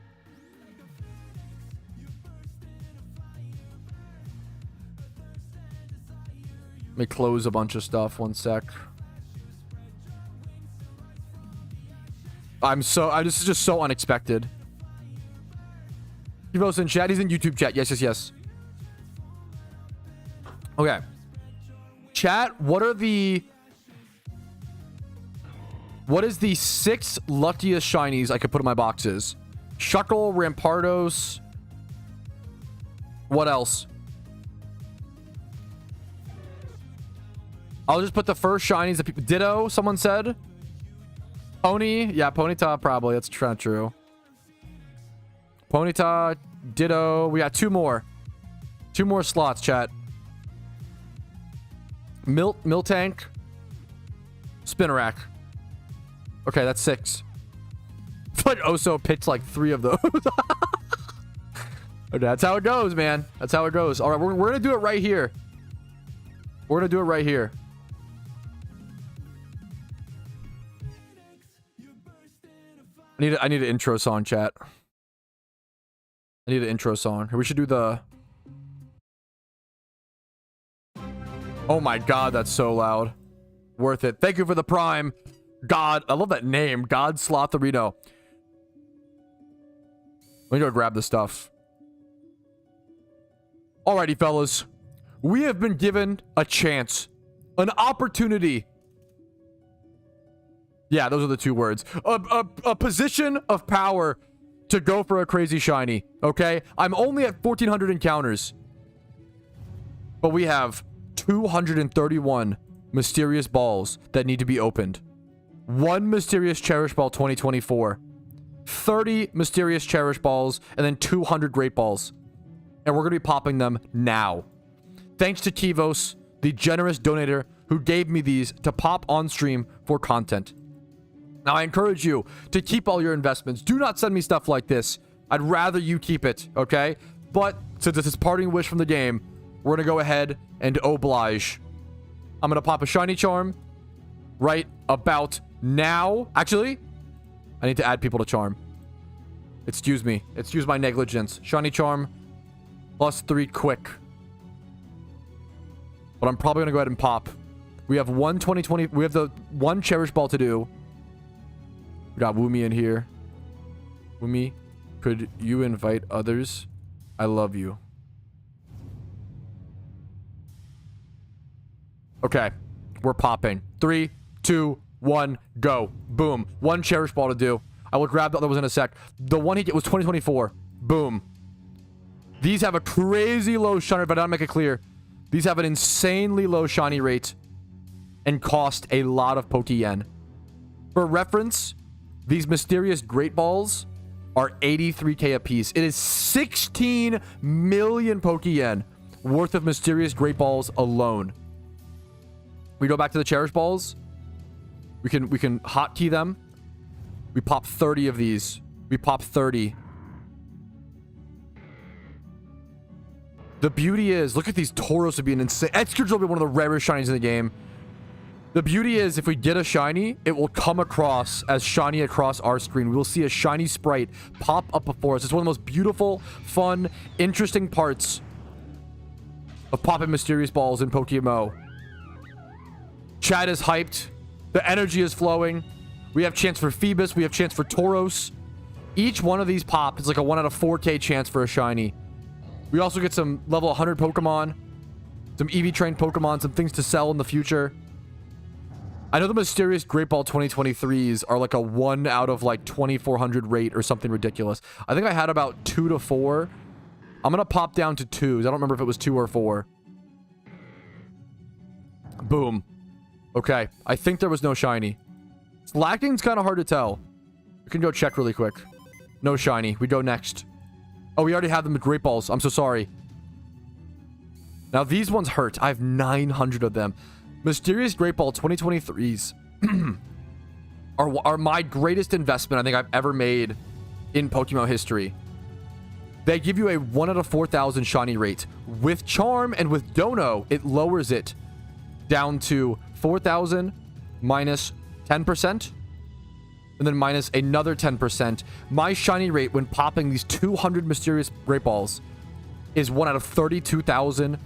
Let me close a bunch of stuff. One sec. This is just so unexpected. Kivos in chat. He's in YouTube chat. Yes. Okay. Chat, what is the 6 luckiest shinies I could put in my boxes? Shuckle, Rampardos. What else? I'll just put the first shinies that people... Ditto, someone said. Pony. Yeah, Ponyta, probably. That's true. Ponyta, Ditto. We got 2 more. 2 more slots, chat. Miltank. Spinarak. Okay, that's 6. I feel like Oso picked like 3 of those. Okay, that's how it goes, man. That's how it goes. All right, we're going to do it right here. We're going to do it right here. I need an intro song, chat. I need an intro song. We should do the... Oh my god, that's so loud. Worth it. Thank you for the prime. God, I love that name. God Slotherino. Let me go grab the stuff. Alrighty, fellas. We have been given a chance. An opportunity. Yeah, those are the 2 words. A position of power to go for a crazy shiny. Okay? I'm only at 1,400 encounters. But we have 231 mysterious balls that need to be opened. 1 mysterious cherish ball 2024. 30 mysterious cherish balls. And then 200 great balls. And we're going to be popping them now. Thanks to Kivos, the generous donator who gave me these to pop on stream for content. Now, I encourage you to keep all your investments. Do not send me stuff like this. I'd rather you keep it, okay? But since this is parting wish from the game, we're going to go ahead and oblige. I'm going to pop a shiny charm right about now. Actually, I need to add people to charm. Excuse me. Excuse my negligence. Shiny charm +3 quick. But I'm probably going to go ahead and pop. We have 1 2020. We have the 1 cherish ball to do. We got Woomy in here. Woomy, could you invite others? I love you. Okay, we're popping. 3, 2, 1, go. Boom. 1 cherish ball to do. I will grab the other ones in a sec. The one he get was 2024. Boom. These have a crazy low shiny rate, but I don't make it clear. These have an insanely low shiny rate and cost a lot of Pokeyen. For reference, these mysterious great balls are 83k a piece. It is 16 million Pokeyen worth of mysterious great balls alone. We go back to the cherish balls. We can hotkey them. We pop 30 of these. We pop 30. The beauty is, look at these Tauros would be an insane. Excurge will be one of the rarest shinies in the game. The beauty is, if we get a shiny, it will come across as shiny across our screen. We will see a shiny sprite pop up before us. It's one of the most beautiful, fun, interesting parts of popping mysterious balls in PokeMMO. Chat is hyped. The energy is flowing. We have chance for Phoebus. We have chance for Tauros. Each one of these pop is like a 1 out of 4k chance for a shiny. We also get some level 100 Pokemon, some EV trained Pokemon, some things to sell in the future. I know the mysterious Great Ball 2023s are like a 1 out of like 2400 rate or something ridiculous. I think I had about 2 to 4. I'm going to pop down to 2s. I don't remember if it was 2 or 4. Boom. Okay. I think there was no shiny. Slacking's kind of hard to tell. We can go check really quick. No shiny. We go next. Oh, we already have them with Great Balls. I'm so sorry. Now, these ones hurt. I have 900 of them. Mysterious Great Ball 2023s are my greatest investment I think I've ever made in PokeMMO history. They give you a 1 out of 4,000 shiny rate. With Charm and with Dono, it lowers it down to 4,000 minus 10%. And then minus another 10%. My shiny rate when popping these 200 mysterious Great Balls is 1 out of 32,000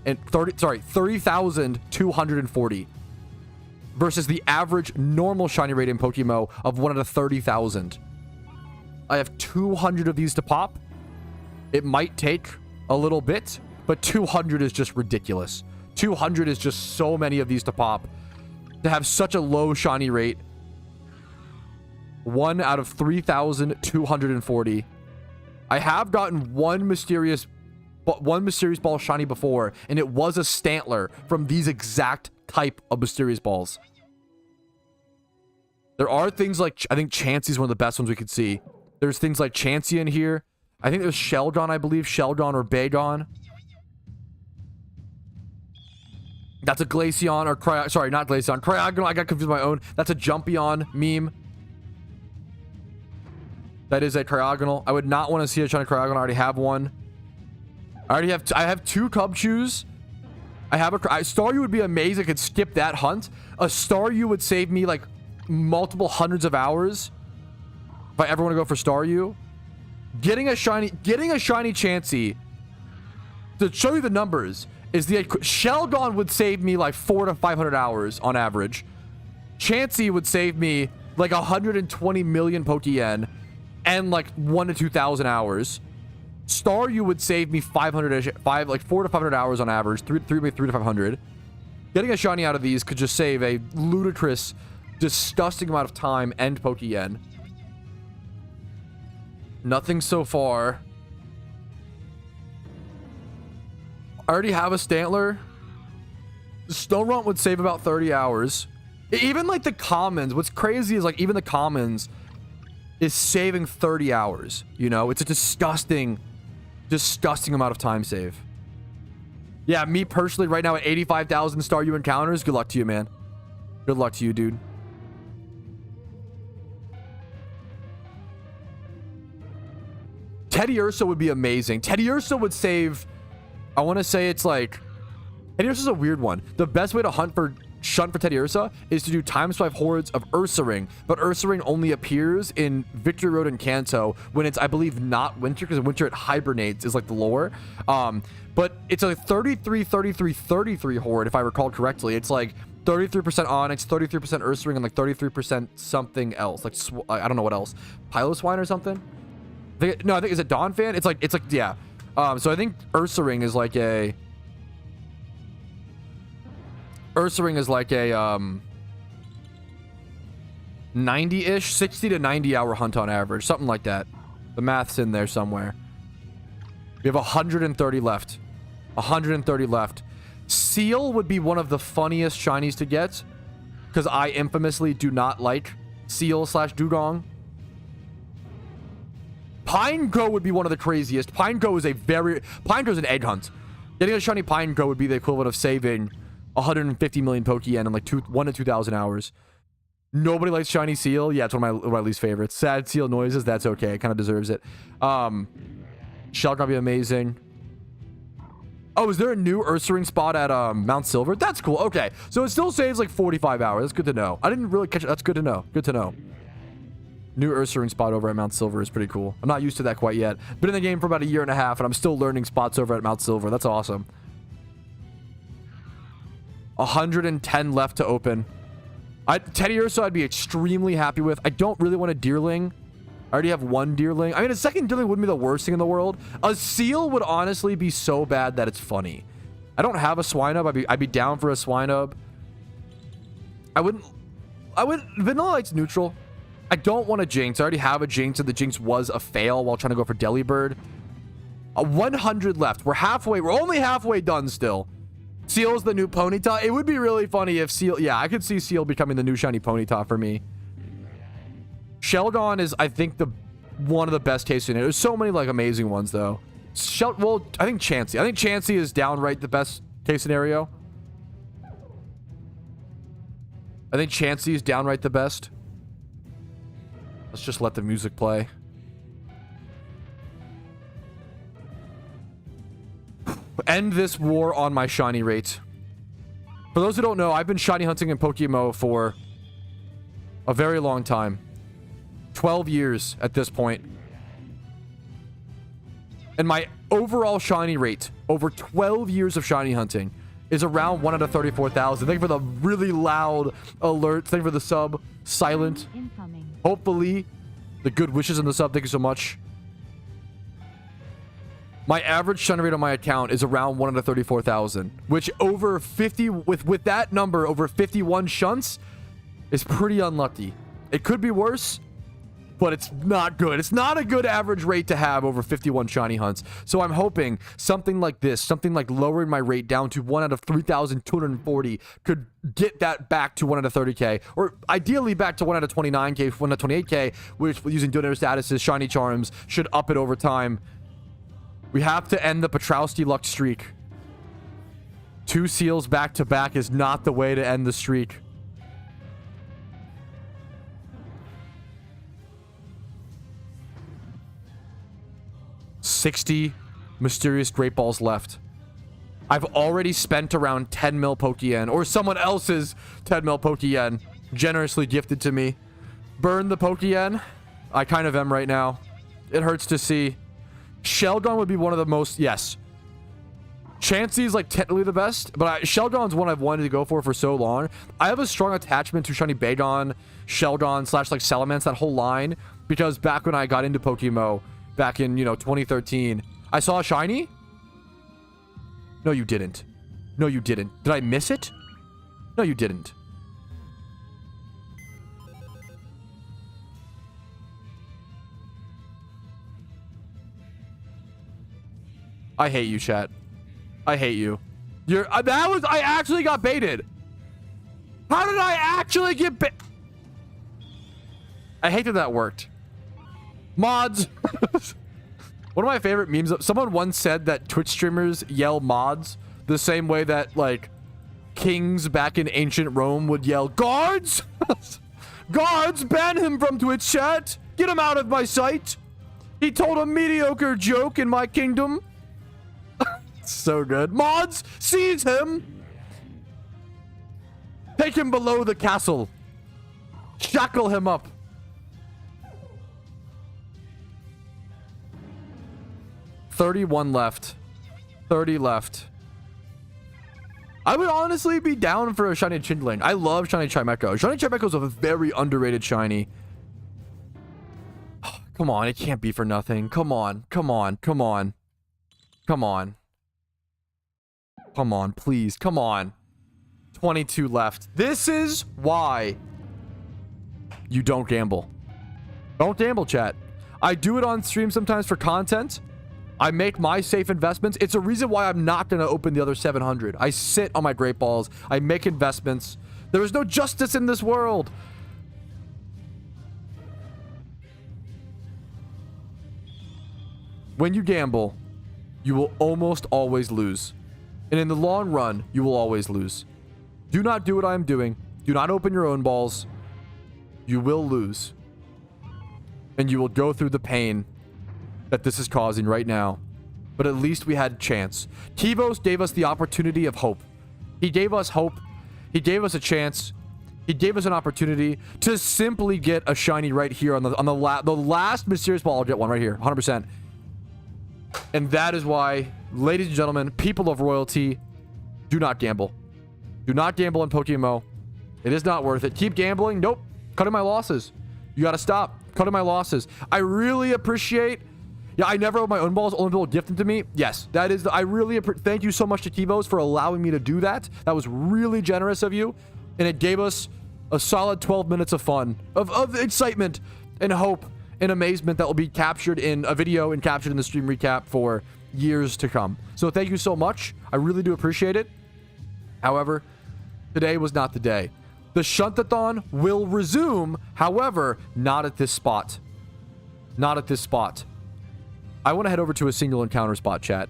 and 30,240 versus the average normal shiny rate in PokeMMO of 1 out of 30,000. I have 200 of these to pop. It might take a little bit, but 200 is just ridiculous. 200 is just so many of these to pop. To have such a low shiny rate. 1 out of 3,240. I have gotten one mysterious ball shiny before, and it was a Stantler from these exact type of mysterious balls. There are things like, I think Chansey is one of the best ones we could see. There's things like Chansey in here. I think there's Sheldon, I believe. Sheldon or Bagon. That's a Glaceon or sorry, not Glaceon. Cryogonal. I got confused with my own. That's a Jumpion meme. That is a Cryogonal. I would not want to see a shiny Cryogonal. I already have one. I have 2 Cubchoos. I have a Staryu would be amazing. I could skip that hunt. A Staryu would save me like multiple hundreds of hours if I ever want to go for Staryu. Getting a shiny Chansey, to show you the numbers, is the Sheldon would save me like 400 to 500 hours on average. Chansey would save me like 120 million Pokeyen and like 1 to 2,000 hours. Staryu would save me 400 to 500 hours on average, 3 to 500. Getting a shiny out of these could just save a ludicrous, disgusting amount of time and Pokeyen. Nothing so far. I already have a Stantler. Snorunt would save about 30 hours. Even like the commons, what's crazy is like even the commons is saving 30 hours. You know, it's a disgusting amount of time save. Yeah, me personally right now at 85,000 Staryu encounters. Good luck to you, man. Good luck to you, dude. Teddiursa would be amazing. Teddiursa would save, I want to say it's like, Teddiursa's a weird one. The best way to shunt for Teddiursa is to do ×5 hordes of Ursaring, but Ursaring only appears in Victory Road and Kanto when it's, I believe, not winter, because in winter it hibernates is like the lore. But it's a 33 horde, if I recall correctly. It's like 33% Onyx, 33% Ursaring, and like 33% something else. Like, I don't know what else. Piloswine or something? I think is it Donphan? It's like yeah. So I think Ursaring is like a 90-ish, 60 to 90 hour hunt on average, something like that. The math's in there somewhere. We have 130 left. 130 left. Seal would be one of the funniest shinies to get, because I infamously do not like Seal / Dugong. Pineco would be one of the craziest. Pineco is an egg hunt. Getting a shiny Pineco would be the equivalent of saving 150 million Pokeyen in like 1 to 2,000 hours. Nobody likes shiny Seal. Yeah, it's one of my least favorites. Sad Seal noises. That's okay. It kind of deserves it. Shellcon would be amazing. Oh, is there a new Ursaring spot at Mount Silver? That's cool. Okay, so it still saves like 45 hours. That's good to know. I didn't really catch it. That's good to know. Good to know. New Ursaring spot over at Mount Silver is pretty cool. I'm not used to that quite yet. Been in the game for about a year and a half, and I'm still learning spots over at Mount Silver. That's awesome. 110 left to open. Teddiursa I'd be extremely happy with. I don't really want a Deerling. I already have one Deerling. I mean, a second Deerling wouldn't be the worst thing in the world. A Seal would honestly be so bad that it's funny. I don't have a Swinub. I'd be down for a Swinub. Vanilla Light's neutral. I don't want a Jinx. I already have a Jinx, and the Jinx was a fail while trying to go for Delibird. 100 left. We're halfway. We're only halfway done still. Seal is the new Ponyta. It would be really funny if Seal... Yeah, I could see Seal becoming the new shiny Ponyta for me. Sheldon is, I think, one of the best case scenarios. There's so many, like, amazing ones, though. Well, I think Chansey. I think Chansey is downright the best case scenario. I think Chansey is downright the best. Let's just let the music play. End this war on my shiny rate. For those who don't know, I've been shiny hunting in PokeMMO for a very long time. 12 years at this point. And my overall shiny rate over 12 years of shiny hunting is around 1 out of 34,000. Thank you for the really loud alert. Thank you for the sub. Silent. Incoming. Hopefully, the good wishes in the sub. Thank you so much. My average shiny rate on my account is around 1 out of 34,000, which over 50 with that number over 51 shunts is pretty unlucky. It could be worse, but it's not good. It's not a good average rate to have over 51 shiny hunts. So I'm hoping something like this, something like lowering my rate down to 1 out of 3,240 could get that back to 1 out of 30k, or ideally back to 1 out of 29k, 1 out of 28k, which using donator statuses, shiny charms should up it over time. We have to end the Patrouski luck streak. 2 seals back to back is not the way to end the streak. $60 mysterious great balls left. I've already spent around 10 mil Pokeyen, or someone else's 10 mil Pokeyen, generously gifted to me. Burn the Pokeyen. I kind of am right now. It hurts to see. Shelgon would be one of the most... Yes. Chansey's like technically the best, but Shelgon's one I've wanted to go for so long. I have a strong attachment to Shiny Bagon, Shelgon / like Salamence, that whole line, because back when I got into PokeMMO, back in, 2013, I saw a shiny. No, you didn't. No, you didn't. Did I miss it? No, you didn't. I hate you, chat. I hate you. I actually got baited. How did I actually get bait? I hate that worked. Mods. One of my favorite memes. Someone once said that Twitch streamers yell mods the same way that, like, kings back in ancient Rome would yell guards. Guards, ban him from Twitch chat. Get him out of my sight. He told a mediocre joke in my kingdom. So good. Mods, seize him. Take him below the castle. Shackle him up. $31 left. 30 left. I would honestly be down for a shiny Chindling. I love shiny Chimecho. Shiny Chimecho is a very underrated shiny. Oh, come on, it can't be for nothing. Come on, come on, come on. Come on. Come on, please. Come on. 22 left. This is why you don't gamble. Don't gamble, chat. I do it on stream sometimes for content. I make my safe investments. It's a reason why I'm not going to open the other 700. I sit on my great balls. I make investments. There is no justice in this world. When you gamble, you will almost always lose. And in the long run, you will always lose. Do not do what I am doing. Do not open your own balls. You will lose. And you will go through the pain that this is causing right now. But at least we had a chance. Kivos gave us the opportunity of hope. He gave us hope. He gave us a chance. He gave us an opportunity to simply get a shiny right here on the last mysterious ball. I'll get one right here, 100%. And that is why, ladies and gentlemen, people of royalty, do not gamble. Do not gamble in PokeMMO. It is not worth it. Keep gambling. Nope. Cutting my losses. You got to stop cutting my losses. I really appreciate... Yeah, I never own my own balls. Only people gift them to me. Yes, that is... I really... Thank you so much to Kivos for allowing me to do that. That was really generous of you. And it gave us a solid 12 minutes of fun, of excitement and hope and amazement that will be captured in a video and captured in the stream recap for years to come. So thank you so much. I really do appreciate it. However, today was not the day. The Shuntathon will resume. However, not at this spot. Not at this spot. I want to head over to a single encounter spot, chat.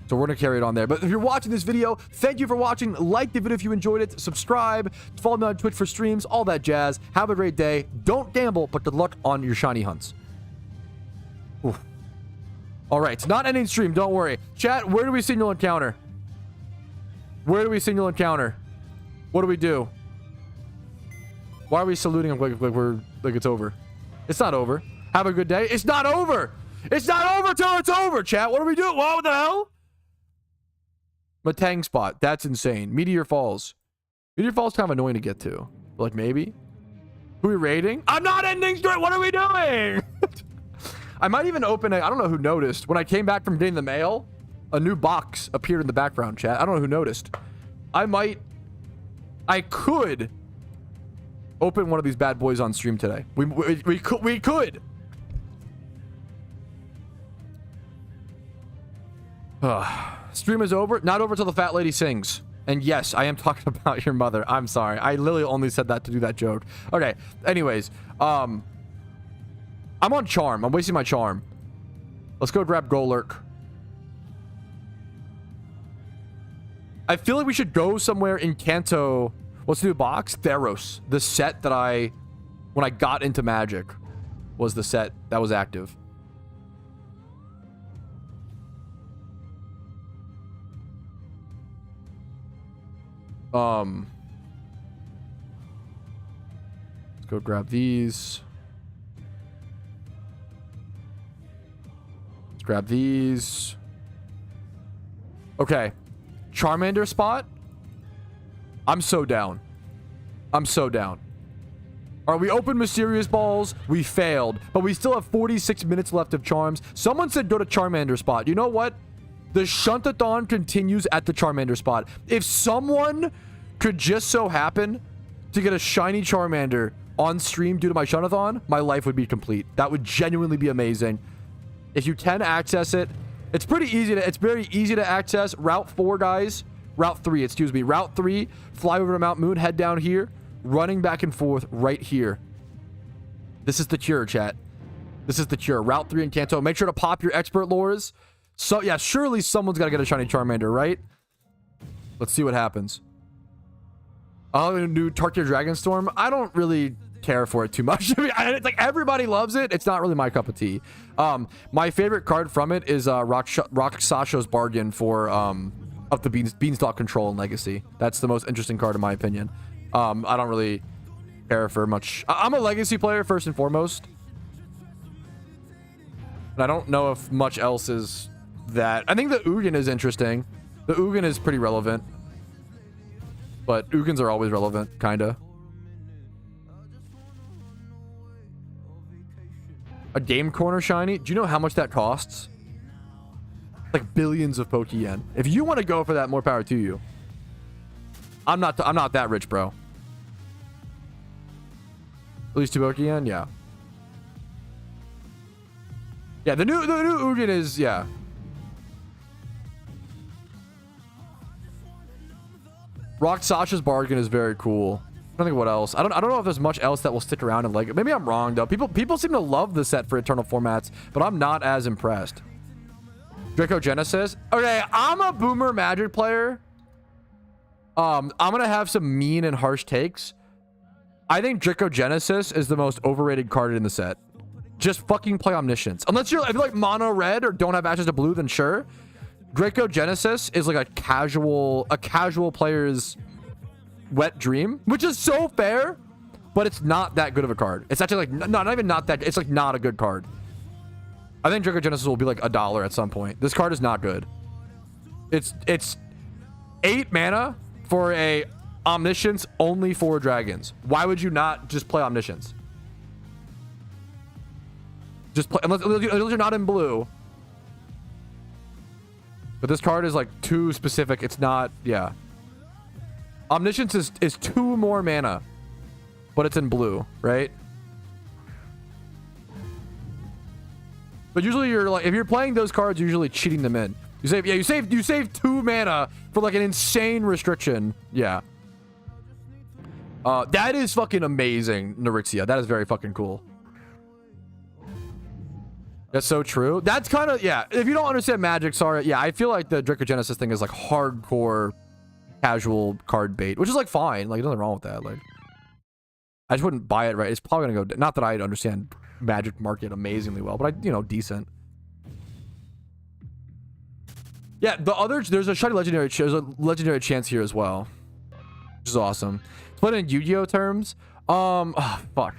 So we're going to carry it on there. But if you're watching this video, thank you for watching. Like the video if you enjoyed it. Subscribe. Follow me on Twitch for streams. All that jazz. Have a great day. Don't gamble, but good luck on your shiny hunts. Oof. All right. It's not ending stream. Don't worry. Chat, where do we single encounter? Where do we single encounter? What do we do? Why are we saluting like it's over? It's not over. Have a good day. It's not over. It's not over till it's over, chat. What are we doing? What the hell? Matang spot. That's insane. Meteor Falls. Meteor Falls kind of annoying to get to. Like, maybe? Who are we raiding? I'm not ending straight. What are we doing? I might even open I don't know who noticed. When I came back from getting the mail, a new box appeared in the background chat. I don't know who noticed. I could open one of these bad boys on stream today. We could. Stream is over. Not over till the fat lady sings. And yes, I am talking about your mother. I'm sorry. I literally only said that to do that joke. Okay. Anyways, I'm on charm. I'm wasting my charm. Let's go grab Golurk. I feel like we should go somewhere in Kanto. What's the new box? Theros. The set that when I got into Magic, was the set that was active. Let's go grab these. Let's grab these. Okay. Charmander spot. I'm so down. I'm so down. All right, we opened Mysterious Balls. We failed, but we still have 46 minutes left of charms. Someone said go to Charmander spot. You know what? The Shuntathon continues at the Charmander spot. If someone could just so happen to get a shiny Charmander on stream due to my Shuntathon, my life would be complete. That would genuinely be amazing. If you can access it, it's very easy to access. Route 4, guys. Route 3, excuse me. Route 3, fly over to Mount Moon, head down here, running back and forth right here. This is the cure, chat. This is the cure. Route 3 in Kanto. Make sure to pop your expert lures. So, yeah, surely someone's got to get a shiny Charmander, right? Let's see what happens. Oh, a new Tarkir Dragonstorm. I don't really care for it too much. I mean, it's like everybody loves it. It's not really my cup of tea. My favorite card from it is Rock Sasha's Bargain for up the Beanstalk Control and Legacy. That's the most interesting card in my opinion. I don't really care for much. I'm a Legacy player first and foremost. And I don't know if much else is that. I think the Ugin is interesting. The Ugin is pretty relevant. But Ugins are always relevant, kinda. A Game Corner shiny? Do you know how much that costs? Like billions of Pokeyen. If you want to go for that, more power to you. I'm not that rich, bro. At least 2 Pokeyen, yeah. Yeah, the new Ugin is, yeah. Rock Sasha's Bargain is very cool. I don't think what else. I don't know if there's much else that will stick around in Lego. Maybe I'm wrong though. People seem to love the set for Eternal formats, but I'm not as impressed. Draco Genesis. Okay, I'm a boomer Magic player. I'm gonna have some mean and harsh takes. I think Draco Genesis is the most overrated card in the set. Just fucking play Omniscience. Unless if you're like mono red or don't have access to blue, then sure. Draco Genesis is like a casual player's wet dream, which is so fair, but it's not that good of a card. It's actually like not even not that. It's like not a good card. I think Draco Genesis will be like $1 at some point. This card is not good. It's 8 mana for a Omniscience only for dragons. Why would you not just play Omniscience? Just play unless you're not in blue. But this card is like too specific. It's not, yeah. Omniscience is 2 more mana, but it's in blue, right? But usually you're like, if you're playing those cards, you're usually cheating them in. You save 2 mana for like an insane restriction. Yeah. That is fucking amazing, Norixia. That is very fucking cool. That's so true. That's kind of, yeah. If you don't understand Magic, sorry. Yeah, I feel like the Draco Genesis thing is like hardcore casual card bait, which is like fine. Like, nothing wrong with that. Like, I just wouldn't buy it, right? It's probably gonna go, not that I understand Magic market amazingly well, but decent. Yeah, there's a shiny legendary, there's a legendary chance here as well, which is awesome. But in Yu-Gi-Oh terms, fuck.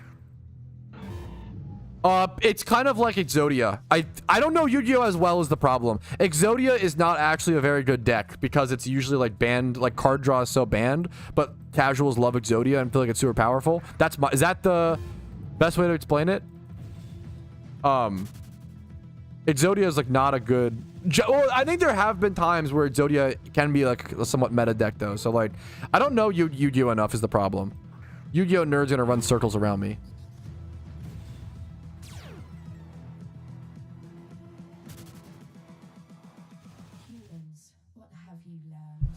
It's kind of like Exodia. I don't know Yu-Gi-Oh as well as the problem. Exodia is not actually a very good deck because it's usually like banned, like card draw is so banned, but casuals love Exodia and feel like it's super powerful. Is that the best way to explain it? Exodia is like not a good. Well, I think there have been times where Exodia can be like a somewhat meta deck though. So like, I don't know Yu-Gi-Oh enough is the problem. Yu-Gi-Oh nerds gonna run circles around me. Humans, what have you learned?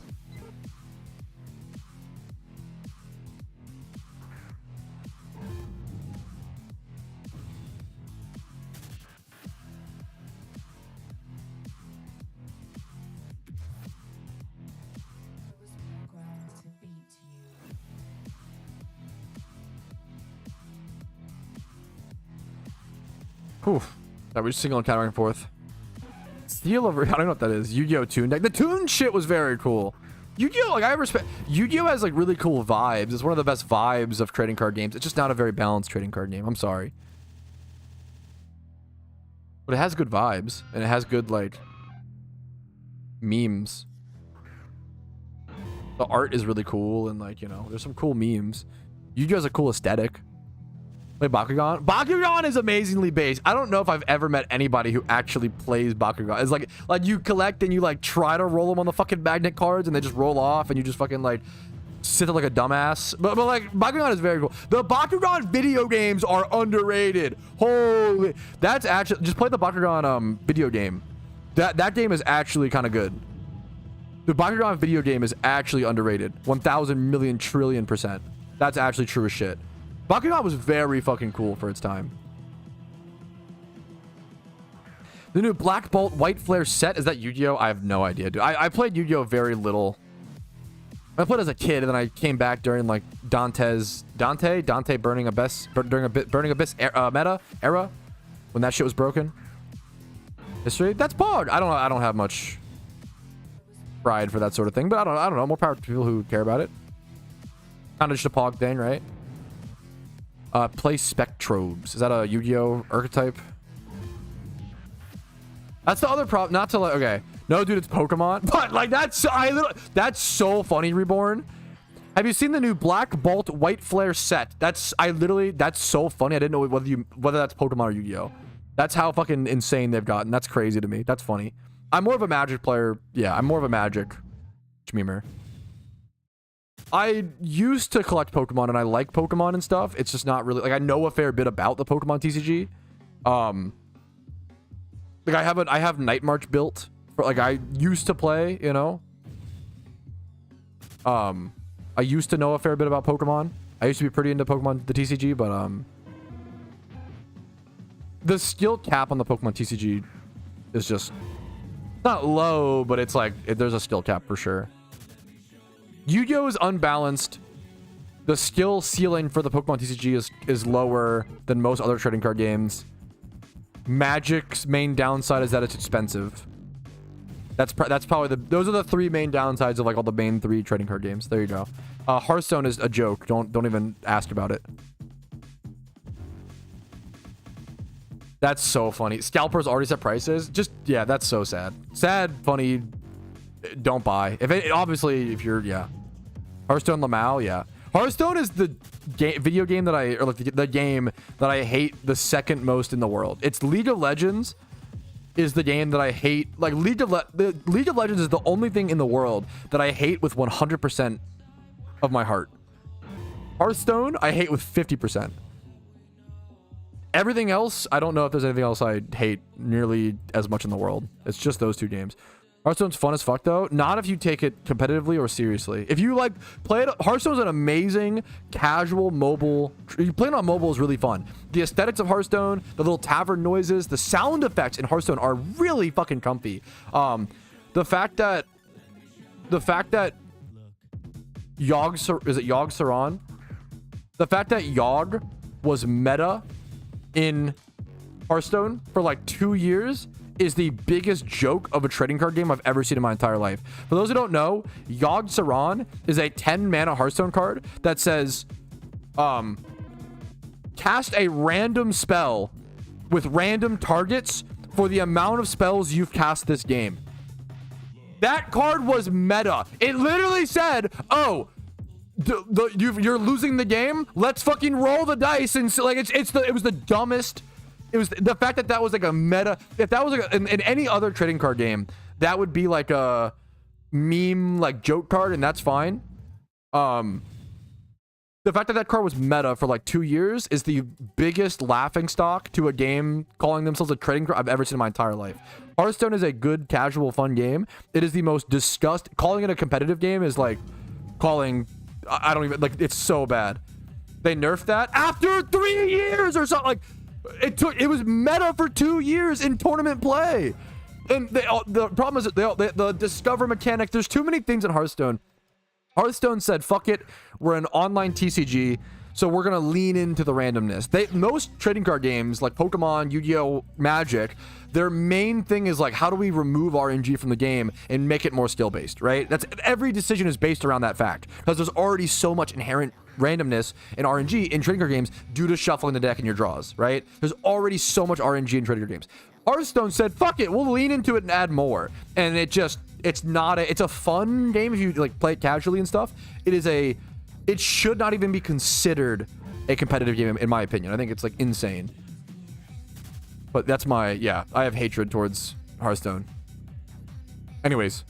I was programmed to beat you. Whew. That we're just single and countering forth. Steel over. I don't know what that is. Yu-Gi-Oh Toon deck. The Toon shit was very cool. Yu-Gi-Oh, like I respect. Yu-Gi-Oh has like really cool vibes. It's one of the best vibes of trading card games. It's just not a very balanced trading card game. I'm sorry. But it has good vibes and it has good like memes. The art is really cool and like, you know, there's some cool memes. Yu-Gi-Oh has a cool aesthetic. Play Bakugan. Bakugan is amazingly based. I don't know if I've ever met anybody who actually plays Bakugan. It's like you collect and you like try to roll them on the fucking magnet cards and they just roll off and you just fucking like sit there like a dumbass. But like Bakugan is very cool. The Bakugan video games are underrated. Holy, that's actually just play the Bakugan video game. That game is actually kind of good. The Bakugan video game is actually underrated. 1,000 million trillion %. That's actually true as shit. Bakugan was very fucking cool for its time. The new Black Bolt White Flare set, is that Yu-Gi-Oh? I have no idea, dude. I played Yu-Gi-Oh very little. I played as a kid, and then I came back during like Dante Burning Abyss meta era when that shit was broken. History. That's Pog. I don't have much pride for that sort of thing, but I don't know. More power to people who care about it. Kind of just a Pog thing, right? Play Spectrobes. Is that a Yu-Gi-Oh archetype? That's the other problem. Not to like, okay. No, dude, it's Pokemon. But like that's so funny, Reborn. Have you seen the new Black Bolt White Flare set? That's so funny. I didn't know whether that's Pokemon or Yu-Gi-Oh. That's how fucking insane they've gotten. That's crazy to me. That's funny. I'm more of a Magic player. Yeah, I'm more of a Magic memer. I used to collect Pokemon and I like Pokemon and stuff. It's just not really like I know a fair bit about the Pokemon TCG. Like I have Night March built for like I used to play, you know. I used to know a fair bit about Pokemon. I used to be pretty into Pokemon the TCG, but the skill cap on the Pokemon TCG is just not low, but it's like there's a skill cap for sure. Yu-Gi-Oh is unbalanced. The skill ceiling for the Pokemon TCG is lower than most other trading card games. Magic's main downside is that it's expensive. That's probably those are the three main downsides of like all the main three trading card games. There you go. Hearthstone is a joke. Don't even ask about it. That's so funny. Scalpers already set prices. Just yeah, that's so sad. Sad, funny. Don't buy. Obviously if you're Hearthstone Lamau, yeah. Hearthstone is the video game that the game that I hate the second most in the world. It's League of Legends is the game that I hate. Like League of Legends is the only thing in the world that I hate with 100% of my heart. Hearthstone, I hate with 50%. Everything else, I don't know if there's anything else I hate nearly as much in the world. It's just those two games. Hearthstone's fun as fuck though. Not if you take it competitively or seriously. If you like play it, Hearthstone's an amazing casual mobile. Playing on mobile is really fun. The aesthetics of Hearthstone, the little tavern noises, the sound effects in Hearthstone are really fucking comfy. The fact that Yogg Saron? The fact that Yogg was meta in Hearthstone for like 2 years is the biggest joke of a trading card game I've ever seen in my entire life. For those who don't know, Yogg Saron is a 10 mana Hearthstone card that says, cast a random spell with random targets for the amount of spells you've cast this game. That card was meta. It literally said, oh, you're losing the game. Let's fucking roll the dice and like it was the dumbest it was the fact that that was like a meta. If that was like in any other trading card game, that would be like a meme, like joke card, and that's fine. The fact that that card was meta for like 2 years is the biggest laughing stock to a game calling themselves a trading card I've ever seen in my entire life. Hearthstone is a good, casual, fun game. It is the most disgust. Calling it a competitive game is like calling. I don't even like. It's so bad. They nerfed that after 3 years or something. Like it was meta for 2 years in tournament play, and the problem is that the discover mechanic. There's too many things in Hearthstone. Hearthstone said, fuck it, we're an online TCG, so we're going to lean into the randomness. Most trading card games, like Pokemon, Yu-Gi-Oh!, Magic, their main thing is like, how do we remove RNG from the game and make it more skill-based, right? Every decision is based around that fact, because there's already so much inherent randomness in RNG in trading card games due to shuffling the deck in your draws, right? There's already so much RNG in trading card games. Hearthstone said, fuck it, we'll lean into it and add more. And it's a fun game if you like play it casually and stuff. It should not even be considered a competitive game in my opinion. I think it's like insane. But that's I have hatred towards Hearthstone. Anyways.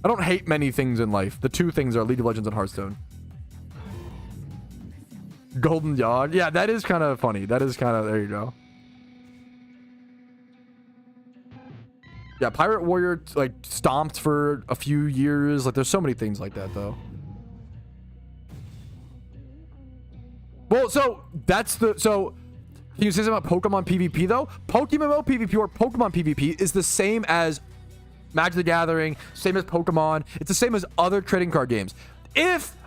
I don't hate many things in life. The two things are League of Legends and Hearthstone. Golden Yard. Yeah, that is kind of funny. That is kind of, there you go. Yeah, Pirate Warrior like stomped for a few years. Like there's so many things like that though. Well, so can you say something about Pokemon PvP though? PokeMMO PvP or Pokemon PvP is the same as Magic the Gathering, same as Pokemon. It's the same as other trading card games.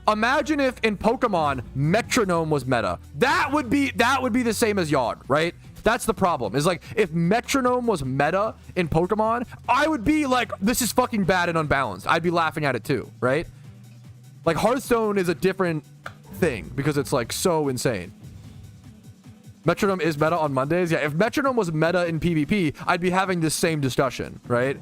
Imagine if in Pokemon Metronome was meta. That would be the same as Yard, right? That's the problem. Is like if Metronome was meta in Pokemon, I would be like, this is fucking bad and unbalanced. I'd be laughing at it too, right? Like Hearthstone is a different thing because it's like so insane. Metronome is meta on Mondays. Yeah, if Metronome was meta in PvP, I'd be having this same discussion, right?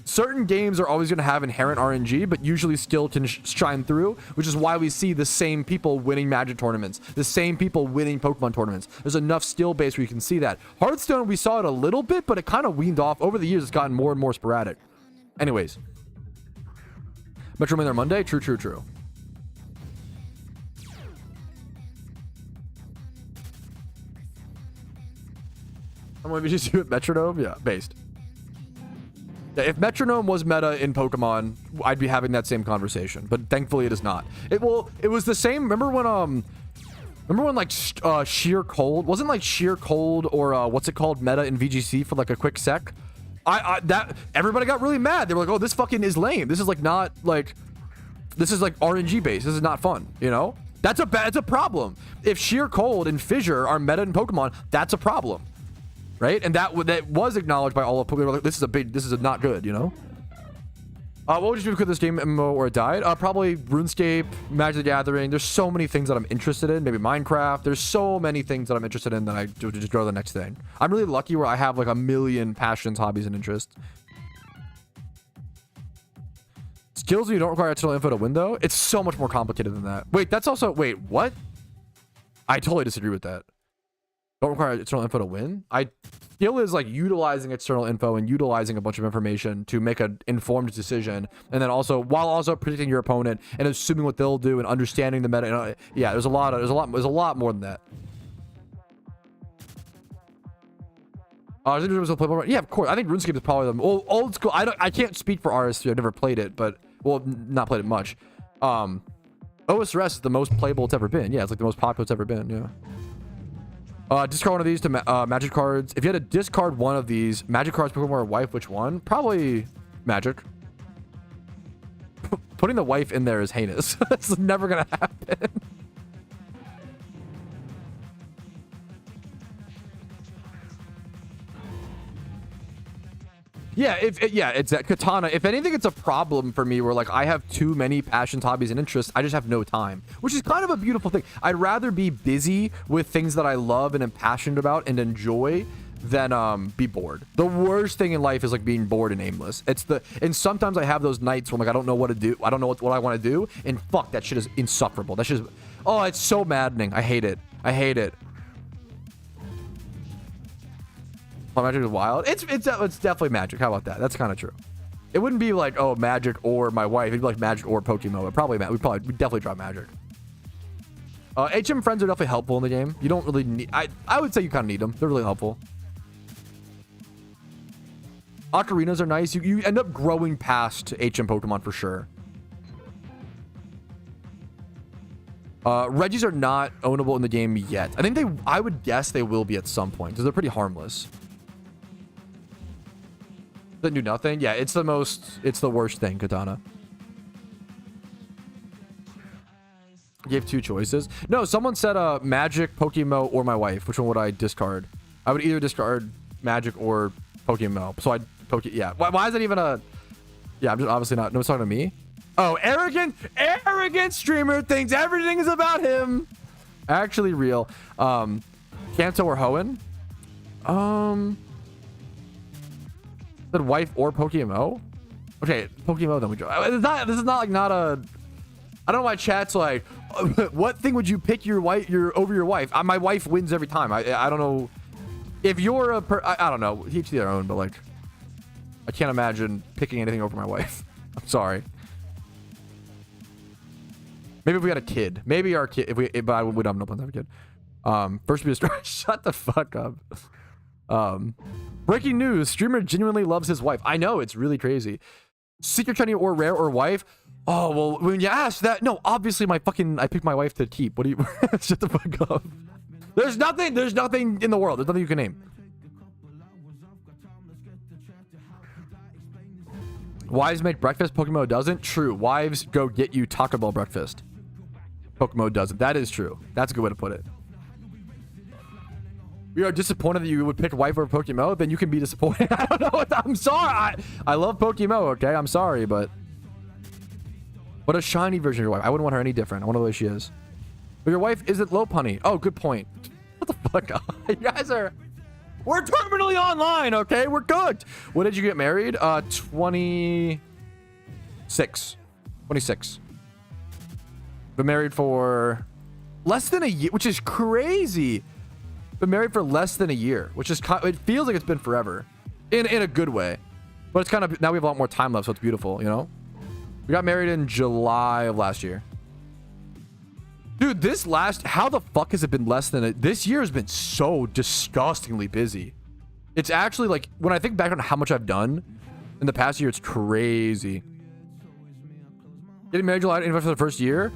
Certain games are always going to have inherent RNG, but usually skill can shine through, which is why we see the same people winning Magic tournaments, the same people winning Pokemon tournaments. There's enough skill base where you can see that. Hearthstone, we saw it a little bit, but it kind of weaned off. Over the years, it's gotten more and more sporadic. Anyways. Metronome on Monday? True, true, true. What did you just do with Metronome? Yeah, based. Yeah, if Metronome was meta in Pokemon, I'd be having that same conversation, but thankfully it is not. It was the same. Remember when like Sheer Cold wasn't like Sheer Cold or what's it called meta in VGC for like a quick sec? That everybody got really mad. They were like, oh, this fucking is lame. This is like not like this is like RNG based. This is not fun. You know, that's a problem. If Sheer Cold and Fissure are meta in Pokemon, that's a problem. Right, and that was acknowledged by all of Pokemon. Like, this is not good, you know. What would you do with this game MMO or it died? Probably RuneScape, Magic the Gathering. There's so many things that I'm interested in. Maybe Minecraft. There's so many things that I'm interested in that I just go to the next thing. I'm really lucky where I have like a million passions, hobbies, and interests. Skills you don't require external info to win though. It's so much more complicated than that. Wait, what? I totally disagree with that. Don't require external info to win. Skill is like utilizing external info and utilizing a bunch of information to make an informed decision, and then while also predicting your opponent and assuming what they'll do and understanding the meta. Yeah, there's a lot more than that. Yeah, of course. I think RuneScape is probably the old school. I can't speak for RS3. I've never played it, but not played it much. OSRS is the most playable it's ever been. Yeah, it's like the most popular it's ever been. Yeah. Discard one of these to Magic cards. If you had to discard one of these Magic cards, Pokemon or wife, which one? Probably Magic. Putting the wife in there is heinous. That's never gonna happen. Yeah, it's that Katana. If anything, it's a problem for me where like I have too many passions, hobbies, and interests. I just have no time, which is kind of a beautiful thing. I'd rather be busy with things that I love and am passionate about and enjoy than be bored. The worst thing in life is like being bored and aimless. And sometimes I have those nights where I'm like, I don't know what to do. I don't know what I want to do. And fuck, that shit is insufferable. That shit is, oh, it's so maddening. I hate it. I hate it. Magic is wild. It's definitely Magic. How about that? That's kind of true. It wouldn't be like, oh, Magic or my wife. It'd be like Magic or PokeMMO. We'd definitely drop Magic. HM friends are definitely helpful in the game. You don't really need... I would say you kind of need them. They're really helpful. Ocarinas are nice. You end up growing past HM Pokemon for sure. Regis are not ownable in the game yet. I would guess they will be at some point because they're pretty harmless. That do nothing? Yeah, it's the worst thing, Katana. Gave 2 choices. No, someone said Magic, PokeMMO, or my wife. Which one would I discard? I would either discard Magic or PokeMMO. So I'd yeah. Why is that even a... Yeah, I'm just obviously not... No, it's talking to me. Oh, arrogant streamer thinks everything is about him. Actually real. Kanto or Hoenn? Said wife or PokeMMO? Okay, PokeMMO then we go. This is not a... I don't know why chat's like, what thing would you pick your over your wife? My wife wins every time. I don't know if you're I don't know, each their own, but like I can't imagine picking anything over my wife. I'm sorry. Maybe if we had a kid, maybe our kid, but I would have no plans to have a kid. First be a story. Shut the fuck up. Breaking news: streamer genuinely loves his wife. I know, it's really crazy. Secret shiny or rare or wife? Oh, well, when you ask that, no, obviously I picked my wife to keep. What do you... Shut the fuck up. There's nothing in the world. There's nothing you can name. Wives make breakfast, PokeMMO doesn't? True. Wives go get you Taco Bell breakfast. PokeMMO doesn't. That is true. That's a good way to put it. We are disappointed that you would pick wife over PokeMMO, then you can be disappointed. I don't know. I'm sorry. I love PokeMMO, okay? I'm sorry, but... What a shiny version of your wife. I wouldn't want her any different. I want to know the way she is. But your wife isn't low punny. Oh, good point. What the fuck? You guys are... We're terminally online, okay? We're good. When did you get married? 26. 26. Been married for less than a year, which is crazy. Been married for less than a year, which is... It feels like it's been forever. In a good way. But it's kind of... Now we have a lot more time left, so it's beautiful, you know? We got married in July of last year. Dude, how the fuck has it been less than this year has been so disgustingly busy. It's actually like, when I think back on how much I've done in the past year, it's crazy. Getting married July for the first year.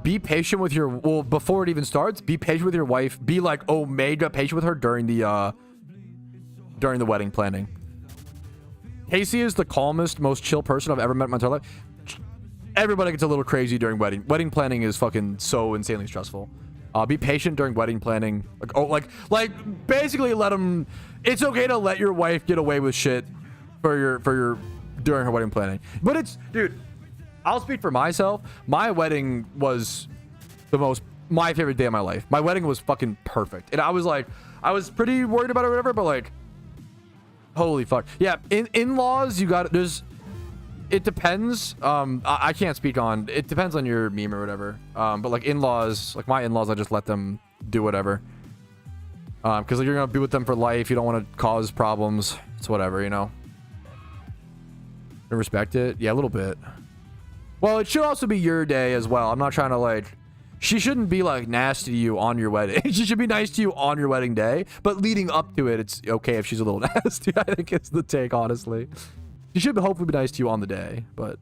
Be patient with your, well, before it even starts, be patient with your wife. Be like omega patient with her during the wedding planning. Casey is the calmest, most chill person I've ever met in my entire life. Everybody gets a little crazy during wedding. Wedding planning is fucking so insanely stressful. Be patient during wedding planning. Like basically let them... It's okay to let your wife get away with shit for your during her wedding planning. But it's... Dude, I'll speak for myself. My wedding was my favorite day of my life. My wedding was fucking perfect. And I was pretty worried about it or whatever, but like... Holy fuck. Yeah, in-laws, you got... It depends. I can't speak on... It depends on your meme or whatever. But like in-laws, like my in-laws, I just let them do whatever. Because like, you're going to be with them for life. You don't want to cause problems. It's whatever, you know? You respect it? Yeah, a little bit. Well, it should also be your day as well. I'm not trying to like... She shouldn't be like nasty to you on your wedding. She should be nice to you on your wedding day. But leading up to it, it's okay if she's a little nasty. I think it's the take, honestly. She should hopefully be nice to you on the day, but...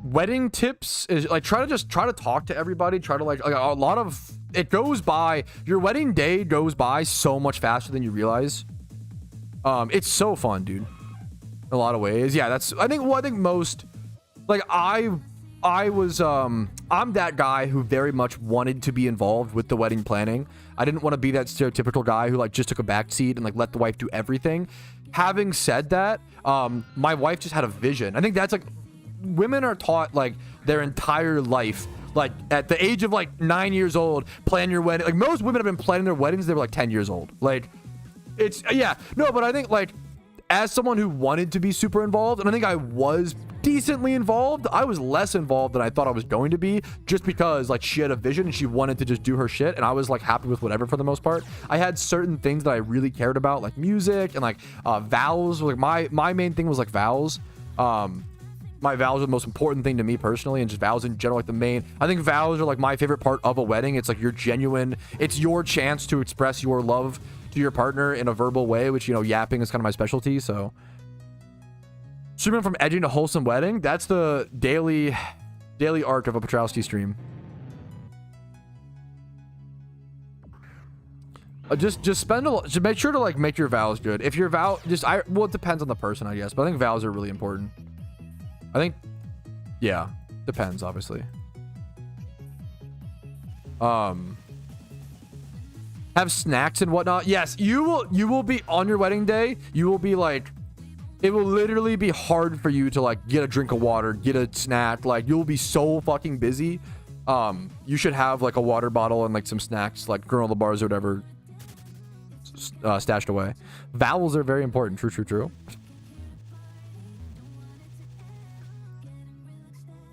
Wedding tips is like, try to talk to everybody. Try to like a lot of... It goes by... Your wedding day goes by so much faster than you realize. It's so fun, dude. In a lot of ways. Yeah, that's... I think most... Like, I'm that guy who very much wanted to be involved with the wedding planning. I didn't want to be that stereotypical guy who like just took a back seat and like let the wife do everything. Having said that, my wife just had a vision. I think that's like, women are taught like their entire life, like at the age of like 9 years old, plan your wedding. Like most women have been planning their weddings, they were like 10 years old. Like it's, yeah, no, but I think like as someone who wanted to be super involved, and I think I was decently involved, I was less involved than I thought I was going to be, just because like she had a vision and she wanted to just do her shit, and I was like happy with whatever for the most part. I had certain things that I really cared about, like music and like vows. Like my main thing was like vows. My vows are the most important thing to me personally, and just vows in general, like the main, I think vows are like my favorite part of a wedding. It's like your genuine, it's your chance to express your love to your partner in a verbal way, which, you know, yapping is kind of my specialty. So streaming from edging to wholesome wedding, that's the daily arc of a Patrouski stream. Just spend a lot, just make sure to like make your vows good. If your vow, well, it depends on the person, I guess, but I think vows are really important. I think, yeah, depends, obviously. Have snacks and whatnot. Yes, you will be on your wedding day. You will be like, it will literally be hard for you to like get a drink of water, get a snack. Like you'll be so fucking busy. You should have like a water bottle and like some snacks, like granola bars or whatever, stashed away. Vowels are very important. True, true, true.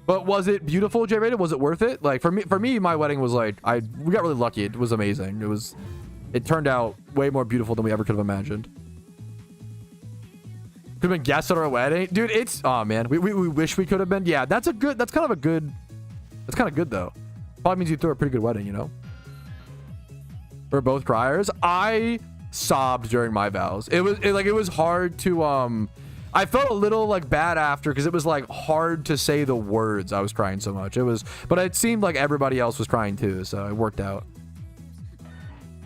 But was it beautiful, J-rated? Was it worth it? Like for me, my wedding was like, we got really lucky. It was amazing. It turned out way more beautiful than we ever could have imagined. Could have been guests at our wedding, dude. It's, oh man, we wish we could have been. Yeah, that's kind of good though. Probably means you threw a pretty good wedding, you know. We're both criers. I sobbed during my vows. It was hard to I felt a little like bad after, because it was like hard to say the words. I was crying so much. But it seemed like everybody else was crying too, so it worked out.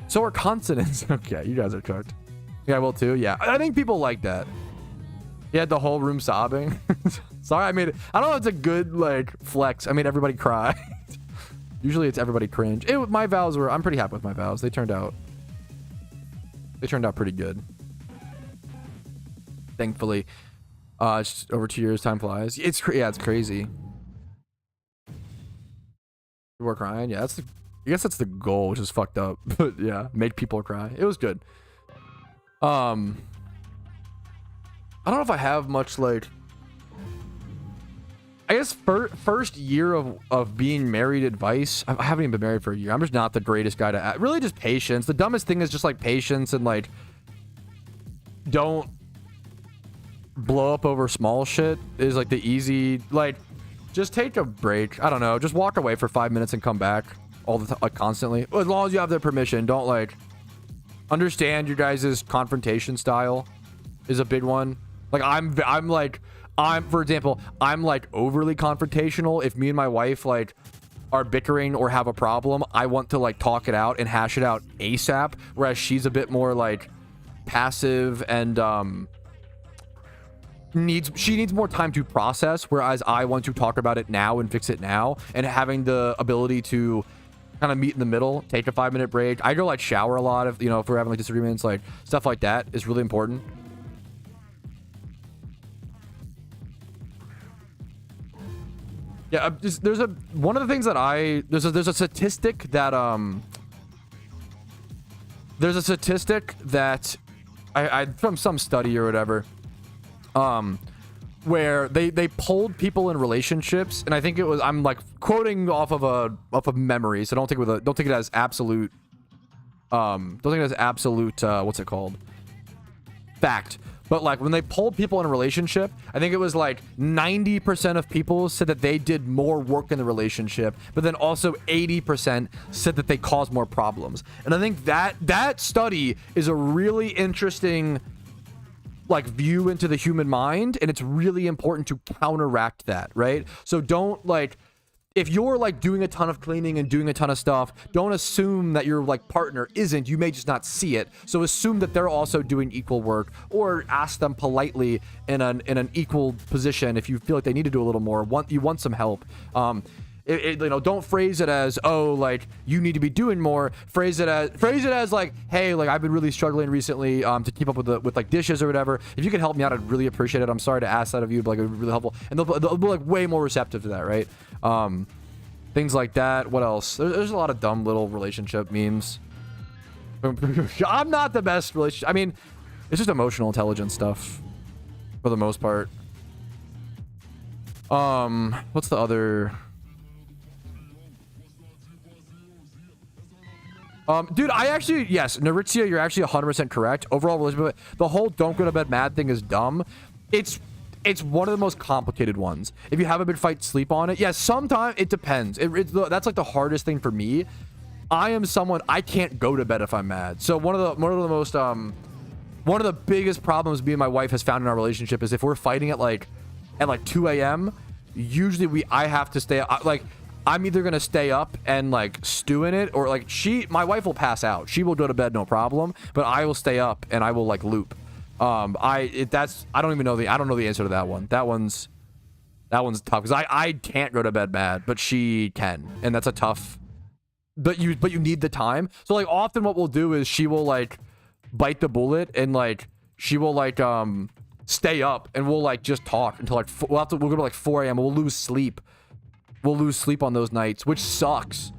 So are consonants. Okay, you guys are cooked. Yeah, I will too. Yeah, I think people like that. He had the whole room sobbing. Sorry, I don't know if it's a good like flex. I made everybody cry. Usually it's everybody cringe. My vows were, I'm pretty happy with my vows. They turned out pretty good. Thankfully. It's over 2 years, time flies. It's crazy. People are crying. Yeah, I guess that's the goal, which is fucked up. But yeah, make people cry. It was good. I don't know if I have much like, I guess first year of being married advice. I haven't even been married for a year. I'm just not the greatest guy to ask. Really just patience. The dumbest thing is just like patience, and like don't blow up over small shit is like the easy, like just take a break. I don't know, just walk away for 5 minutes and come back all the time, like constantly, as long as you have their permission. Don't like, understand your guys' confrontation style is a big one. Like for example, I'm like overly confrontational. If me and my wife like are bickering or have a problem, I want to like talk it out and hash it out ASAP, whereas she's a bit more like passive and she needs more time to process, whereas I want to talk about it now and fix it now, and having the ability to kind of meet in the middle, take a 5-minute break. I go like shower a lot, if we're having like disagreements, like stuff like that is really important. Yeah, there's a statistic that I from some study or whatever, where they polled people in relationships, and I think it was, I'm like quoting off of memory, so don't take it as absolute what's it called, fact. But like when they polled people in a relationship, I think it was like 90% of people said that they did more work in the relationship, but then also 80% said that they caused more problems. And I think that study is a really interesting like view into the human mind, and it's really important to counteract that, right? So don't like, if you're like doing a ton of cleaning and doing a ton of stuff, don't assume that your like partner isn't. You may just not see it. So assume that they're also doing equal work, or ask them politely in an equal position if you feel like they need to do a little more. You want some help. Don't phrase it as, oh, like you need to be doing more. Phrase it as like, hey, like I've been really struggling recently to keep up with like dishes or whatever. If you can help me out, I'd really appreciate it. I'm sorry to ask that of you, but like it would be really helpful. And they'll be like way more receptive to that, right? Things like that. What else? There's a lot of dumb little relationship memes. I'm not the best relationship. I mean, it's just emotional intelligence stuff for the most part. What's the other? Dude, I actually, yes, Naritzia, you're actually 100% correct. Overall relationship, the whole don't go to bed mad thing is dumb. It's one of the most complicated ones. If you have a big fight, sleep on it. Yes, sometimes it depends. That's like the hardest thing for me. I am someone, I can't go to bed if I'm mad. So one of the biggest problems me and my wife has found in our relationship is if we're fighting at like 2 a.m. usually I have to stay up. Like, I'm either gonna stay up and like stew in it, or like my wife will pass out. She will go to bed no problem, but I will stay up and I will like loop. I don't know the answer to that one. That one's tough because I can't go to bed mad, but she can, and that's a tough. But you need the time. So like often what we'll do is she will like bite the bullet and like she will like stay up and we'll like just talk until like we'll go to like 4 a.m. We'll lose sleep. We'll lose sleep on those nights, which sucks.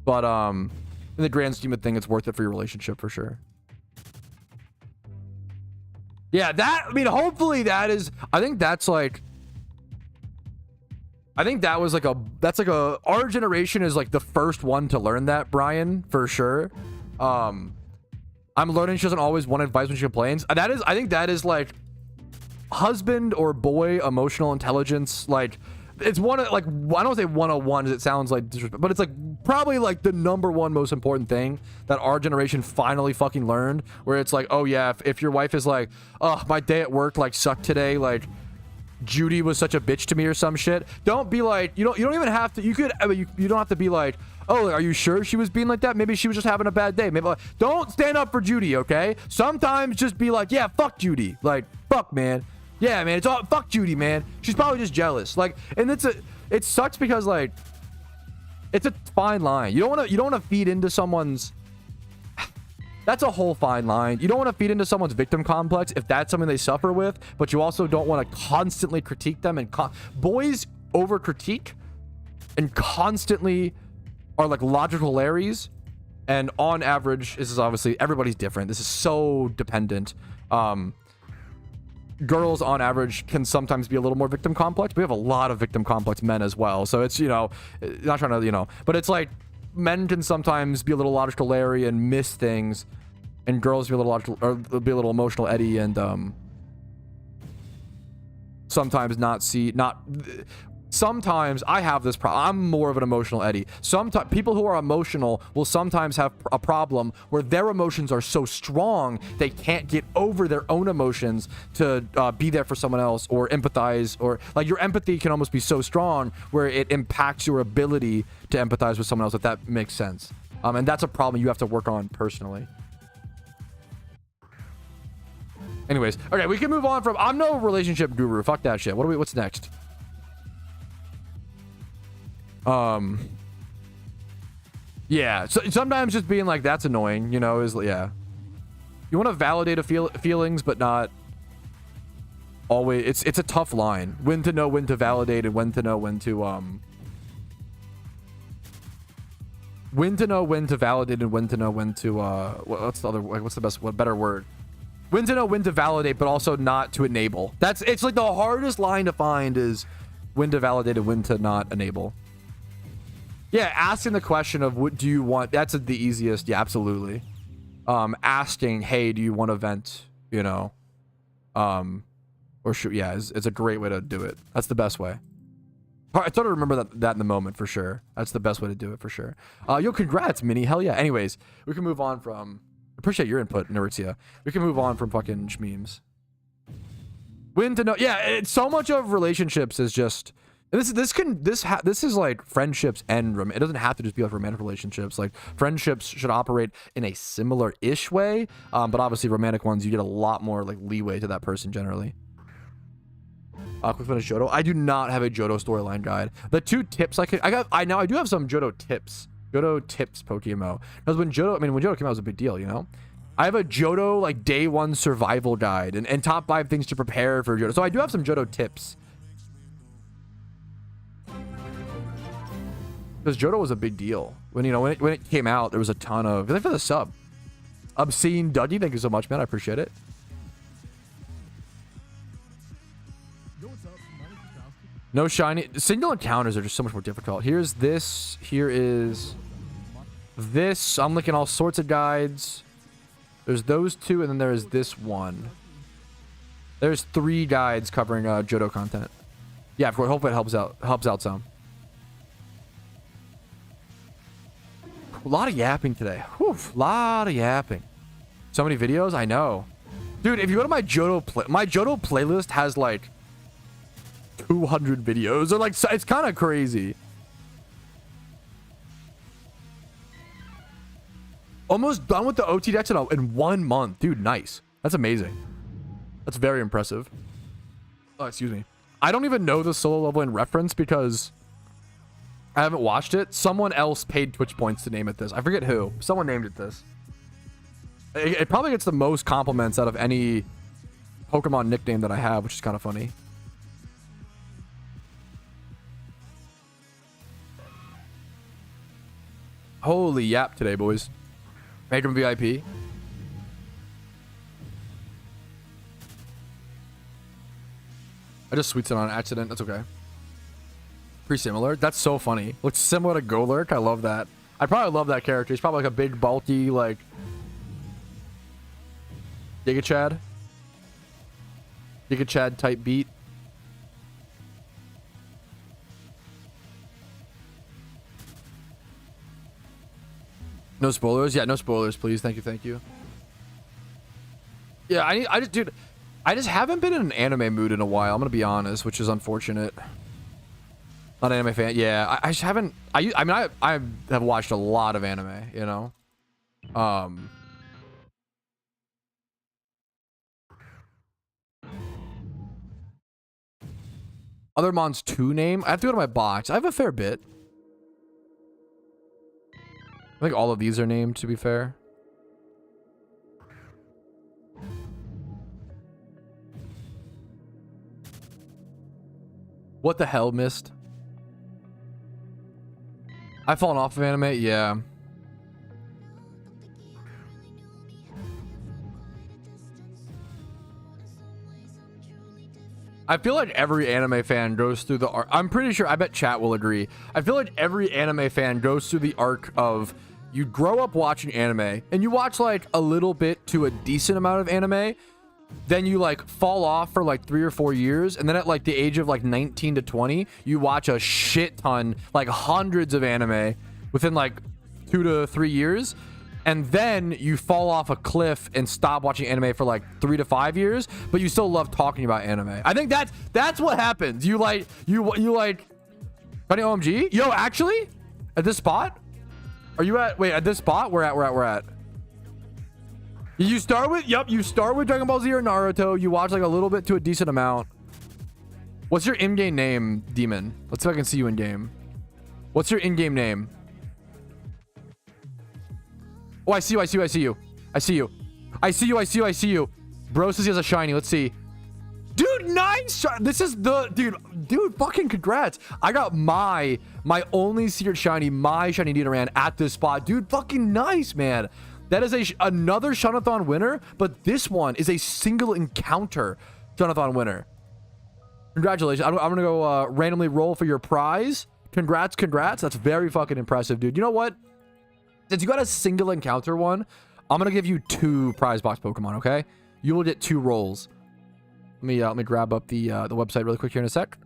But in the grand scheme of things, it's worth it for your relationship for sure. Yeah, I mean, hopefully that is. I think that was like our generation is like the first one to learn that, Brian, for sure. I'm learning she doesn't always want advice when she complains. I think that is like husband or boy emotional intelligence. Like, it's one of, like, I don't say 101 as it sounds like disrespect, but it's like probably like the #1 most important thing that our generation finally fucking learned, where it's like, oh yeah, if your wife is like, oh, my day at work like sucked today, like Judy was such a bitch to me or some shit, don't be like, you don't even have to, you don't have to be like, oh, are you sure she was being like that? Maybe she was just having a bad day. Maybe, like, don't stand up for Judy, okay? Sometimes just be like, yeah, fuck Judy. Like, fuck, man. Yeah, man, it's all fuck Judy, man. She's probably just jealous. Like, and it sucks because like it's a fine line. You don't want to feed into someone's. That's a whole fine line. You don't want to feed into someone's victim complex if that's something they suffer with, but you also don't want to constantly critique them. And boys over critique and constantly are like logical Larrys. And on average, this is obviously everybody's different. This is so dependent. Girls on average can sometimes be a little more victim complex. We have a lot of victim complex men as well. So it's, not trying to, but it's like men can sometimes be a little logical Larry and miss things, and girls be a little logical, or be a little emotional Eddie, and sometimes sometimes I have this problem. I'm more of an emotional Eddie. Sometimes people who are emotional will sometimes have a problem where their emotions are so strong they can't get over their own emotions to be there for someone else or empathize, or like your empathy can almost be so strong where it impacts your ability to empathize with someone else, if that makes sense. And that's a problem you have to work on personally. Anyways, okay, we can move on from. I'm no relationship guru. Fuck that shit. What's next? Yeah, so sometimes just being like, that's annoying, is, yeah, you want to validate feelings, but not always. It's a tough line, when to know when to validate and when to know when to validate and when to know when to what's the other, like, what's the best, what better word, when to know when to validate but also not to enable. It's like the hardest line to find is when to validate and when to not enable. Yeah, asking the question of what do you want, that's the easiest. Yeah, absolutely. Asking, hey, do you want to vent, or shoot, yeah, it's a great way to do it. That's the best way. I started to remember that in the moment for sure. That's the best way to do it for sure. Yo, congrats, Minnie. Hell yeah. Anyways, we can move on from, appreciate your input, Naritzia. We can move on from fucking shmemes. When to know, yeah, it's so much of relationships is just, this is like friendships and it doesn't have to just be like romantic relationships. Like friendships should operate in a similar-ish way, but obviously romantic ones, you get a lot more like leeway to that person generally. Quick finish Johto. I do not have a Johto storyline guide. The 2 tips I do have some Johto tips. Johto tips PokeMMO. Because when Johto came out, it was a big deal, I have a Johto like day 1 survival guide and top 5 things to prepare for Johto. So I do have some Johto tips. Because Johto was a big deal. When, you know, when it came out, there was a ton of... Thanks for the sub. Obscene Dougie, thank you so much, man. I appreciate it. No shiny. Single encounters are just so much more difficult. Here's this. Here is this. I'm looking all sorts of guides. There's those two, and then there's this one. There's 3 guides covering Johto content. Yeah, of course. Hopefully it helps out some. A lot of yapping today. Whew, a lot of yapping. So many videos. I know, dude. If you go to my Johto playlist has like 200 videos, or like, it's kind of crazy. Almost done with the OT decks in 1 month, dude. Nice. That's amazing. That's very impressive. Oh, excuse me. I don't even know the solo level in reference because I haven't watched it. Someone else paid Twitch points to name it this. I forget who. Someone named it this. It probably gets the most compliments out of any Pokemon nickname that I have, which is kind of funny. Holy yap today, boys. Patron VIP. I just tweeted on accident. That's okay. Pretty similar. That's so funny. Looks similar to Golurk. I love that. I probably love that character. He's probably like a big, bulky, like... Giga Chad type beat. No spoilers? Yeah, no spoilers, please. Thank you, thank you. Yeah, I just haven't been in an anime mood in a while. I'm gonna be honest, which is unfortunate. Not an anime fan. Yeah, I just haven't. I mean, I have watched a lot of anime. You know. Other Mons 2 name. I have to go to my box. I have a fair bit. I think all of these are named, to be fair. What the hell, Mist? I've fallen off of anime? Yeah. I feel like every anime fan goes through the arc. I'm pretty sure, I bet chat will agree. I feel like every anime fan goes through the arc of you grow up watching anime and you watch like a little bit to a decent amount of anime. Then you like fall off for like 3 or 4 years. And then at like the age of like 19 to 20, you watch a shit ton, like hundreds of anime within like 2 to 3 years. And then you fall off a cliff and stop watching anime for like 3 to 5 years, but you still love talking about anime. I think that's what happens. You like funny OMG. Yo, actually, at this spot, are you at? Wait, at this spot, we're at. You start with you start with Dragon Ball Z or Naruto. You watch like a little bit to a decent amount. What's your in-game name, Demon? Let's see if I can see you in game. What's your in-game name? Oh, I see you. Bro says he has a shiny. Let's see. Dude, nice. This is the dude, fucking congrats. I got my only secret shiny, my shiny Nidoran at this spot. Dude, fucking nice, man. That is another SHUNTATHON winner, but this one is a single encounter SHUNTATHON winner. Congratulations. I'm gonna go randomly roll for your prize. Congrats. That's very fucking impressive, dude. You know what? Since you got a single encounter one, I'm gonna give you 2 prize box Pokemon, okay? You will get 2 rolls. Let me grab up the website really quick here in a sec.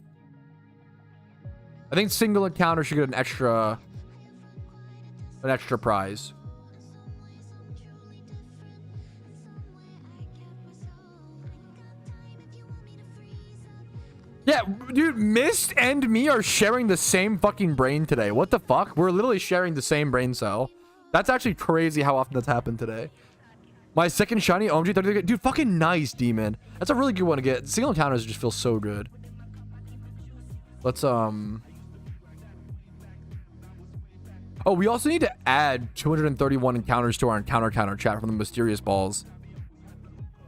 I think single encounter should get an extra prize. Yeah, dude, Mist and me are sharing the same fucking brain today. What the fuck? We're literally sharing the same brain cell. That's actually crazy how often that's happened today. My second shiny OMG 33. Dude, fucking nice, Demon. That's a really good one to get. Single encounters just feel so good. Let's Oh, we also need to add 231 encounters to our encounter counter chat from the mysterious balls.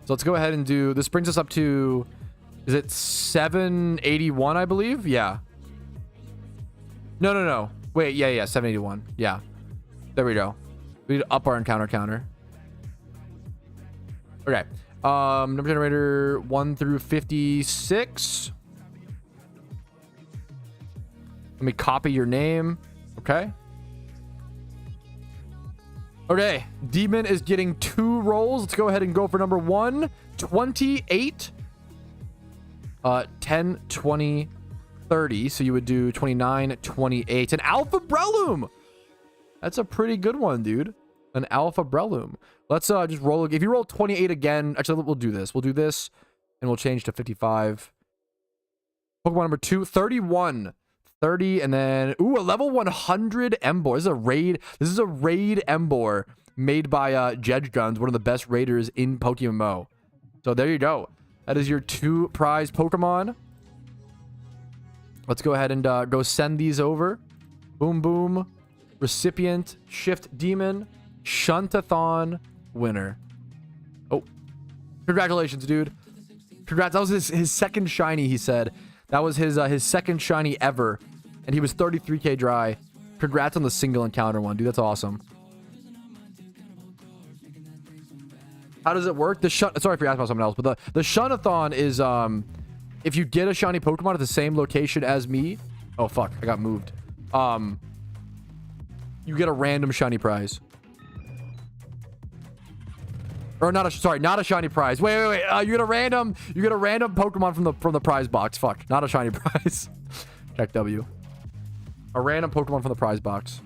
So let's go ahead and do this. Brings us up to, is it 781, I believe? Yeah. No. Wait, yeah, 781. Yeah. There we go. We need to up our encounter counter. Okay. Number generator 1 through 56. Let me copy your name. Okay. Okay. Demon is getting 2 rolls. Let's go ahead and go for number 1. 28. 10, 20, 30. So you would do 29, 28. An Alpha Breloom. That's a pretty good one, dude. An Alpha Breloom. Let's just roll. If you roll 28 again, actually, we'll do this. We'll do this, and we'll change to 55. Pokemon number 2, 31. 30, and then, ooh, a level 100 Embor. This is a raid. This is a raid Embor made by Jedge Guns, one of the best raiders in PokeMMO. So there you go. That is your 2 prize Pokemon. Let's go ahead and go send these over. Boom, boom. Recipient, Shift Demon, Shuntathon winner. Oh, congratulations, dude. Congrats. That was his second shiny, he said. That was his second shiny ever. And he was 33k dry. Congrats on the single encounter one, dude. That's awesome. How does it work? Sorry if you're asking about something else, but the Shuntathon is if you get a shiny Pokemon at the same location as me. Oh fuck, I got moved. You get a random shiny prize. Or not a shiny prize. Wait. You get a random Pokemon from the prize box. Fuck, not a shiny prize. Check W. A random Pokemon from the prize box.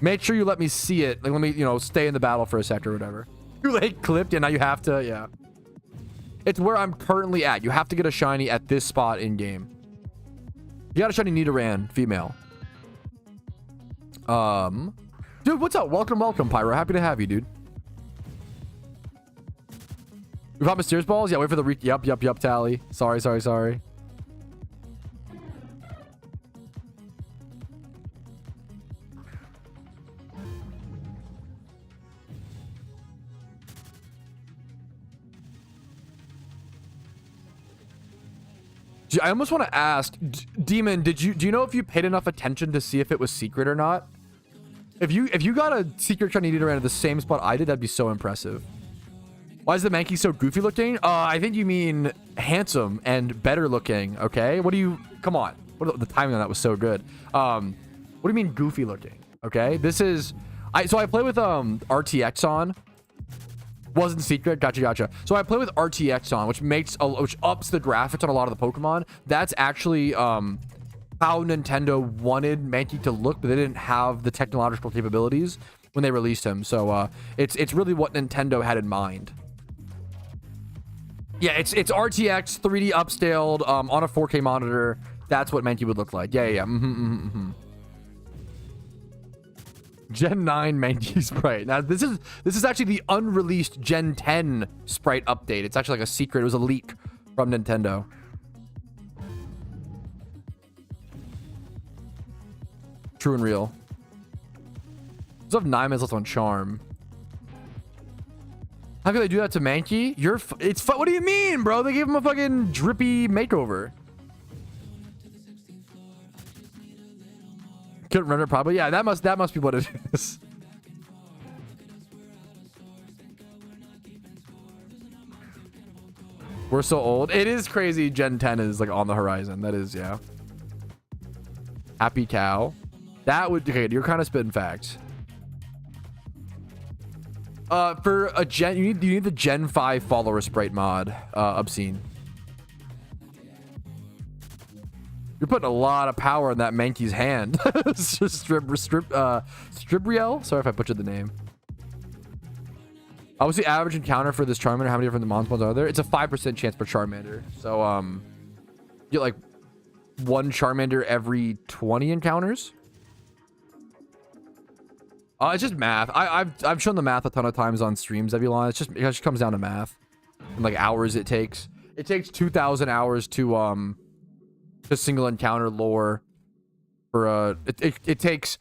Make sure you let me see it. Like, let me, stay in the battle for a sec or whatever. Too late clipped, and now you have to, yeah. It's where I'm currently at. You have to get a shiny at this spot in game. You got a shiny Nidoran, female. Dude, what's up? Welcome, Pyro. Happy to have you, dude. We got Mysterious Balls? Yeah, wait for the Yup, Tally. Sorry. I almost want to ask, Demon, do you know if you paid enough attention to see if it was secret or not? If you got a secret shiny Nidoran at the same spot I did, that'd be so impressive. Why is the Mankey so goofy looking? I think you mean handsome and better looking, okay? Come on. The timing on that was so good. What do you mean goofy looking? Okay, this is... So I play with RTX on. Wasn't secret. Gotcha. So I play with RTX on, which ups the graphics on a lot of the Pokemon. That's actually how Nintendo wanted Mankey to look, but they didn't have the technological capabilities when they released him. So it's really what Nintendo had in mind. Yeah, it's RTX 3D upscaled on a 4K monitor. That's what Mankey would look like. Yeah. Gen 9 Mankey sprite. Now this is actually the unreleased Gen 10 sprite update. It's actually like a secret. It was a leak from Nintendo. True and real. We have 9 minutes left on Charm. How could they do that to Mankey? What do you mean, bro? They gave him a fucking drippy makeover. Couldn't render probably. Yeah, that must be what it is. We're so old. It is crazy. Gen 10 is like on the horizon. That is, yeah. Happy cow. That would, okay, you're kind of spitting facts. For a Gen, you need the Gen 5 follower sprite mod, obscene. You're putting a lot of power in that Mankey's hand. Stribriel? Sorry if I butchered the name. What's the average encounter for this Charmander? How many different Monsmons are there? It's a 5% chance per Charmander. So, you get like 1 Charmander every 20 encounters. It's just math. I've shown the math a ton of times on streams, Evulon. It just comes down to math. And like hours it takes. It takes 2,000 hours to single encounter lore for it takes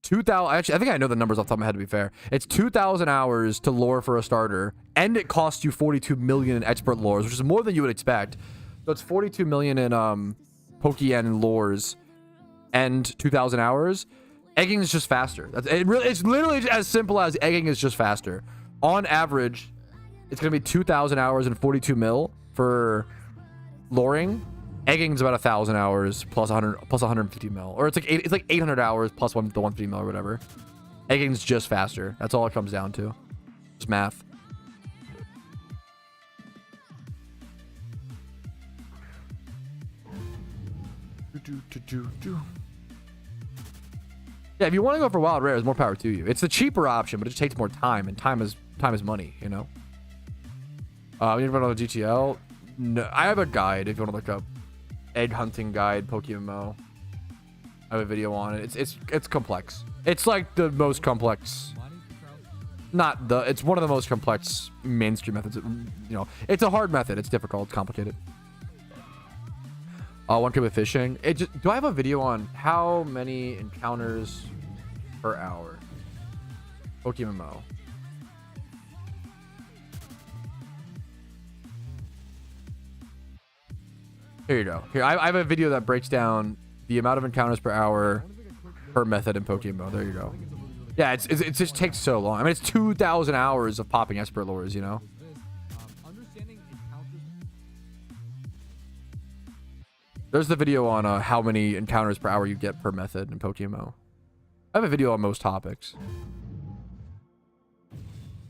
2,000. Actually, I think I know the numbers off the top of my head, to be fair. It's 2,000 hours to lore for a starter, and it costs you 42 million in expert lores, which is more than you would expect. So it's 42 million in Pokeyen and lores, end 2,000 hours, egging is just faster. It's literally as simple as egging is just faster. On average, it's gonna be 2,000 hours and 42 mil for luring. Egging is about 1,000 hours plus 150 mil, or it's like 800 hours plus the 150 mil or whatever. Egging's just faster. That's all it comes down to. Just math. Yeah, if you want to go for wild rares, more power to you. It's the cheaper option, but it just takes more time, and time is money, you know. You need to run on the GTL. No, I have a guide if you want to look up egg hunting guide PokeMMO. I have a video on it. It's complex. It's like the most complex. It's one of the most complex mainstream methods. You know, it's a hard method. It's difficult. It's complicated. 1K with fishing. Do I have a video on how many encounters per hour? PokeMMO. Here you go. Here, I have a video that breaks down the amount of encounters per hour per method in PokeMMO. There you go. Yeah, it just takes so long. I mean, it's 2,000 hours of popping expert lures, you know? There's the video on how many encounters per hour you get per method in PokeMMO. I have a video on most topics.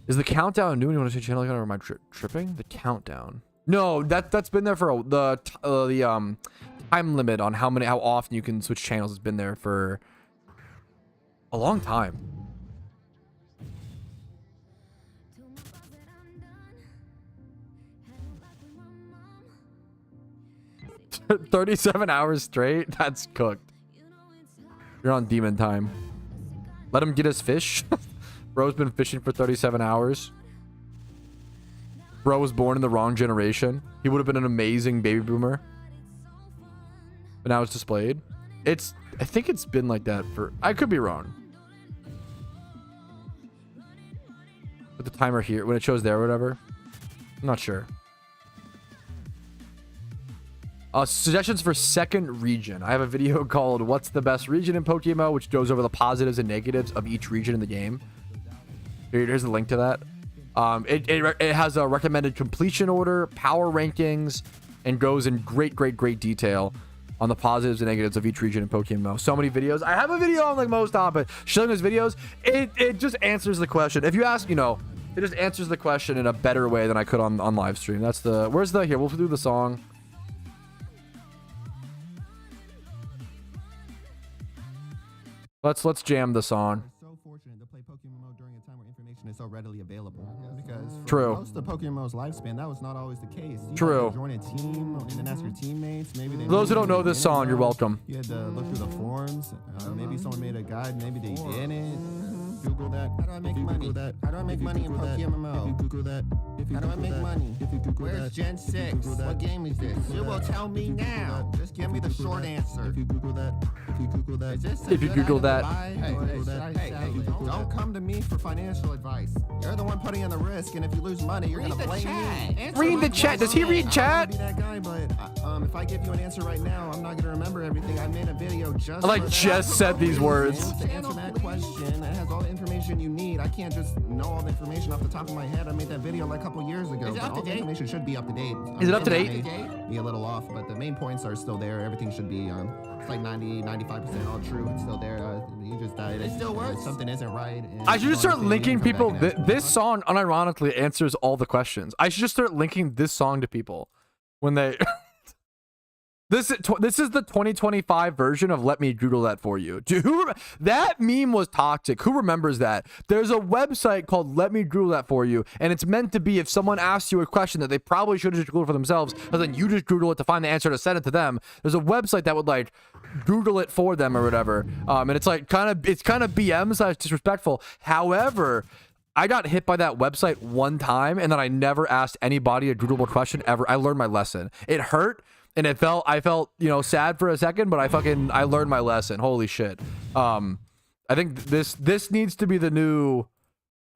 Is the countdown new when you want to see channel account, or am I tripping? The countdown. No, that's been there for the time limit on how often you can switch channels has been there for a long time. 37 hours straight? That's cooked. You're on demon time. Let him get his fish. Bro's been fishing for 37 hours. Bro was born in the wrong generation. He would have been an amazing baby boomer. But now it's displayed. I think it's been like that for... I could be wrong. With the timer here, when it shows there or whatever. I'm not sure. Suggestions for second region. I have a video called What's the Best Region in PokeMMO, which goes over the positives and negatives of each region in the game. Here's the link to that. It has a recommended completion order, power rankings, and goes in great detail on the positives and negatives of each region in PokeMMO. So many videos. I have a video on like most topics showing those videos. It just answers the question. If you ask, you know, it just answers the question in a better way than I could on live stream. That's the... Where's the... Here, we'll do the song. Let's jam the song. We're so fortunate to play PokeMMO during a time where information is so readily available. Because for True. most of PokeMMO's lifespan, that was not always the case. You True. had to join a team and then ask your teammates. Maybe they For those who don't know this song, you're welcome. You had to look through the forums. Maybe someone made a guide. Maybe they didn't. Google that. How do I make money? How do I make money in PokeMMO? If you Google that. How do I make money? If you Google Where's that. Gen 6? What game is this? You will tell me now. Just give me the short answer. If you Google that. If you Google that. Is this a If you good Google item that. to buy? Hey, Or Google should that. I Hey, sell hey, it? Google Don't come to me for financial advice. You're the one putting in the risk, and if you lose money, you're Read gonna the blame chat. me. Answer Read my the chat. Does he question. read chat? Be that guy, but if I give you an answer right now, I'm not gonna remember everything. I made a video just I like for that. just said these words. To answer that question, it has all the information you need. I can't just know all the information off the top of my head. I made that video like a couple years ago. Is it But up to all the date? information should be up to date. Is it up to date? It may be a little off, but the main points are still there. Everything should be it's like 95% all true. It's still there. You just died. It still works? Something isn't right. and I should just you start don't understand, linking you can people. come back and ask me. This song unironically answers all the questions. I should just start linking this song to people when they... This is the 2025 version of Let Me Doodle That For You. Dude, that meme was toxic. Who remembers that? There's a website called Let Me Doodle That For You, and it's meant to be if someone asks you a question that they probably should have just Googled for themselves, and then you just Google it to find the answer to send it to them. There's a website that would like Google it for them or whatever. And it's like kind of BM / disrespectful. However, I got hit by that website one time, and then I never asked anybody a Googleable question ever. I learned my lesson. It hurt. And I felt, you know, sad for a second, but I learned my lesson. Holy shit. I think this needs to be the new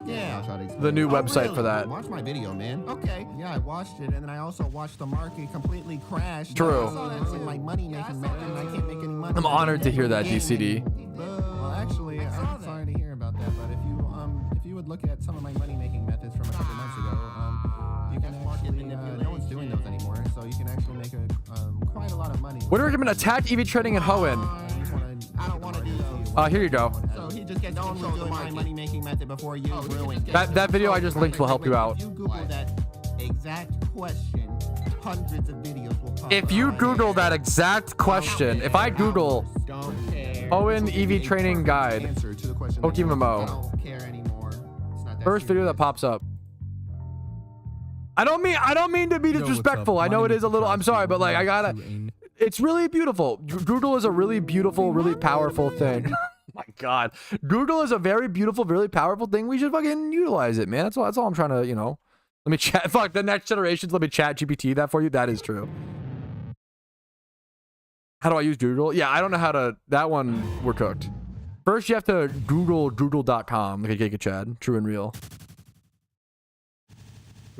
Yeah. I'll try to explain The new it. website really? for that. Watch my video, man. Okay. Yeah, I watched it, and then I also watched the market completely crash. True. I saw that's in my money making method, and I can't make any money. I'm honored to hear that, DCD. Well, actually, I'm sorry to hear about that, but if you would look at some of my money making methods from a couple months ago, you can actually no one's doing those anymore, so you can actually make quite a lot of money. What do you recommend? Attack, EV trading, and Hoenn. I don't want to do those. Here you go. So he just gets on with doing my money making method before you ruin it. That video I just linked will help you out. If you Google that exact question, hundreds of videos will pop If you up. Google that exact question, if I Google Don't care. Hoenn It's EV a training guide, answer to the question that you PokeMMO. want. I don't care anymore. It's not that first video that serious. pops up. I don't mean to be disrespectful. I know it is a little. I'm sorry, but like I gotta. It's really beautiful. Google is a really beautiful, really powerful thing. Oh my God, Google is a very beautiful, really powerful thing. We should fucking utilize it, man. That's all I'm trying to, you know. Let me chat. Fuck the next generations. Let me chat GPT that for you. That is true. How do I use Google? Yeah, I don't know how to. That one, we're cooked. First, you have to Google Google.com. Like a Giga Chad. True and real.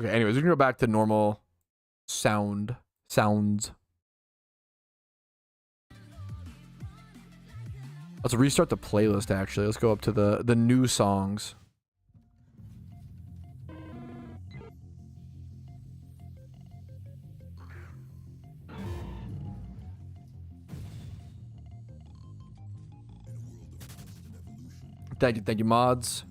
Okay, anyways, we can go back to normal sounds. Let's restart the playlist, actually. Let's go up to the new songs. Thank you, mods.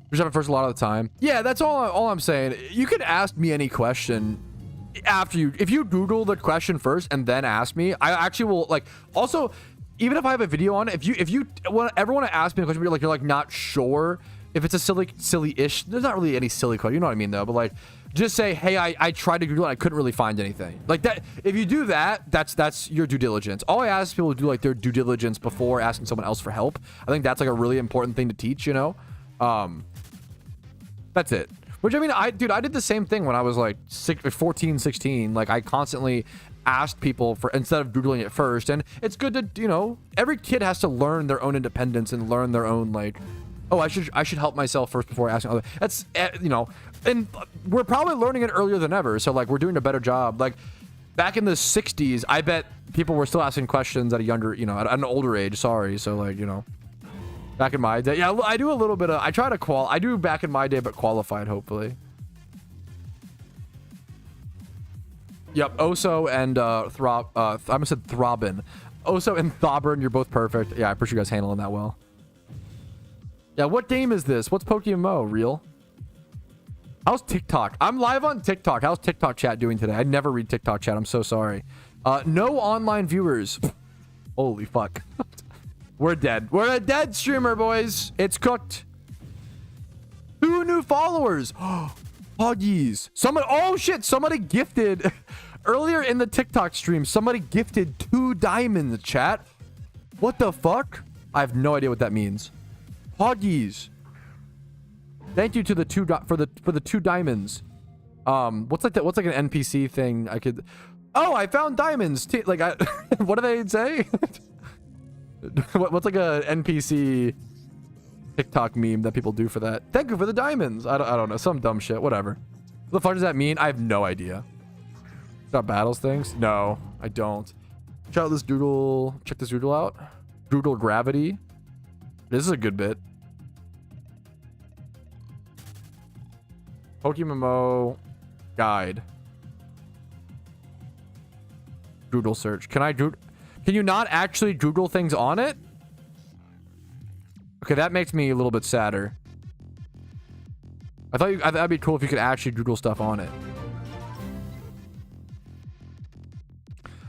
We just have it first a lot of the time. Yeah, that's all I'm saying. You could ask me any question after if you Google the question first and then ask me. I actually will, like, also, even if I have a video on it, if you ever want to ask me a question, you're like not sure if it's a silly-ish. There's not really any silly question, you know what I mean, though. But like, just say, hey, I tried to Google it, I couldn't really find anything like that. If you do that, that's your due diligence. All I ask people to do, like, their due diligence before asking someone else for help. I think that's like a really important thing to teach, you know. That's it. Which, I mean, I did the same thing when I was like 14, 16. Like, I constantly asked people for, instead of Googling it first. And it's good to, you know, every kid has to learn their own independence and learn their own, like, oh, I should help myself first before asking other. That's, you know, and we're probably learning it earlier than ever. So, like, we're doing a better job. Like, back in the 60s, I bet people were still asking questions at a younger, you know, at an older age. Sorry. So, like, you know. Back in my day. Yeah, I do a little bit of, I try to I do back in my day, but qualified, hopefully. Yep, Oso and I almost said Throbbin. Oso and Thobrin, you're both perfect. Yeah, I appreciate you guys handling that well. Yeah, what game is this? What's PokeMMO? Real? How's TikTok? I'm live on TikTok. How's TikTok chat doing today? I never read TikTok chat. I'm so sorry. No online viewers. Holy fuck. We're dead. We're a dead streamer, boys. It's cooked. 2 new followers. Huggies. Oh shit. Somebody gifted earlier in the TikTok stream. Somebody gifted 2 diamonds, chat. What the fuck? I have no idea what that means. Huggies. Thank you to the 2 for the 2 diamonds. What's like an NPC thing I could. Oh, I found diamonds. Like what do they say? What's like a NPC TikTok meme that people do for that? Thank you for the diamonds. I don't know. Some dumb shit. Whatever. What the fuck does that mean? I have no idea. Got battles things? No, I don't. Check out this doodle. Check this doodle out. Doodle gravity. This is a good bit. PokeMMO guide. Doodle search. Can you not actually Google things on it? Okay, that makes me a little bit sadder. I thought that'd be cool if you could actually Google stuff on it.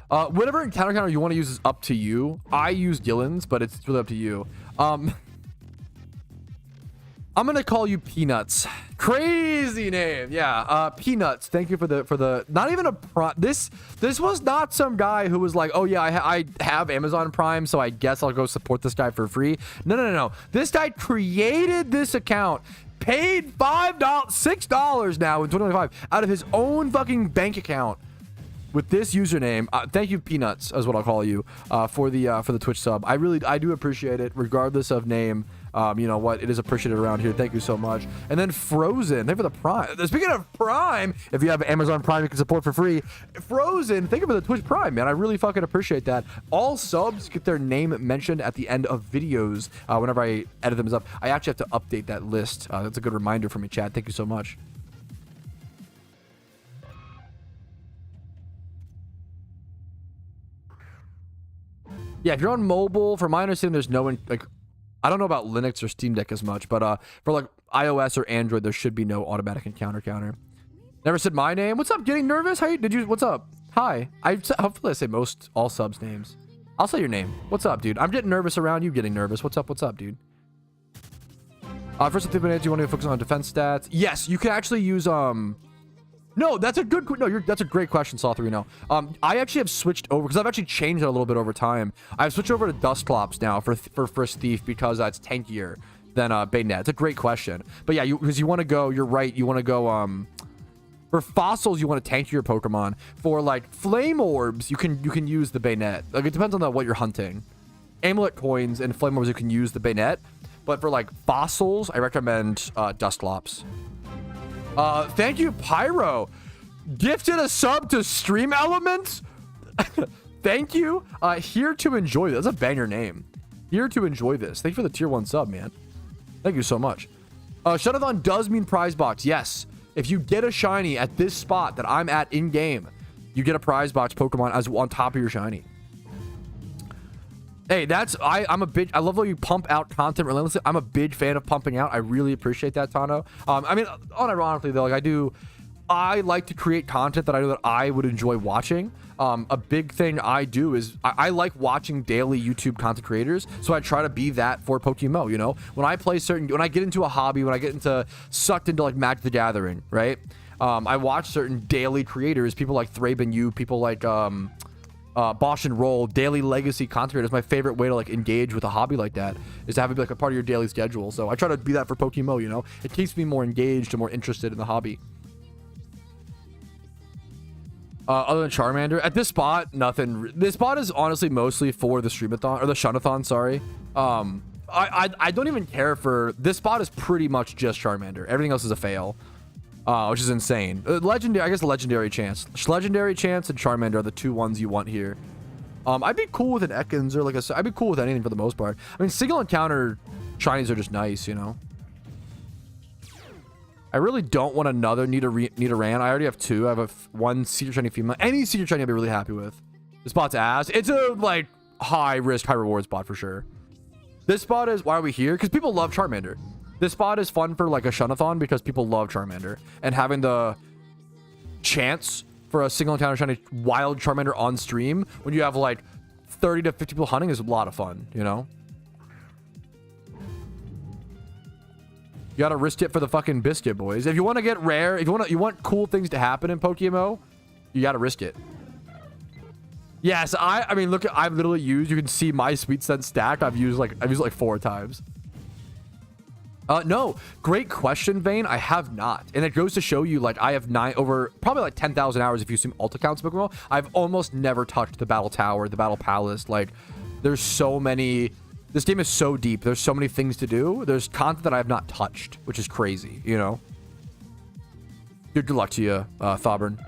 Whatever encounter counter you want to use is up to you. I use Gillen's, but it's really up to you. I'm gonna call you Peanuts. Crazy name. Yeah, Peanuts. Thank you for the not even a this was not some guy who was like, oh yeah, I have Amazon Prime, so I guess I'll go support this guy for free. No. This guy created this account, paid $6 now in 2025 out of his own fucking bank account with this username, thank you, Peanuts, is what I'll call you, for the Twitch sub. I do appreciate it, regardless of name. You know what? It is appreciated around here. Thank you so much. And then Frozen, thank you for the Prime. Speaking of Prime, if you have Amazon Prime, you can support for free. Frozen, thank you for the Twitch Prime, man. I really fucking appreciate that. All subs get their name mentioned at the end of videos whenever I edit them up. I actually have to update that list. That's a good reminder for me, Chad. Thank you so much. Yeah, if you're on mobile, from my understanding, there's no like. I don't know about Linux or Steam Deck as much, but for like iOS or Android, there should be no automatic encounter counter. Never said my name. What's up? Getting nervous? How did you? What's up? Hi. Hopefully I say all subs names. I'll say your name. What's up, dude? I'm getting nervous around you getting nervous. What's up? What's up, dude? First, do you want to focus on defense stats? Yes, you can actually use No, that's a good. No, that's a great question, Saw3. I actually have switched over because I've actually changed it a little bit over time. I've switched over to Dustclops now for First Thief because it's tankier than Baynet. It's a great question, but yeah, because you want to go. You're right. You want to go. For fossils, you want to tank your Pokemon. For like flame orbs, you can use the Baynet. Like it depends on what you're hunting. Amulet coins and flame orbs, you can use the Baynet. But for like fossils, I recommend Dustclops. Thank you, Pyro. Gifted a sub to Stream Elements. Thank you. Here to enjoy this. That's a banger name. Here to enjoy this. Thank you for the tier 1 sub, man. Thank you so much. Shuntathon does mean prize box. Yes. If you get a shiny at this spot that I'm at in game, you get a prize box Pokemon as on top of your shiny. Hey, I'm a big, I love how you pump out content relentlessly. I'm a big fan of pumping out. I really appreciate that, Tano. I mean, unironically though, like I like to create content that I know that I would enjoy watching. A big thing I do is I like watching daily YouTube content creators. So I try to be that for PokeMMO, you know? When I get into a hobby, when I get sucked into like Magic the Gathering, right? I watch certain daily creators, people like Thraben U, people like, Bosch and Roll, daily legacy content creators. My favorite way to like engage with a hobby like that is to have it be like a part of your daily schedule. So I try to be that for PokeMMO, you know? It keeps me more engaged and more interested in the hobby. Other than Charmander, at this spot, nothing. This spot is honestly mostly for the Streamathon, or the Shuntathon, sorry. I don't even care for, this spot is pretty much just Charmander. Everything else is a fail. Which is insane. Legendary, I guess legendary chance. Legendary chance and Charmander are the two ones you want here. I'd be cool with an Ekans or like I'd be cool with anything for the most part. I mean, single encounter shinies are just nice, you know? I really don't want another Nidoran. I already have two. I have one Secret Shiny female. Any Secret Shiny I'd be really happy with. This spot's ass. It's a like high risk, high reward spot for sure. This spot is, why are we here? Because people love Charmander. This spot is fun for like a Shuntathon because people love Charmander, and having the chance for a single encounter shiny wild Charmander on stream when you have like 30 to 50 people hunting is a lot of fun, you know? You gotta risk it for the fucking biscuit, boys. If you want to get rare, if you want cool things to happen in PokeMMO, you gotta risk it. Yes, I mean, look, I've literally used, you can see my Sweet Scent stack. I've used like 4 times. No, great question, Vane. I have not. And it goes to show you, like, I have probably like 10,000 hours if you assume Ultra counts Pokemon. I've almost never touched the Battle Tower, the Battle Palace. Like, there's so many, this game is so deep. There's so many things to do. There's content that I have not touched, which is crazy, you know? Good luck to you, Thauburn.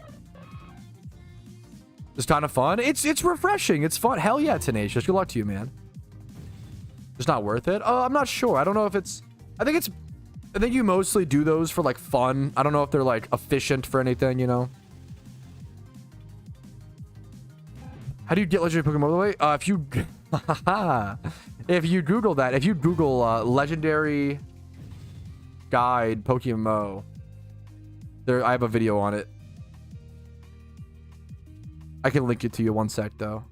It's kind of fun. It's refreshing. It's fun. Hell yeah, Tenacious. Good luck to you, man. It's not worth it? I'm not sure. I don't know if it's, I think you mostly do those for like fun. I don't know if they're like efficient for anything, you know? How do you get legendary Pokemon, by the way? If you Google that, if you Google legendary guide PokeMMO, I have a video on it. I can link it to you one sec though.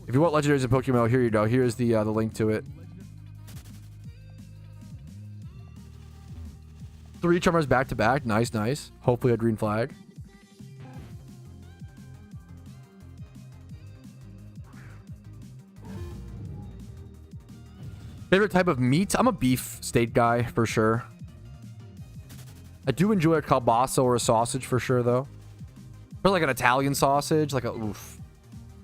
If you want legendaries in PokeMMO, here you go. Here's the link to it. 3 Charmers back to back. Nice, nice. Hopefully a green flag. Favorite type of meat? I'm a beef steak guy for sure. I do enjoy a kielbasa or a sausage for sure though. Or like an Italian sausage, like a oof,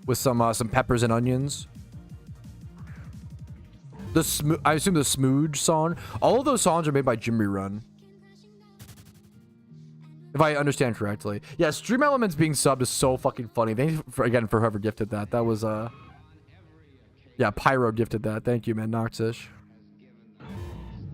with some peppers and onions. I assume the Smooge song. All of those songs are made by Jim Rerun, if I understand correctly. Yeah, Stream Elements being subbed is so fucking funny. Thank you for, again, for whoever gifted that. That was yeah, Pyro gifted that. Thank you, man. Noxish.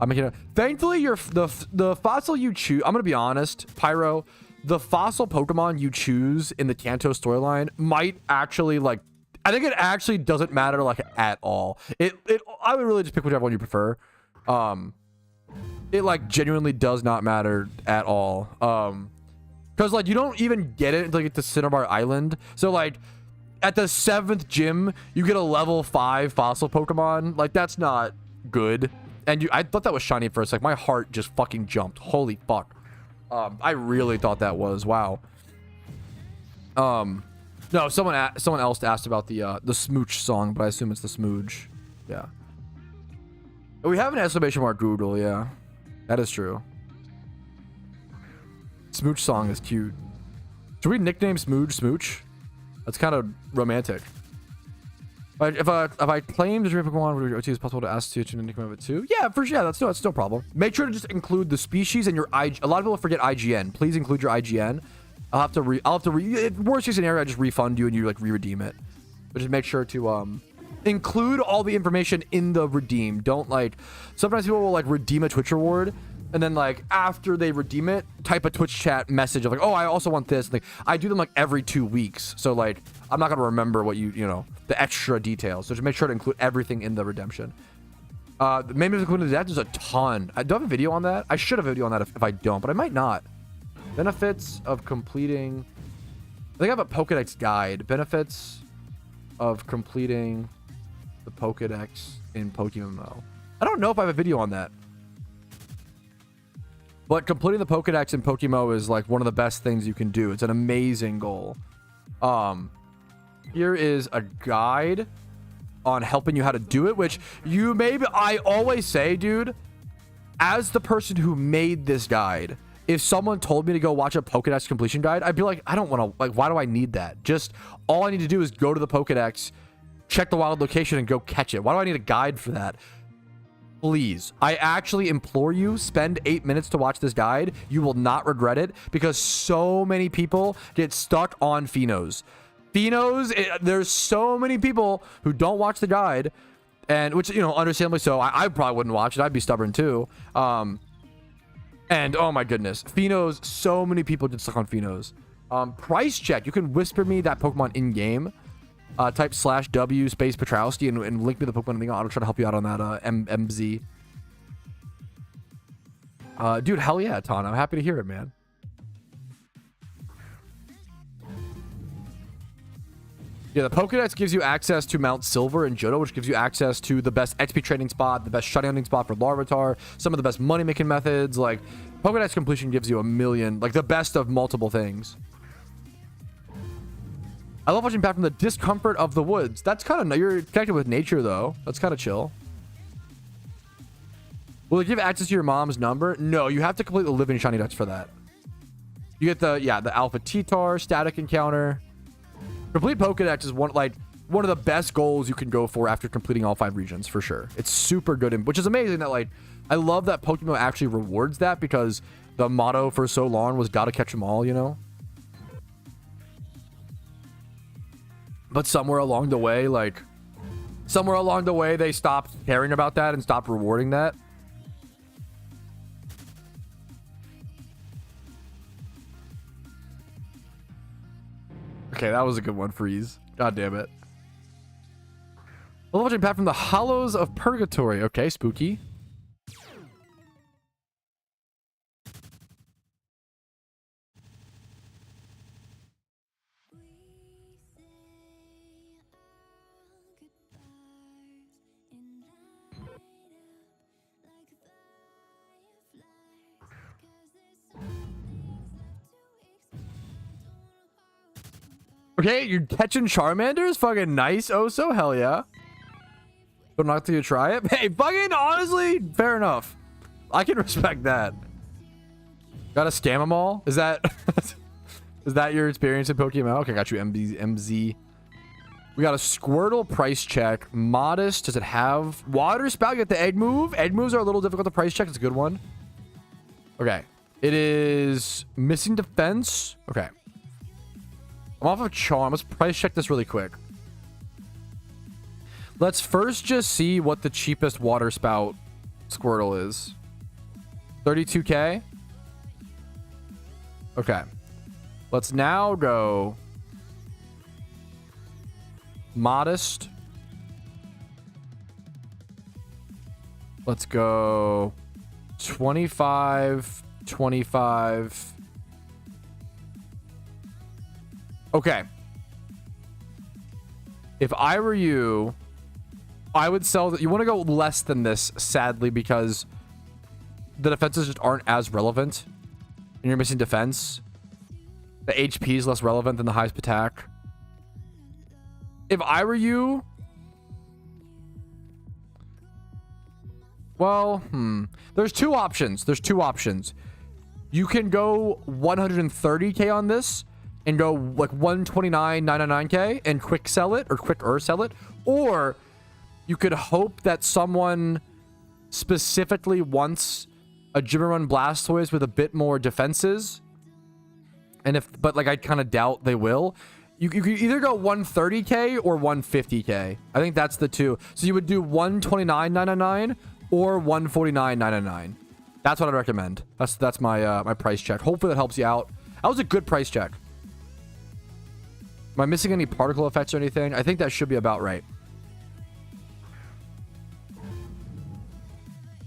I'm making a, thankfully the fossil you choose, I'm gonna be honest, Pyro, the fossil Pokemon you choose in the Kanto storyline might actually, like, I think it actually doesn't matter, like, at all. I would really just pick whichever one you prefer. It, like, genuinely does not matter at all. Because, like, you don't even get it until you get to Cinnabar Island. So, like, at the 7th gym, you get a level 5 fossil Pokemon. Like, that's not good. And I thought that was shiny for a sec. My heart just fucking jumped. Holy fuck. I really thought that was. Wow. No, someone else asked about the Smooch song, but I assume it's the Smooge. Yeah. We have an exclamation mark Google, yeah. That is true. Smooch song is cute. Should we nickname Smooge Smooch? That's kind of romantic. But if I claim to dream Pokemon, would it is possible to ask to a nickname of it too? Yeah, for sure. Yeah, that's no problem. Make sure to just include the species and your IG. A lot of people forget IGN. Please include your IGN. I'll have to worst case scenario, I just refund you and you like re-redeem it. But just make sure to include all the information in the redeem. Don't like, sometimes people will like redeem a Twitch reward and then like after they redeem it, type a Twitch chat message of like, oh, I also want this. Like, I do them like every 2 weeks. So like, I'm not gonna remember what you know, the extra details. So just make sure to include everything in the redemption. Maybe including that, there's a ton. I do have a video on that. I should have a video on that if I don't, but I might not. Benefits of completing, I think I have a Pokedex guide. Benefits of completing the Pokedex in PokeMMO. I don't know if I have a video on that. But completing the Pokedex in PokeMMO is like one of the best things you can do. It's an amazing goal. Here is a guide on helping you how to do it, which you maybe, I always say, dude, as the person who made this guide, if someone told me to go watch a Pokedex completion guide, I'd be like, I don't want to, like, why do I need that? Just, all I need to do is go to the Pokedex, check the wild location, and go catch it. Why do I need a guide for that? Please, I actually implore you, spend 8 minutes to watch this guide. You will not regret it, because so many people get stuck on Phenos. There's so many people who don't watch the guide, and which, you know, understandably so. I probably wouldn't watch it. I'd be stubborn too. And oh my goodness, Phenos, so many people get stuck on Phenos. Price check, you can whisper me that Pokemon in game. Type /W space Patrouski and link me the Pokemon thing. I'll try to help you out on that MZ. Dude, hell yeah, Ton. I'm happy to hear it, man. Yeah, the Pokedex gives you access to Mount Silver and Johto, which gives you access to the best XP trading spot, the best shiny hunting spot for Larvitar, some of the best money making methods. Like, Pokedex completion gives you a million, like the best of multiple things. I love watching Pat from the discomfort of the woods. That's kind of, you're connected with nature though. That's kind of chill. Will it give access to your mom's number? No, you have to complete the living shiny ducks for that. You get the Alpha T-Tar static encounter. Complete Pokedex is one of the best goals you can go for after completing all 5 regions, for sure. It's super good, and which is amazing that, like, I love that Pokemon actually rewards that, because the motto for so long was gotta catch them all, you know? But somewhere along the way, they stopped caring about that and stopped rewarding that. Okay, that was a good one, Freeze. God damn it. I love watching Pat from the Hollows of Purgatory. Okay, spooky. Okay, you're catching Charmanders? Fucking nice, Oso. Hell yeah. But not till you try it? Hey, fucking honestly, fair enough. I can respect that. Gotta scam them all? Is that... is Is that your experience in PokeMMO? Okay, got you, MZ. We got a Squirtle price check. Modest. Does it have Water Spout? You get the egg move. Egg moves are a little difficult to price check. It's a good one. Okay. It is missing defense. Okay. I'm off of Charm. Let's price check this really quick. Let's first just see what the cheapest Water Spout Squirtle is. 32k. Okay. Let's now go Modest. Let's go 25, 25. Okay. If I were you, I would sell that. You want to go less than this, sadly, because the defenses just aren't as relevant. And you're missing defense. The HP is less relevant than the highest attack. If I were you... Well, there's two options. There's two options. You can go 130k on this and go like 129.999k and quick sell it or quicker sell it. Or you could hope that someone specifically wants a Jimmerun Blastoise with a bit more defenses. But like I kind of doubt they will. You could either go 130k or 150k. I think that's the two. So you would do 129.999 or 149.999. That's what I'd recommend. That's my my price check. Hopefully that helps you out. That was a good price check. Am I missing any particle effects or anything? I think that should be about right.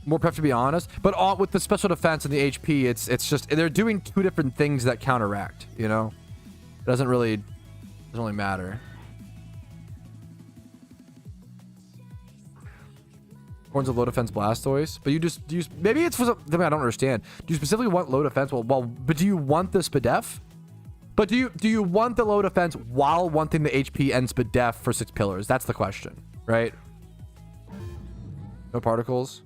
More prep, to be honest, but with the special defense and the HP, it's just they're doing two different things that counteract. You know, it doesn't really matter. Horns of low defense Blastoise, but you maybe it's for something I don't understand. Do you specifically want low defense? Well, but do you want the Spadef? But do you want the low defense while wanting the HP and Spadef for 6 pillars? That's the question, right? No particles.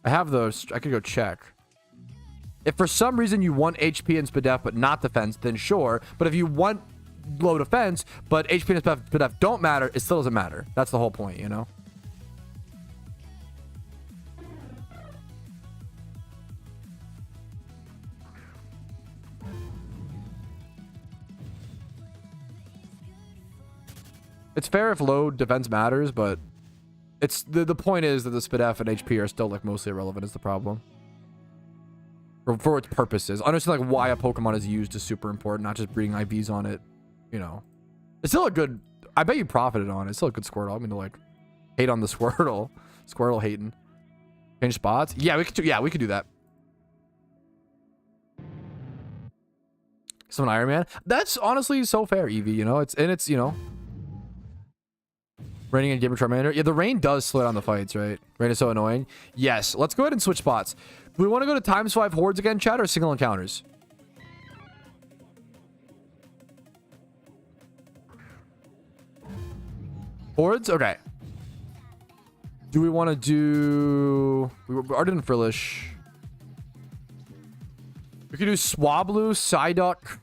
I have those. I could go check. If for some reason you want HP and Spadef but not defense, then sure. But if you want low defense but HP and Spadef don't matter, it still doesn't matter. That's the whole point, you know? It's fair if low defense matters, but it's the point is that the Spadef and HP are still like mostly irrelevant is the problem. For its purposes. Understand like why a Pokemon is used is super important, not just breeding IVs on it. You know. It's still a good... I bet you profited on it. It's still a good Squirtle. I mean to like hate on the Squirtle. Squirtle hating. Change spots? Yeah, we could do that. Summon Iron Man. That's honestly so fair, Eevee, you know. It's, you know. Raining and Gamer Charmander. Yeah, the rain does slow down the fights, right? Rain is so annoying. Yes. Let's go ahead and switch spots. Do we want to go to ×5 hordes again, chat, or single encounters? Hordes? Okay. Do we want to do... We already did Frillish. We could do Swablu, Psyduck.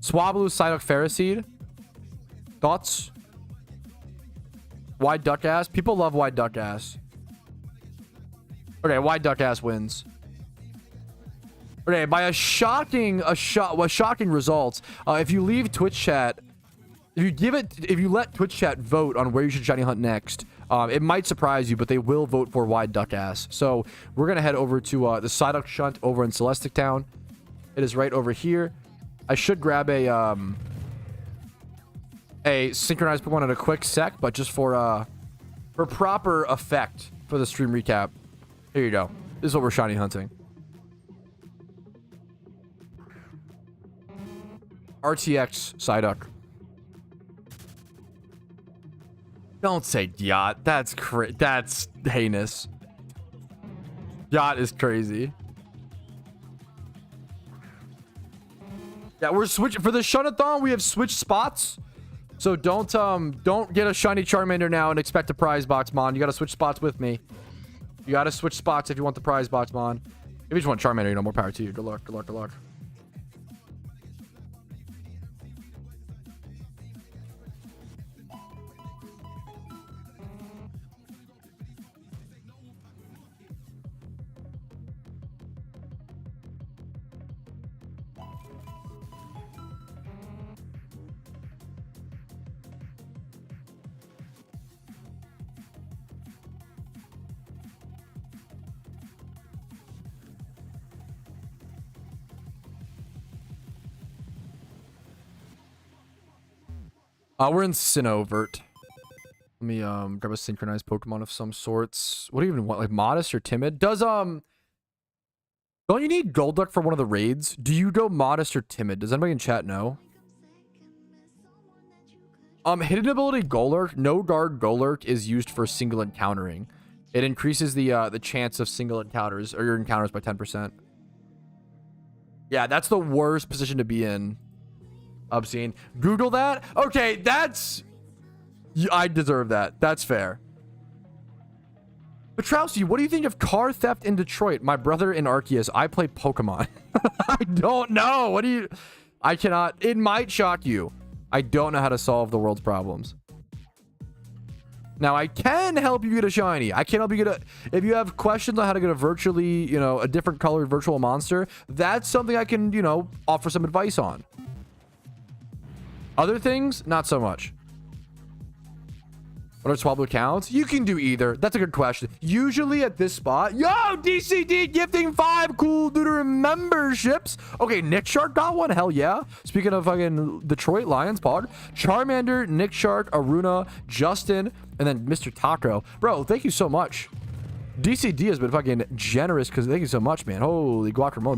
Swablu, Psyduck, Ferroseed. Thoughts? Wide Duck Ass. People love Wide Duck Ass. Okay, Wide Duck Ass wins. Okay, by a shocking results. If you leave Twitch chat, if you let Twitch chat vote on where you should shiny hunt next, it might surprise you, but they will vote for Wide Duck Ass. So we're gonna head over to the Psyduck Shunt over in Celestic Town. It is right over here. I should grab a synchronized Pokemon in a quick sec, but just for proper effect for the stream recap. Here you go. This is what we're shiny hunting. RTX Psyduck. Don't say Yacht. That's heinous. Yacht is crazy. Yeah, we're switching for the Shuntathon. We have switched spots, so don't get a shiny Charmander now and expect a prize box, Mon. You got to switch spots with me. You gotta switch spots if you want the prize box, man. If you just want Charmander, you know, more power to you. Good luck, good luck, good luck. We're in Sinnovert. Let me grab a synchronized Pokemon of some sorts. What do you even want? Like modest or timid? Does don't you need Golduck for one of the raids? Do you go modest or timid? Does anybody in chat know? Hidden ability Golurk, no guard Golurk is used for single encountering. It increases the chance of single encounters or your encounters by 10%. Yeah, that's the worst position to be in. Obscene. Google that? Okay, that's... I deserve that. That's fair. Patrouski, what do you think of car theft in Detroit? My brother in Arceus. I play Pokemon. I don't know. What do you... I cannot... It might shock you. I don't know how to solve the world's problems. Now, I can help you get a shiny. I can help you get a... If you have questions on how to get a virtually, you know, a different colored virtual monster, that's something I can, you know, offer some advice on. Other things, not so much. What are Swablu accounts? You can do either. That's a good question. Usually at this spot... Yo, DCD gifting 5 cool Deuter memberships. Okay, Nick Shark got one. Hell yeah. Speaking of fucking Detroit Lions, Pog. Charmander, Nick Shark, Aruna, Justin, and then Mr. Taco. Bro, thank you so much. DCD has been fucking generous because thank you so much, man. Holy guacamole.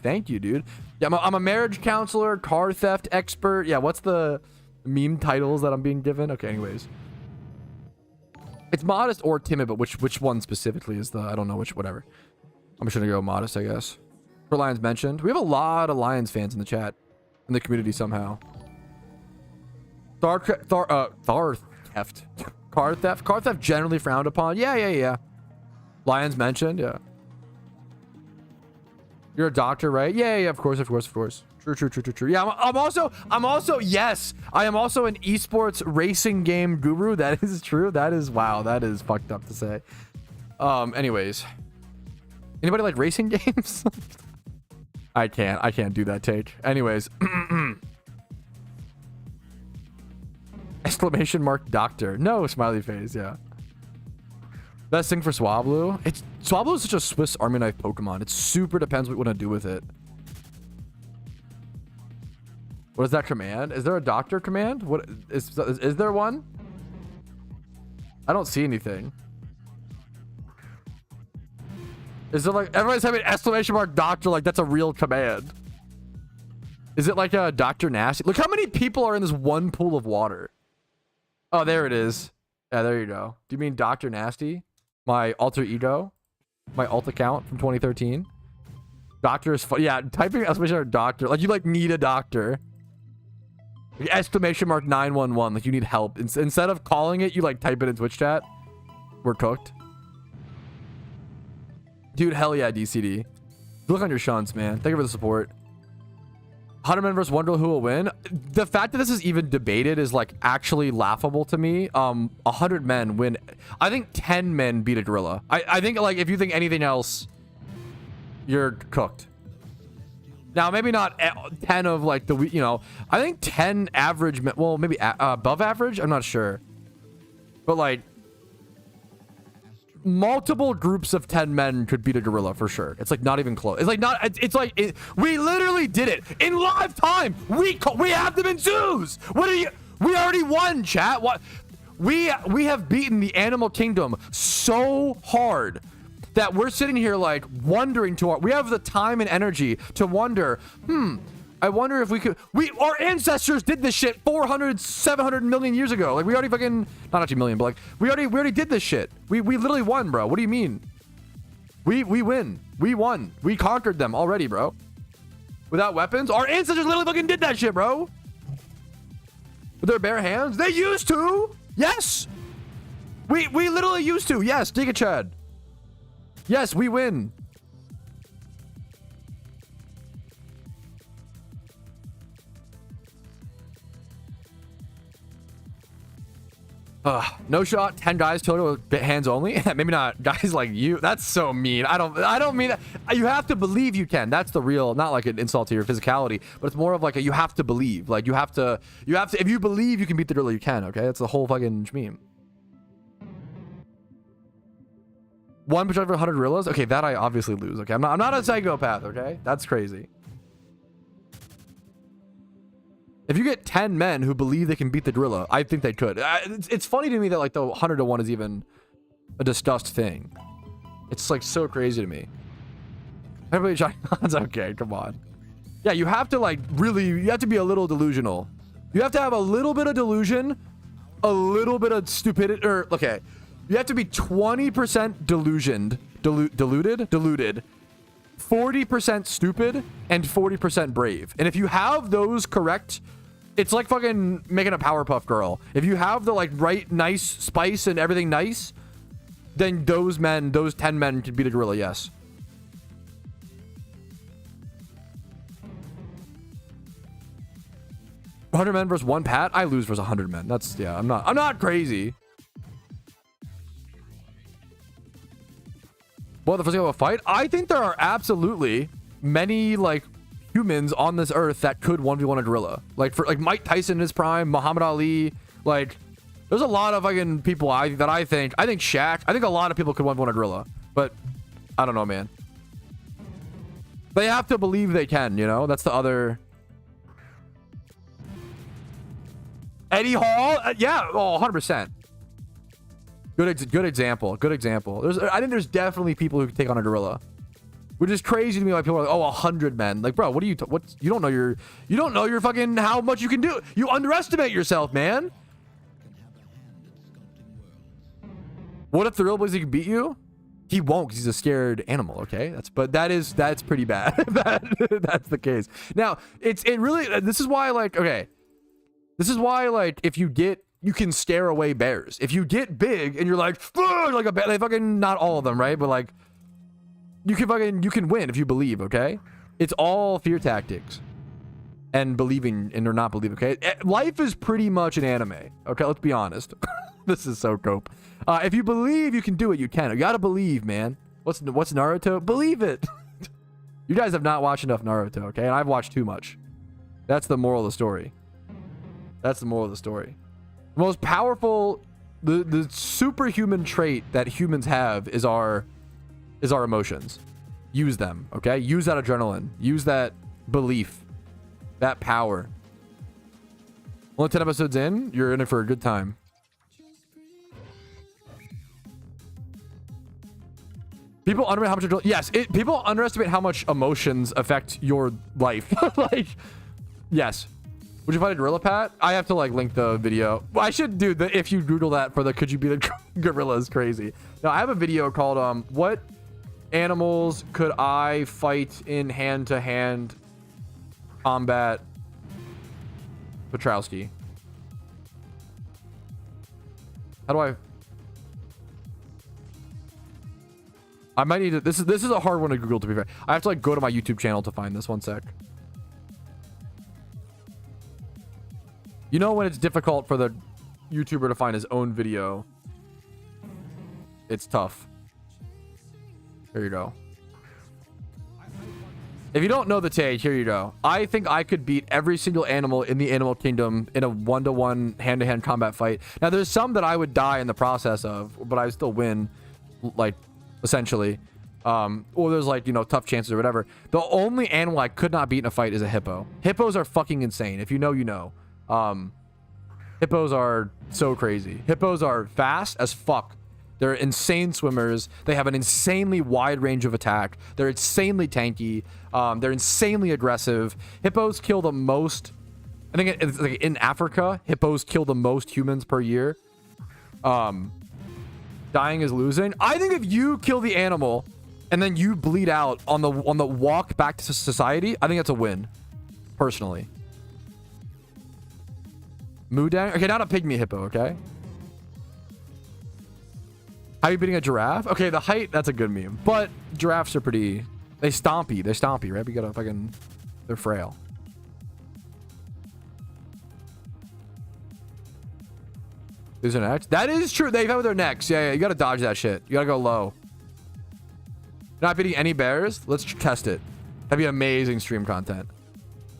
Thank you, dude. Yeah, I'm a marriage counselor, car theft expert. Yeah, what's the meme titles that I'm being given? Okay, anyways. It's modest or timid, but which one specifically is the... I don't know which, whatever. I'm just gonna go modest, I guess. For Lions mentioned. We have a lot of Lions fans in the chat. In the community somehow. Thar theft. Car theft. Car theft generally frowned upon. Yeah. Lions mentioned. Yeah. You're a doctor, right? Yeah. Of course. True. Yeah. I'm also. Yes. I am also an esports racing game guru. That is true. That is wow. That is fucked up to say. Anyways. Anybody like racing games? I can't do that take. Anyways. Exclamation mark doctor. No, smiley face. Yeah. Best thing for Swablu. Swablu is such a Swiss Army knife Pokemon. It super depends what you want to do with it. What is that command? Is there a doctor command? What is there one? I don't see anything. Is there like everybody's having exclamation mark doctor like that's a real command? Is it like a Dr. Nasty? Look how many people are in this one pool of water. Oh, there it is. Yeah, there you go. Do you mean Dr. Nasty? My alter ego? My alt account from 2013? Doctor is fun. Yeah, typing exclamation mark doctor. Like you like need a doctor. Exclamation mark 911. Like you need help. Instead of calling it, you like type it in Twitch chat. We're cooked. Dude, hell yeah, DCD. Look on your shunts, man. Thank you for the support. 100 men versus Wonder who will win. The fact that this is even debated is like actually laughable to me. 100 men win. I think 10 men beat a gorilla. I think like if you think anything else, you're cooked. Now maybe not 10 of like the, you know, I think 10 average men, well maybe above average. I'm not sure, but like multiple groups of 10 men could beat a gorilla for sure. It's like not even close. It's like not. It's like we literally did it in live time. We have them in zoos. What are you? We already won, chat. What? We have beaten the animal kingdom so hard that we're sitting here like wondering we have the time and energy to wonder. I wonder if we could. Our ancestors did this shit 400, 700 million years ago. Like we already fucking, not actually million, but like we already did this shit. We literally won, bro. What do you mean? We win. We won. We conquered them already, bro. Without weapons, our ancestors literally fucking did that shit, bro. With their bare hands, they used to. Yes. We literally used to. Yes, Giga Chad. Yes, we win. No shot, 10 guys total with hands only. Maybe not guys like you. That's so mean. I don't mean that. You have to believe you can. That's the real, not like an insult to your physicality, but it's more of like a, you have to believe. Like you have to, if you believe you can beat the gorilla, you can, okay? That's the whole fucking meme. One projectile for 100 gorillas? Okay, that I obviously lose, okay? I'm not a psychopath, okay? That's crazy. If you get 10 men who believe they can beat the gorilla, I think they could. It's funny to me that like the 100 to 1 is even a discussed thing. It's like so crazy to me. Everybody trying. Okay, come on. Yeah, you have to like really, you have to be a little delusional. You have to have a little bit of delusion, a little bit of stupidity, or okay. You have to be 20% deluded, 40% stupid, and 40% brave. And if you have those correct, it's like fucking making a Powerpuff Girl. If you have the like right nice spice and everything nice, then those 10 men can beat a gorilla, yes. $100 men versus 1 Pat? I lose versus 100 men. That's, yeah, I'm not crazy. Well, the first game of a fight? I think there are absolutely many like humans on this earth that could 1v1 a gorilla. Like for like Mike Tyson in his prime, Muhammad Ali, like there's a lot of fucking people I think Shaq, I think a lot of people could 1v1 a gorilla. But I don't know, man. They have to believe they can, you know? That's the other. Eddie Hall? Yeah, oh, 100%. Good example. Good example. I think there's definitely people who can take on a gorilla, which is crazy to me. Like people are like, oh, 100 men. Like, bro, what do you? You don't know your fucking how much you can do. You underestimate yourself, man. What if the real boys can beat you? He won't, because he's a scared animal. Okay, that's pretty bad. That's the case. Now it really. This is why like if you can scare away bears. If you get big and you're like a bear, they fucking, not all of them, right? But like, you can win if you believe, okay? It's all fear tactics and believing and or not believing, okay? Life is pretty much an anime, okay? Let's be honest. This is so cope. If you believe you can do it, you can. You gotta believe, man. What's Naruto? Believe it. You guys have not watched enough Naruto, okay? And I've watched too much. That's the moral of the story. That's the moral of the story. The most powerful, the superhuman trait that humans have is our emotions. Use them, okay? Use that adrenaline. Use that belief. That power. Only 10 episodes in, you're in it for a good time. People underestimate how much. Yes, people underestimate how much emotions affect your life. Like, yes. Would you fight a gorilla, Pat? I have to like link the video. Well, I should do the if you Google that for the could you beat a gorilla is crazy. Now I have a video called what animals could I fight in hand-to-hand combat? Patrouski. How do I might need to. This is a hard one to Google, to be fair. I have to like go to my YouTube channel to find this. One sec. You know when it's difficult for the YouTuber to find his own video, it's tough. Here you go. If you don't know the take, here you go. I think I could beat every single animal in the animal kingdom in a 1-to-1 hand-to-hand combat fight. Now, there's some that I would die in the process of, but I would still win, like, essentially. Or there's like, you know, tough chances or whatever. The only animal I could not beat in a fight is a hippo. Hippos are fucking insane. If you know, you know. Hippos are so crazy. Hippos are fast as fuck. They're insane swimmers. They have an insanely wide range of attack. They're insanely tanky. They're insanely aggressive. Hippos kill the most. I think it's like in Africa, hippos kill the most humans per year. Dying is losing. I think if you kill the animal and then you bleed out on the walk back to society, I think that's a win, personally. Moodang? Okay, not a pygmy hippo, okay? How are you beating a giraffe? Okay, the height, that's a good meme. But giraffes are pretty... They stompy. They're stompy, right? We gotta fucking... They're frail. Is there next? That is true. They've with their necks. Yeah, yeah, you gotta dodge that shit. You gotta go low. Not beating any bears? Let's test it. That'd be amazing stream content.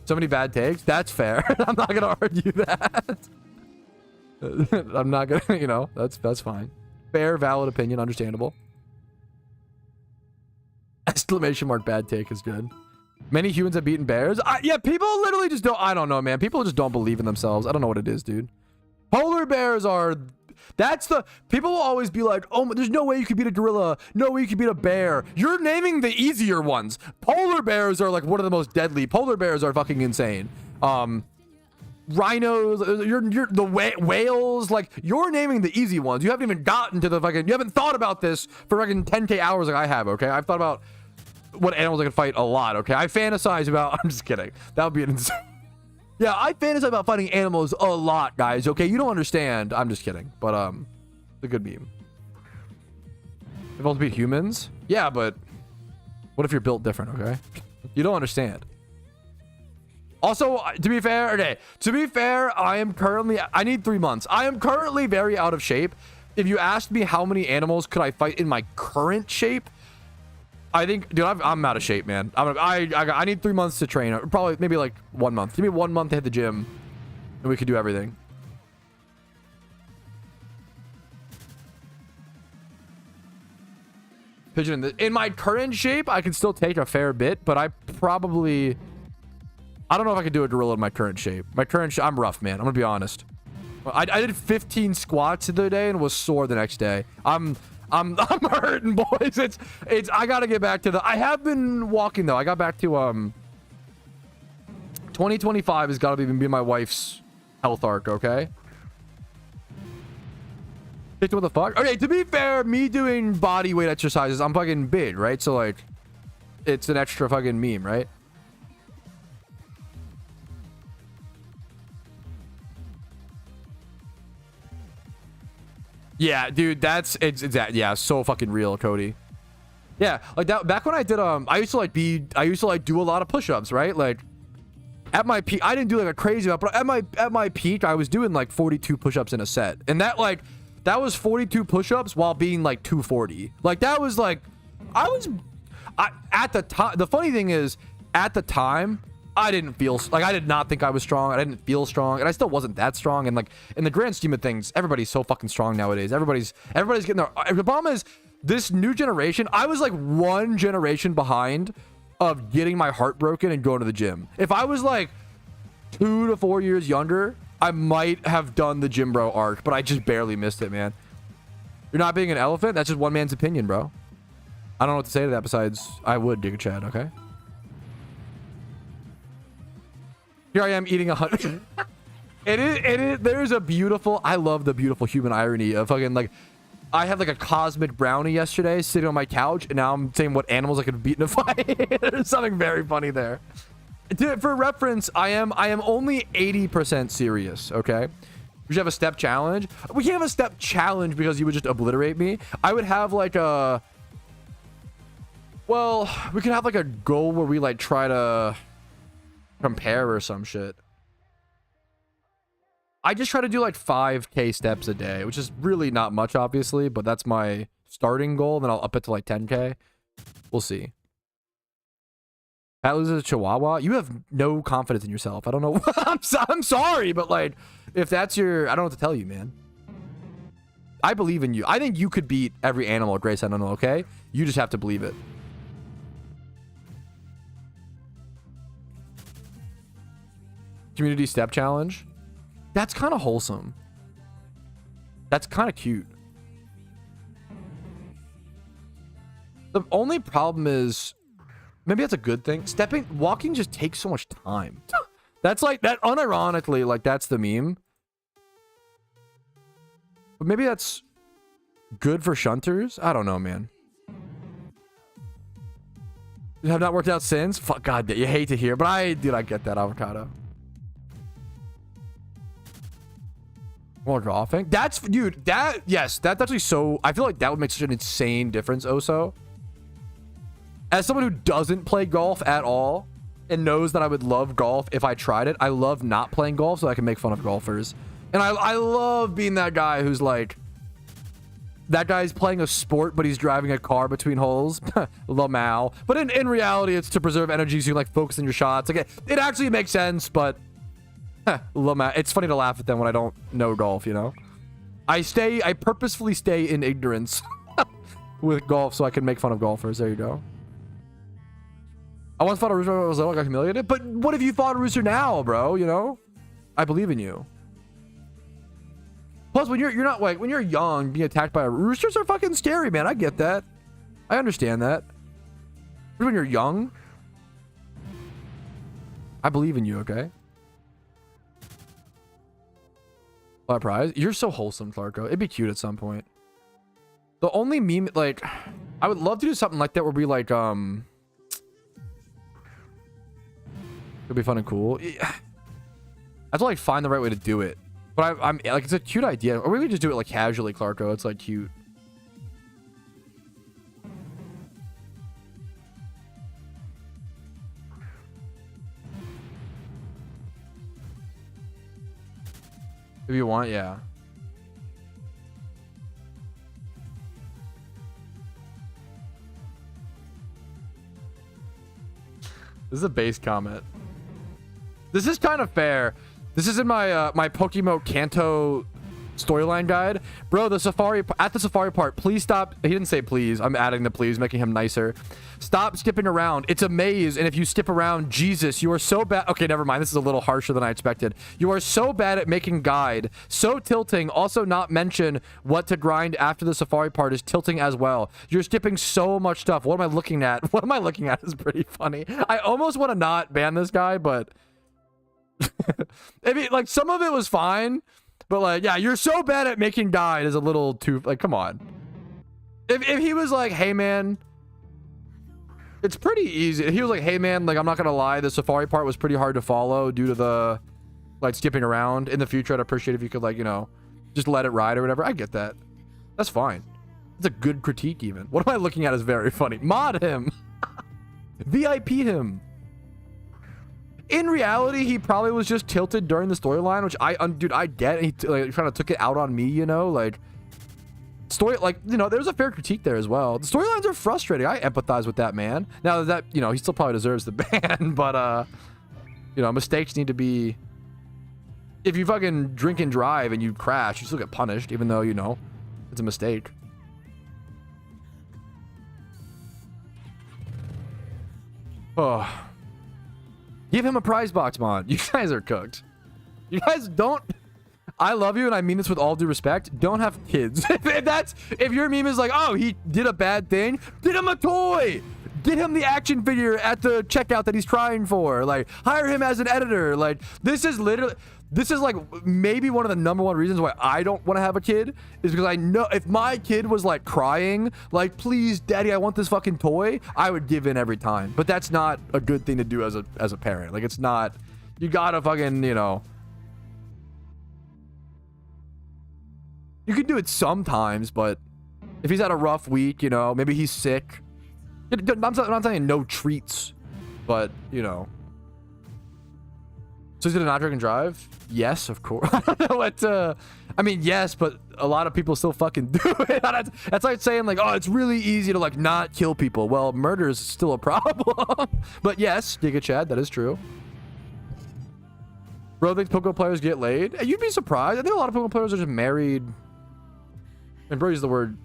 So many bad takes? That's fair. I'm not gonna argue that. I'm not gonna, you know, that's fine. Fair, valid opinion, understandable. Exclamation mark bad take is good. Many humans have beaten bears. Yeah, people literally just don't, I don't know, man. People just don't believe in themselves. I don't know what it is, dude. Polar bears are, that's the, people will always be like, oh, there's no way you could beat a gorilla. No way you could beat a bear. You're naming the easier ones. Polar bears are like one of the most deadly. Polar bears are fucking insane. Rhinos, the whales, like you're naming the easy ones. You haven't even gotten to the fucking, you haven't thought about this for fucking 10K hours like I have, okay? I've thought about what animals I can fight a lot, okay? I fantasize about, I'm just kidding. That would be an insane. Yeah, I fantasize about fighting animals a lot, guys, okay? You don't understand. I'm just kidding. But, it's a good meme. If all to beat humans? Yeah, but what if you're built different, okay? You don't understand. Also, to be fair, okay, to be fair, I need 3 months. I am currently very out of shape. If you asked me how many animals could I fight in my current shape, I think, dude, I'm out of shape, man. I need 3 months to train. Probably, maybe like 1 month. Give me 1 month to hit the gym, and we could do everything. Pigeon, in my current shape, I can still take a fair bit, but I don't know if I could do a gorilla in my current shape. I'm rough, man. I'm gonna be honest. I did 15 squats the other day and was sore the next day. I'm hurting, boys. It's I gotta get back to I have been walking though. I got back to 2025 has gotta be my wife's health arc, okay? What the fuck? Okay, to be fair, me doing body weight exercises, I'm fucking big, right? So like it's an extra fucking meme, right? Yeah, dude, it's yeah, so fucking real, Cody. Yeah, like that back when I did I used to like do a lot of push-ups, right? Like at my peak, I didn't do like a crazy amount, but at my peak, I was doing like 42 push-ups in a set. And that was 42 push-ups while being like 240. Like that was like at the time, the funny thing is at the time I didn't feel like, I did not think I was strong. I didn't feel strong, and I still wasn't that strong. And like in the grand scheme of things, everybody's so fucking strong nowadays. Everybody's getting there. The problem is this new generation. I was like one generation behind of getting my heart broken and going to the gym. If I was like 2 to 4 years younger, I might have done the gym bro arc, but I just barely missed it, man. You're not being an elephant? That's just one man's opinion, bro. I don't know what to say to that besides I would, Digga Chad, okay? Here I am eating 100. It is, there's a beautiful, I love the beautiful human irony of fucking like, I had like a cosmic brownie yesterday sitting on my couch, and now I'm saying what animals I could beat in a fight. There's something very funny there. For reference, I am only 80% serious, okay? We should have a step challenge. We can't have a step challenge because you would just obliterate me. I would have like a, well, we could have like a goal where we like try to compare or some shit. I just try to do like 5K steps a day, which is really not much, obviously, but that's my starting goal. Then I'll up it to like 10K. We'll see. Pat loses a Chihuahua. You have no confidence in yourself. I don't know. I'm sorry, but like, if that's your, I don't know what to tell you, man. I believe in you. I think you could beat every animal, Grace. I don't know. Okay, you just have to believe it. Community step challenge. That's kind of wholesome. That's kind of cute. The only problem is, maybe that's a good thing. Walking just takes so much time. That's like, that unironically, like that's the meme. But maybe that's good for shunters. I don't know, man. You have not worked out since? Fuck, God, you hate to hear, but dude, I get that, avocado. More golfing. That's, dude, yes, that's actually so, I feel like that would make such an insane difference, Oso. As someone who doesn't play golf at all and knows that I would love golf if I tried it, I love not playing golf so I can make fun of golfers. And I love being that guy who's like, that guy's playing a sport, but he's driving a car between holes. Lamau. But in reality, it's to preserve energy so you like focus on your shots. Like, it actually makes sense, but Lamau. It's funny to laugh at them when I don't know golf, you know? I purposefully stay in ignorance with golf so I can make fun of golfers. There you go. I once fought a rooster when I was little, got humiliated. But what if you fought a rooster now, bro? You know? I believe in you. Plus, when you're not like, when you're young, being attacked by a roosters are fucking scary, man. I get that. I understand that. But when you're young, I believe in you, okay? What prize? You're so wholesome, Clarko. It'd be cute at some point. The only meme, like, I would love to do something like that where we like, it'd be fun and cool. I have to like find the right way to do it. But I'm like, it's a cute idea. Or we could just do it like casually, Clarko. It's like cute. If you want, yeah. This is a base comment. This is kind of fair. This is in my my PokeMMO Kanto storyline guide. Bro, the safari at the safari part, please stop. He didn't say please. I'm adding the please, making him nicer. Stop skipping around. It's a maze, and if you skip around, Jesus, you are so bad. Okay, never mind. This is a little harsher than I expected. You are so bad at making guide. So tilting. Also not mention what to grind after the safari part is tilting as well. You're skipping so much stuff. What am I looking at? What am I looking at is pretty funny. I almost want to not ban this guy, but I mean, like, some of it was fine, but like, yeah, you're so bad at making guide is a little too, like, come on. If he was like, hey man, it's pretty easy. If he was like, hey man, like, I'm not gonna lie, the safari part was pretty hard to follow due to the like skipping around. In the future, I'd appreciate if you could, like, you know, just let it ride or whatever. I get that. That's fine. It's a good critique even. What am I looking at is very funny. Mod him. VIP him. In reality, he probably was just tilted during the storyline, which dude, I get. He like, kind of took it out on me, you know, like story, like, you know, there's a fair critique there as well. The storylines are frustrating. I empathize with that man. Now that, you know, he still probably deserves the ban, but you know, mistakes need to be. If you fucking drink and drive and you crash, you still get punished, even though, you know, it's a mistake. Oh. Give him a prize box mod. You guys are cooked. You guys don't. I love you, and I mean this with all due respect. Don't have kids. if your meme is like, oh, he did a bad thing, get him a toy. Get him the action figure at the checkout that he's trying for. Like, hire him as an editor. Like, this is like maybe one of the #1 reasons why I don't want to have a kid is because I know if my kid was like crying, like, please, daddy, I want this fucking toy, I would give in every time. But that's not a good thing to do as a parent. Like, it's not. You gotta fucking, you know. You can do it sometimes, but if he's had a rough week, you know, maybe he's sick. I'm not saying no treats, but, you know. So is it a not drink and drive? Yes, of course. I don't know what, I mean, yes, but a lot of people still fucking do it. That's like saying, like, oh, it's really easy to, like, not kill people. Well, murder is still a problem. But yes, Giga Chad, that is true. Bro thinks Pokemon players get laid? You'd be surprised. I think a lot of Pokemon players are just married. And bro uses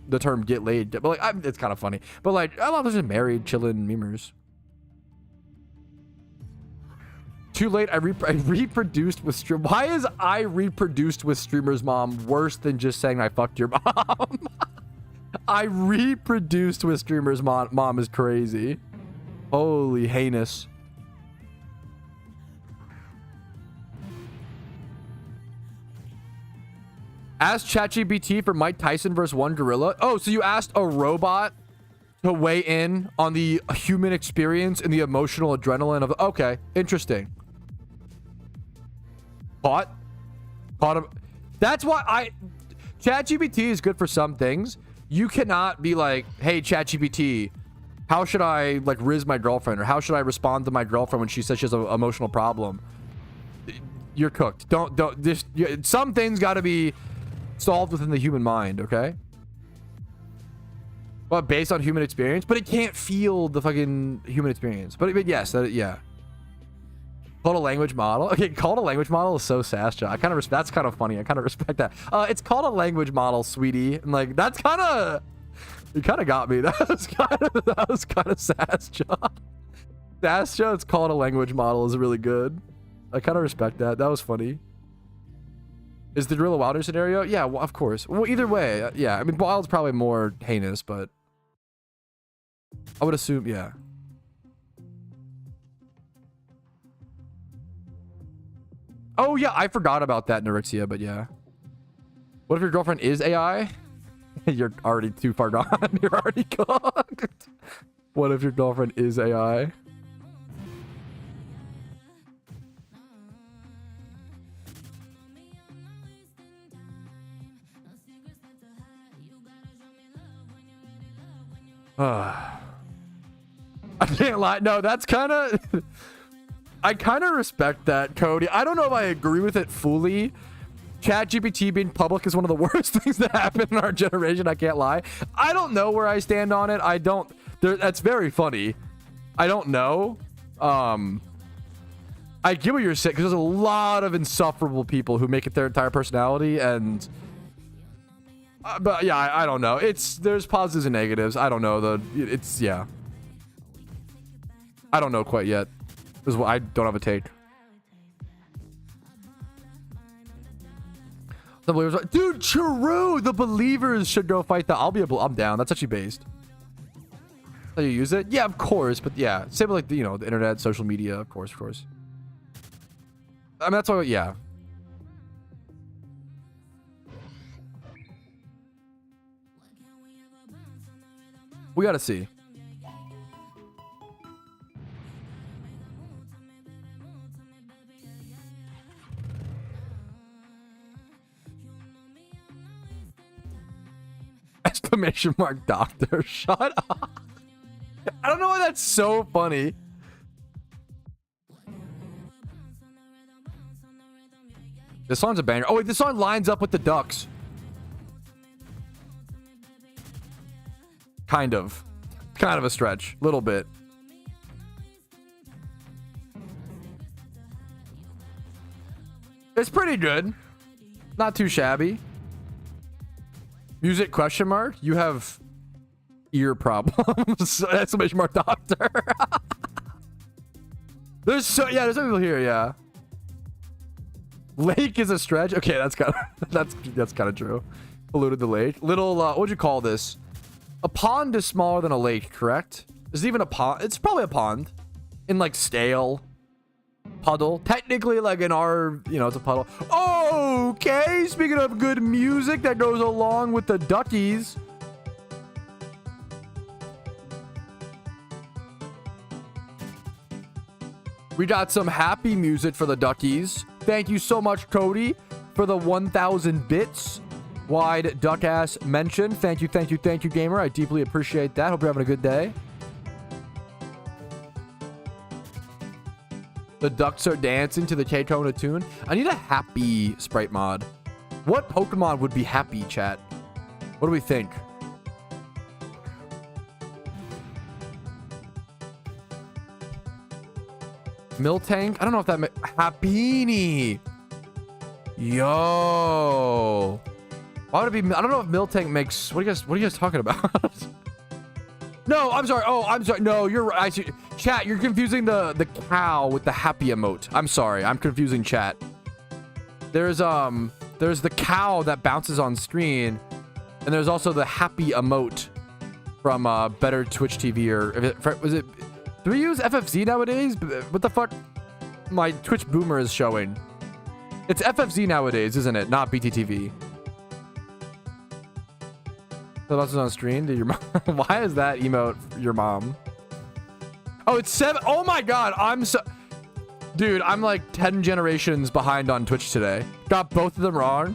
the term get laid, but like, it's kind of funny. But like, a lot of them are just married, chilling memers. Too late. I reproduced with stream. Why is I reproduced with streamer's mom worse than just saying I fucked your mom? I reproduced with streamer's mom is crazy. Holy heinous. Ask ChatGPT for Mike Tyson versus one gorilla. Oh, so you asked a robot to weigh in on the human experience and the emotional adrenaline of. Okay, interesting. Caught him. That's why ChatGPT is good for some things. You cannot be like, hey, ChatGPT, how should I like riz my girlfriend, or how should I respond to my girlfriend when she says she has an emotional problem? You're cooked. Don't this. Some things got to be solved within the human mind, okay? But based on human experience, but it can't feel the fucking human experience. But yes, yeah. Called a language model. Okay, called a language model is so sass, John. I kind of that's kind of funny. I kind of respect that. It's called a language model, sweetie, and like that's kind of you kind of got me. That was kind of sass, John. Sass, John. It's called a language model is really good. I kind of respect that. That was funny. Is the Gorilla Wilder scenario? Yeah, well, of course. Well, either way, yeah. I mean, Wild's probably more heinous, but I would assume, yeah. Oh, yeah, I forgot about that, Norixia, but yeah. What if your girlfriend is AI? You're already too far gone. You're already cooked. What if your girlfriend is AI? I can't lie. No, that's kind of... I kind of respect that, Cody. I don't know if I agree with it fully. ChatGPT being public is one of the worst things that happen in our generation. I can't lie. I don't know where I stand on it. I don't... That's very funny. I don't know. I get what you're saying, because there's a lot of insufferable people who make it their entire personality, and... but yeah, I don't know. There's positives and negatives. I don't know. Yeah. I don't know quite yet. This is what I don't have a take. The believers, dude, true. The believers should go fight that. I'm down. That's actually based. How you use it? Yeah, of course. But yeah, same with like the internet, social media, of course. I mean, that's why. Yeah. We gotta see. Exclamation mark doctor. Shut up. I don't know why that's so funny. This song's a banger. Oh wait, this song lines up with the Ducks. Kind of a stretch, little bit. It's pretty good, not too shabby. Music question mark? You have ear problems. Exclamation mark doctor. there's some people here, yeah. Lake is a stretch. Okay, that's kind of true. Polluted the lake. Little what would you call this? A pond is smaller than a lake, correct? Is it even a pond? It's probably a pond. In like stale puddle. Technically, like in our, it's a puddle. Okay, speaking of good music that goes along with the duckies. We got some happy music for the duckies. Thank you so much, Cody, for the 1,000 bits. Wide duck ass mention. Thank you, gamer. I deeply appreciate that. Hope you're having a good day. The ducks are dancing to the K-Tona tune. I need a happy sprite mod. What Pokemon would be happy, chat? What do we think? Miltank? I don't know if that... Happini! Yo! Why would it be? I don't know if Miltank makes. What are you guys talking about? No, I'm sorry. Oh, I'm sorry. No, you're right. I see. Chat, you're confusing the cow with the happy emote. I'm sorry. I'm confusing chat. There's the cow that bounces on screen, and there's also the happy emote from Better Twitch TV was it? Do we use FFZ nowadays? What the fuck? My Twitch boomer is showing. It's FFZ nowadays, isn't it? Not BTTV. The bounces on screen. Did your mom? Why is that emote your mom? Oh, it's 7. Oh my god, dude, I'm like 10 generations behind on Twitch today. Got both of them wrong.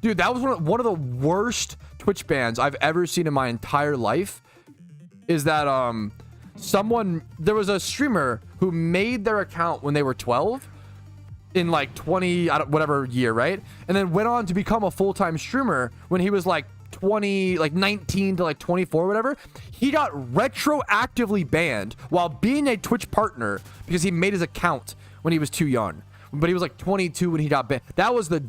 Dude, that was one of the worst Twitch bans I've ever seen in my entire life. Is that there was a streamer who made their account when they were 12 in like 20 whatever year, right? And then went on to become a full-time streamer when he was like 20, like 19 to like 24, whatever. He got retroactively banned while being a Twitch partner because he made his account when he was too young. But he was like 22 when he got banned. That was the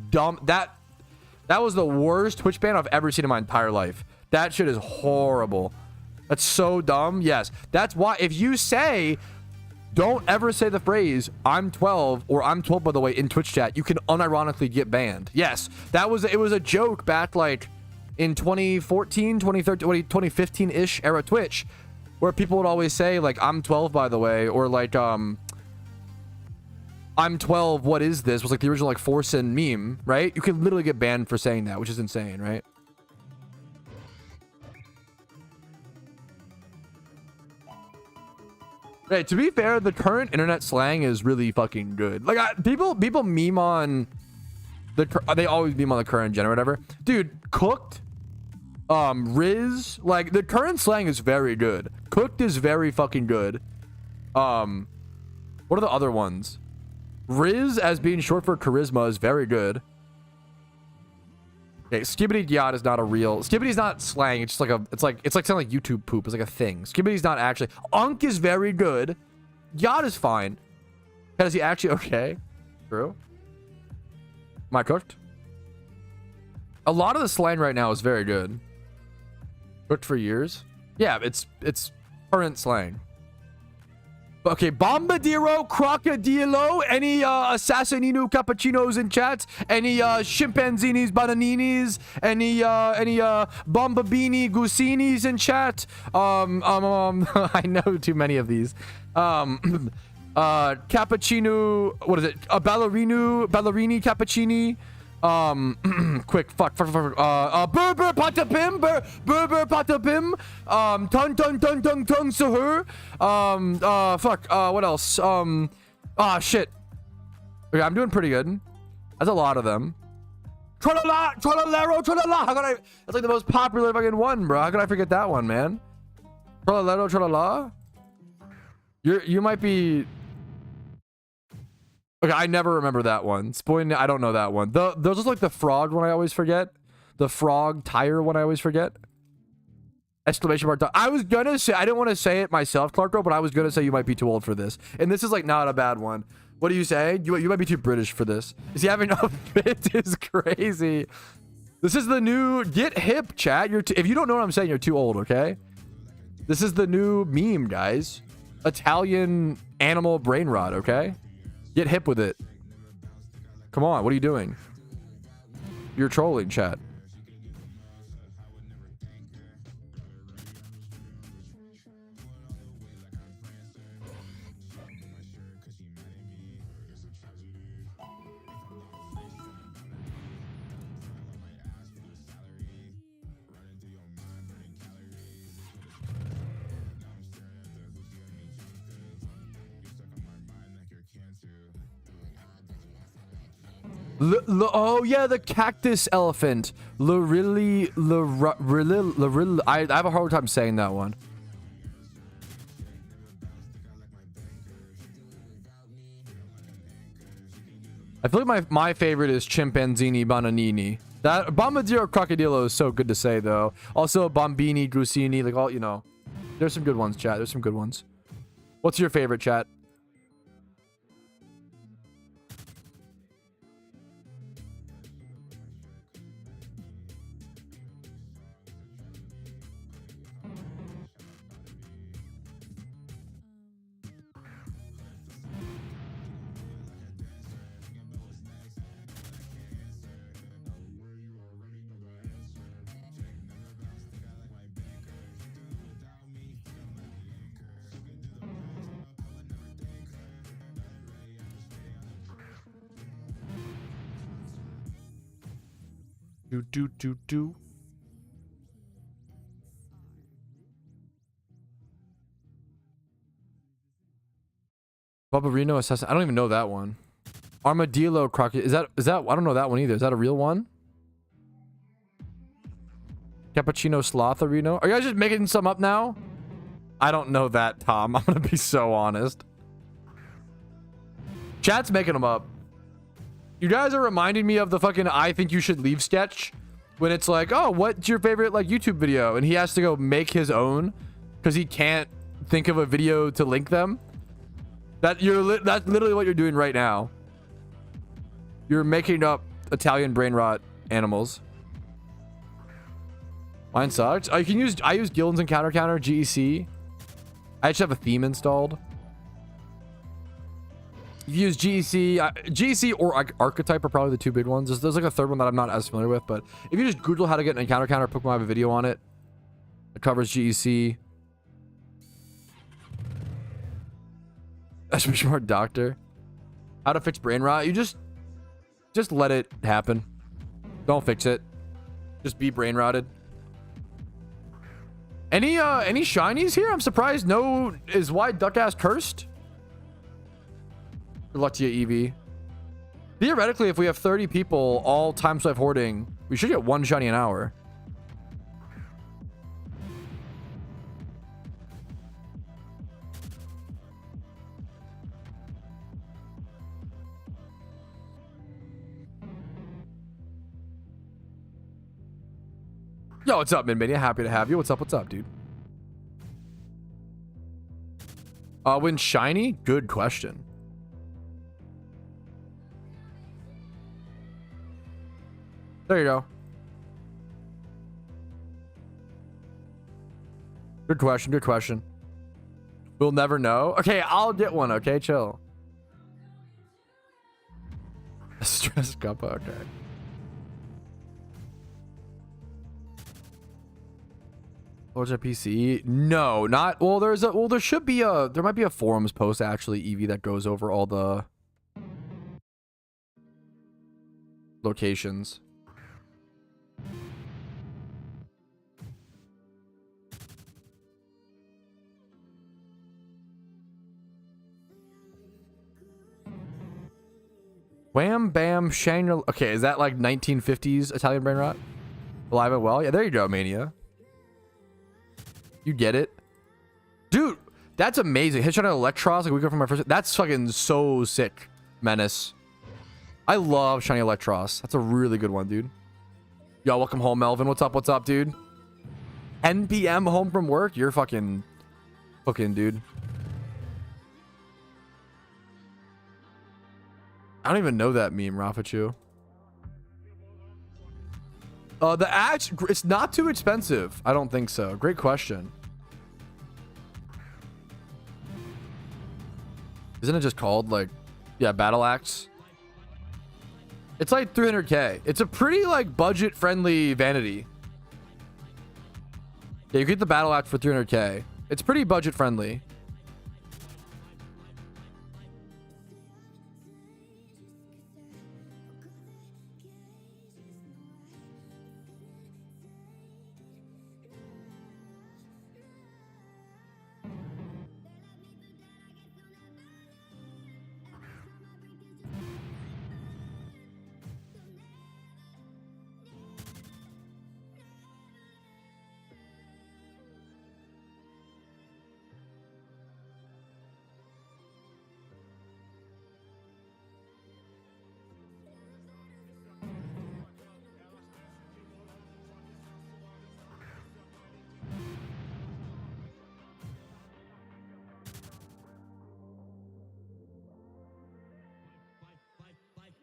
that was the worst Twitch ban I've ever seen in my entire life. That shit is horrible. That's so dumb. Yes, that's why if you say, don't ever say the phrase I'm 12 or I'm 12 by the way in Twitch chat, you can unironically get banned. Yes, it was a joke back like in 2014, 2013, 2015-ish era Twitch, where people would always say like I'm 12 by the way, or like I'm 12, what is this? Was like the original like Forsen meme, right? You can literally get banned for saying that, which is insane, right? Hey, to be fair, the current internet slang is really fucking good. Like people meme on they always meme on the current gen or whatever. Dude, cooked, Riz, like the current slang is very good. Cooked is very fucking good. What are the other ones? Riz as being short for charisma is very good. Okay, skibbity yacht is not a real. Skibbity's not slang. It's just like it's like something like YouTube poop. It's like a thing. Skibbity's not actually. Unk is very good. Yacht is fine. Is he actually okay? True. Am I cooked? A lot of the slang right now is very good. Cooked for years. Yeah, it's current slang. Okay, Bombadiro, Crocodilo, any Assassinino Cappuccinos in chat? Any Chimpanzinis, Bananinis? Any Bombabini Gusinis in chat? I know too many of these. Cappuccino, what is it? Ballerini Cappuccini. Quick, fuck, Berber Patapim, Berber Patapim, Ton Sahur, what else? Shit. Okay, I'm doing pretty good. That's a lot of them. Trollolero, Trollala. How could I? That's like the most popular fucking one, bro. How could I forget that one, man? Trollolero, Trollala. You might be. Okay, I never remember that one. Spoiling, I don't know that one. Those are like the frog one I always forget. The frog tire one I always forget. Exclamation mark. I was gonna say, I didn't want to say it myself, Clarko, but I was gonna say you might be too old for this. And this is like not a bad one. What do you say? You might be too British for this. Is he having a fit? Is crazy. This is the new get hip, chat. If you don't know what I'm saying, you're too old, okay? This is the new meme, guys. Italian animal brain rot, okay? Get hip with it. Come on, what are you doing? You're trolling, chat. Oh yeah, the cactus elephant. I have a hard time saying that one. I feel like my favorite is Chimpanzini Bananini. That Bombadiro Crocodilo is so good to say though. Also Bombini, Grusini, like all, you know. There's some good ones, chat. There's some good ones. What's your favorite, chat? Do. Barbarino Assassin. I don't even know that one. Armadillo Crockett. Is that I don't know that one either. Is that a real one? Cappuccino Slotherino. Are you guys just making some up now? I don't know that, Tom. I'm gonna be so honest. Chat's making them up. You guys are reminding me of the fucking I think you should leave sketch when it's like, oh, what's your favorite like YouTube video? And he has to go make his own because he can't think of a video to link them. That's literally what you're doing right now. You're making up Italian brain rot animals. Mine sucks. I use Gildan's and Counter GEC. I actually have a theme installed. If you use GEC or Archetype are probably the two big ones. There's like a third one that I'm not as familiar with, but if you just Google how to get an Encounter Pokemon, I have a video on it. It covers GEC. That's a smart doctor. How to fix brain rot? You just let it happen. Don't fix it. Just be brain rotted. Any shinies here? I'm surprised. No, is Wide Duck Ass cursed? Good luck to you, EV. Theoretically, if we have 30 people all time swipe hoarding, we should get one shiny an hour. Yo, what's up, Minmania? Happy to have you. What's up, dude? When shiny? Good question. There you go. Good question. We'll never know. Okay, I'll get one. Okay, chill. Stress cup. Okay. What's a PC? No, not well. There might be a forums post actually, Eevee, that goes over all the locations. Wham bam Shangri. Okay, is that like 1950s Italian brain rot? Alive and well? Yeah, there you go, Mania. You get it, dude. That's amazing. Headshot on Electros like we go from my first. That's fucking so sick. Menace. I love shiny Electros. That's a really good one, dude. Yo, welcome home, Melvin. What's up, dude? 10 p.m. home from work. You're fucking dude. I don't even know that meme, Rafachu. The axe, it's not too expensive. I don't think so. Great question. Isn't it just called like, yeah, battle axe? It's like 300k. It's a pretty like budget friendly vanity. Yeah, you get the battle axe for 300k. It's pretty budget friendly.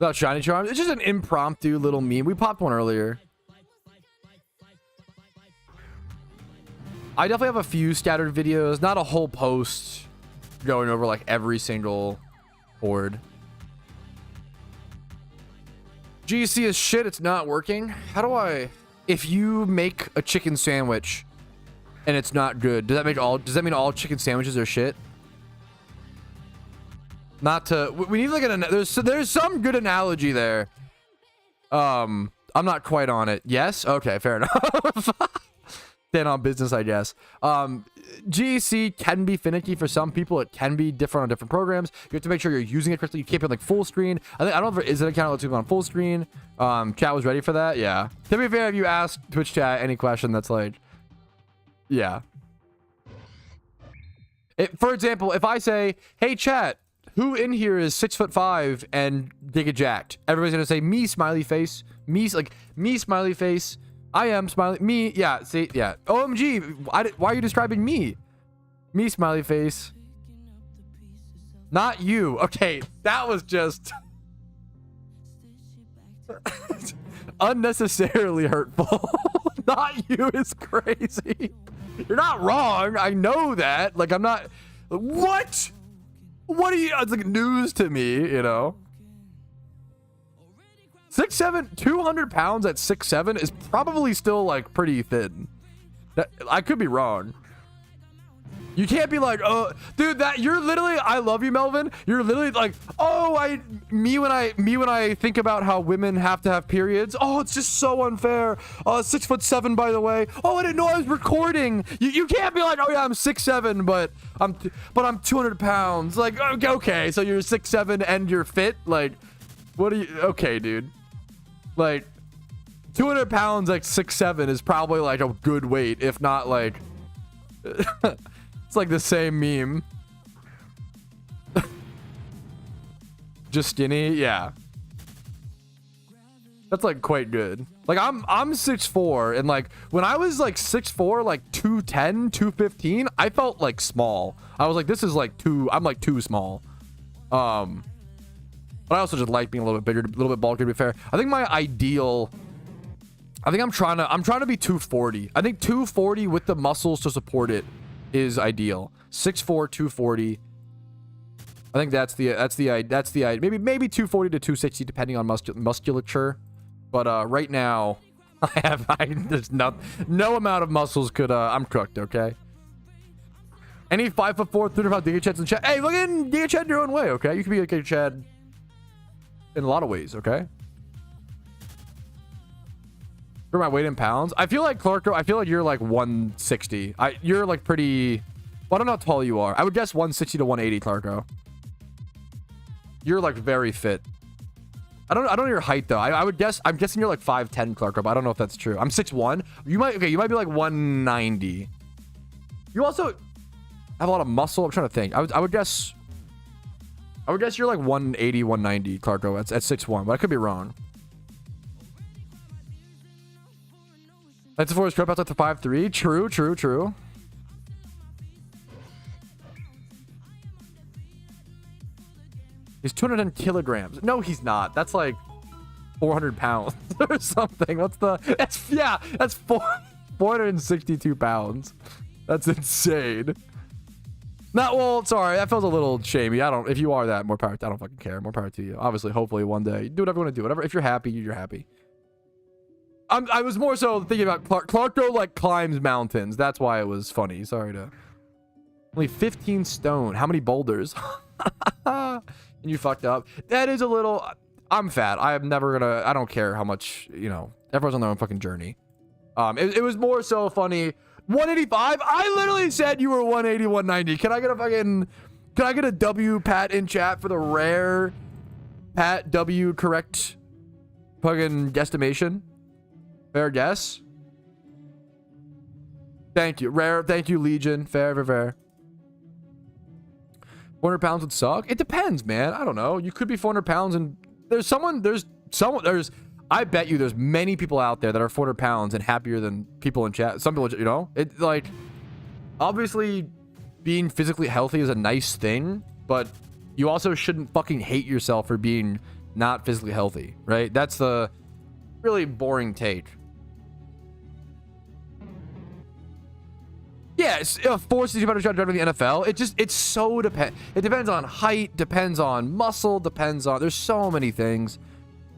About shiny charms. It's just an impromptu little meme. We popped one earlier. I definitely have a few scattered videos, not a whole post going over like every single board. GC is shit. It's not working. How do I? If you make a chicken sandwich and it's not good, does that mean all chicken sandwiches are shit? Not to, we need like there's some good analogy there. I'm not quite on it. Yes? Okay, fair enough. thin on business, I guess. GEC can be finicky for some people. It can be different on different programs. You have to make sure you're using it correctly. You can't be on like full screen. I don't know if there is an account that lets you go on full screen. Chat was ready for that. Yeah. To be fair, if you ask Twitch chat any question that's like, yeah. For example, if I say, hey chat, who in here is 6'5" and Giga Jacked? Everybody's gonna say me, smiley face. Me, like me, smiley face. I am smiley. Me, yeah. See, yeah. OMG, why are you describing me? Me, smiley face. Not you. Okay, that was just unnecessarily hurtful. Not you is crazy. You're not wrong. I know that. Like, I'm not. What? What are you? It's like news to me, you know. 6'7", 200 pounds at 6'7" is probably still like pretty thin. I could be wrong. You can't be like, oh, dude, that you're literally. I love you, Melvin. You're literally like, oh, me when I think about how women have to have periods. Oh, it's just so unfair. 6'7", by the way. Oh, I didn't know I was recording. You can't be like, oh yeah, I'm 6'7", but I'm 200 pounds. Like, okay, so you're 6'7" and you're fit. Like, what are you? Okay, dude. Like, 200 pounds, like 6'7", is probably like a good weight, if not like. It's like the same meme. Just skinny, yeah. That's like quite good. Like I'm 6'4", and like when I was like 6'4", like 210, 215, I felt like small. I was like, this is like I'm like too small. But I also just like being a little bit bigger, a little bit bulkier, to be fair. I think my ideal, I'm trying to be 240. I think 240 with the muscles to support it is ideal. 6'4", 240. I think that's the maybe 240 to 260 depending on musculature. But right now there's no amount of muscles could I'm cooked, okay? Any 5'4", 300-pound Giga Chads in chat. Hey, look at Giga Chad your own way, okay? You can be a Giga Chad in a lot of ways, okay? For my weight in pounds, I feel like Clarko, I feel like you're like 160. You're like pretty. Well, I don't know how tall you are. I would guess 160 to 180, Clarko. You're like very fit. I don't know your height though. I would guess. I'm guessing you're like 5'10", Clarko, but I don't know if that's true. I'm 6'1". You might be like 190. You also have a lot of muscle. I'm trying to think. I would guess you're like 180, 190, Clarko. At 6'1", but I could be wrong. That's before his crop outside to 5'3". True. He's 210 kilograms. No, he's not. That's like 400 pounds or something. That's 462 pounds. That's insane. Well, sorry. That feels a little shamey. If you are that, more power. I don't fucking care. More power to you. Obviously, hopefully one day. Do whatever you want to do. Whatever. If you're happy, you're happy. I was more so thinking about Clarko like climbs mountains. That's why it was funny. Sorry to. Only 15 stone. How many boulders? And you fucked up. That is a little. I'm fat. I'm never gonna. I don't care how much. You know. Everyone's on their own fucking journey. It was more so funny. 185. I literally said you were 180, 190. Can I get a W Pat in chat for the rare Pat W correct fucking guesstimation? Fair guess. Thank you. Rare. Thank you, Legion. Fair. 400 pounds would suck. It depends, man. I don't know. You could be 400 pounds and I bet you there's many people out there that are 400 pounds and happier than people in chat. Some people, you know, it like, obviously being physically healthy is a nice thing, but you also shouldn't fucking hate yourself for being not physically healthy, right? That's the really boring take. Yeah, it's 465 shot driver in the NFL. It's so it depends on height, depends on muscle, there's so many things.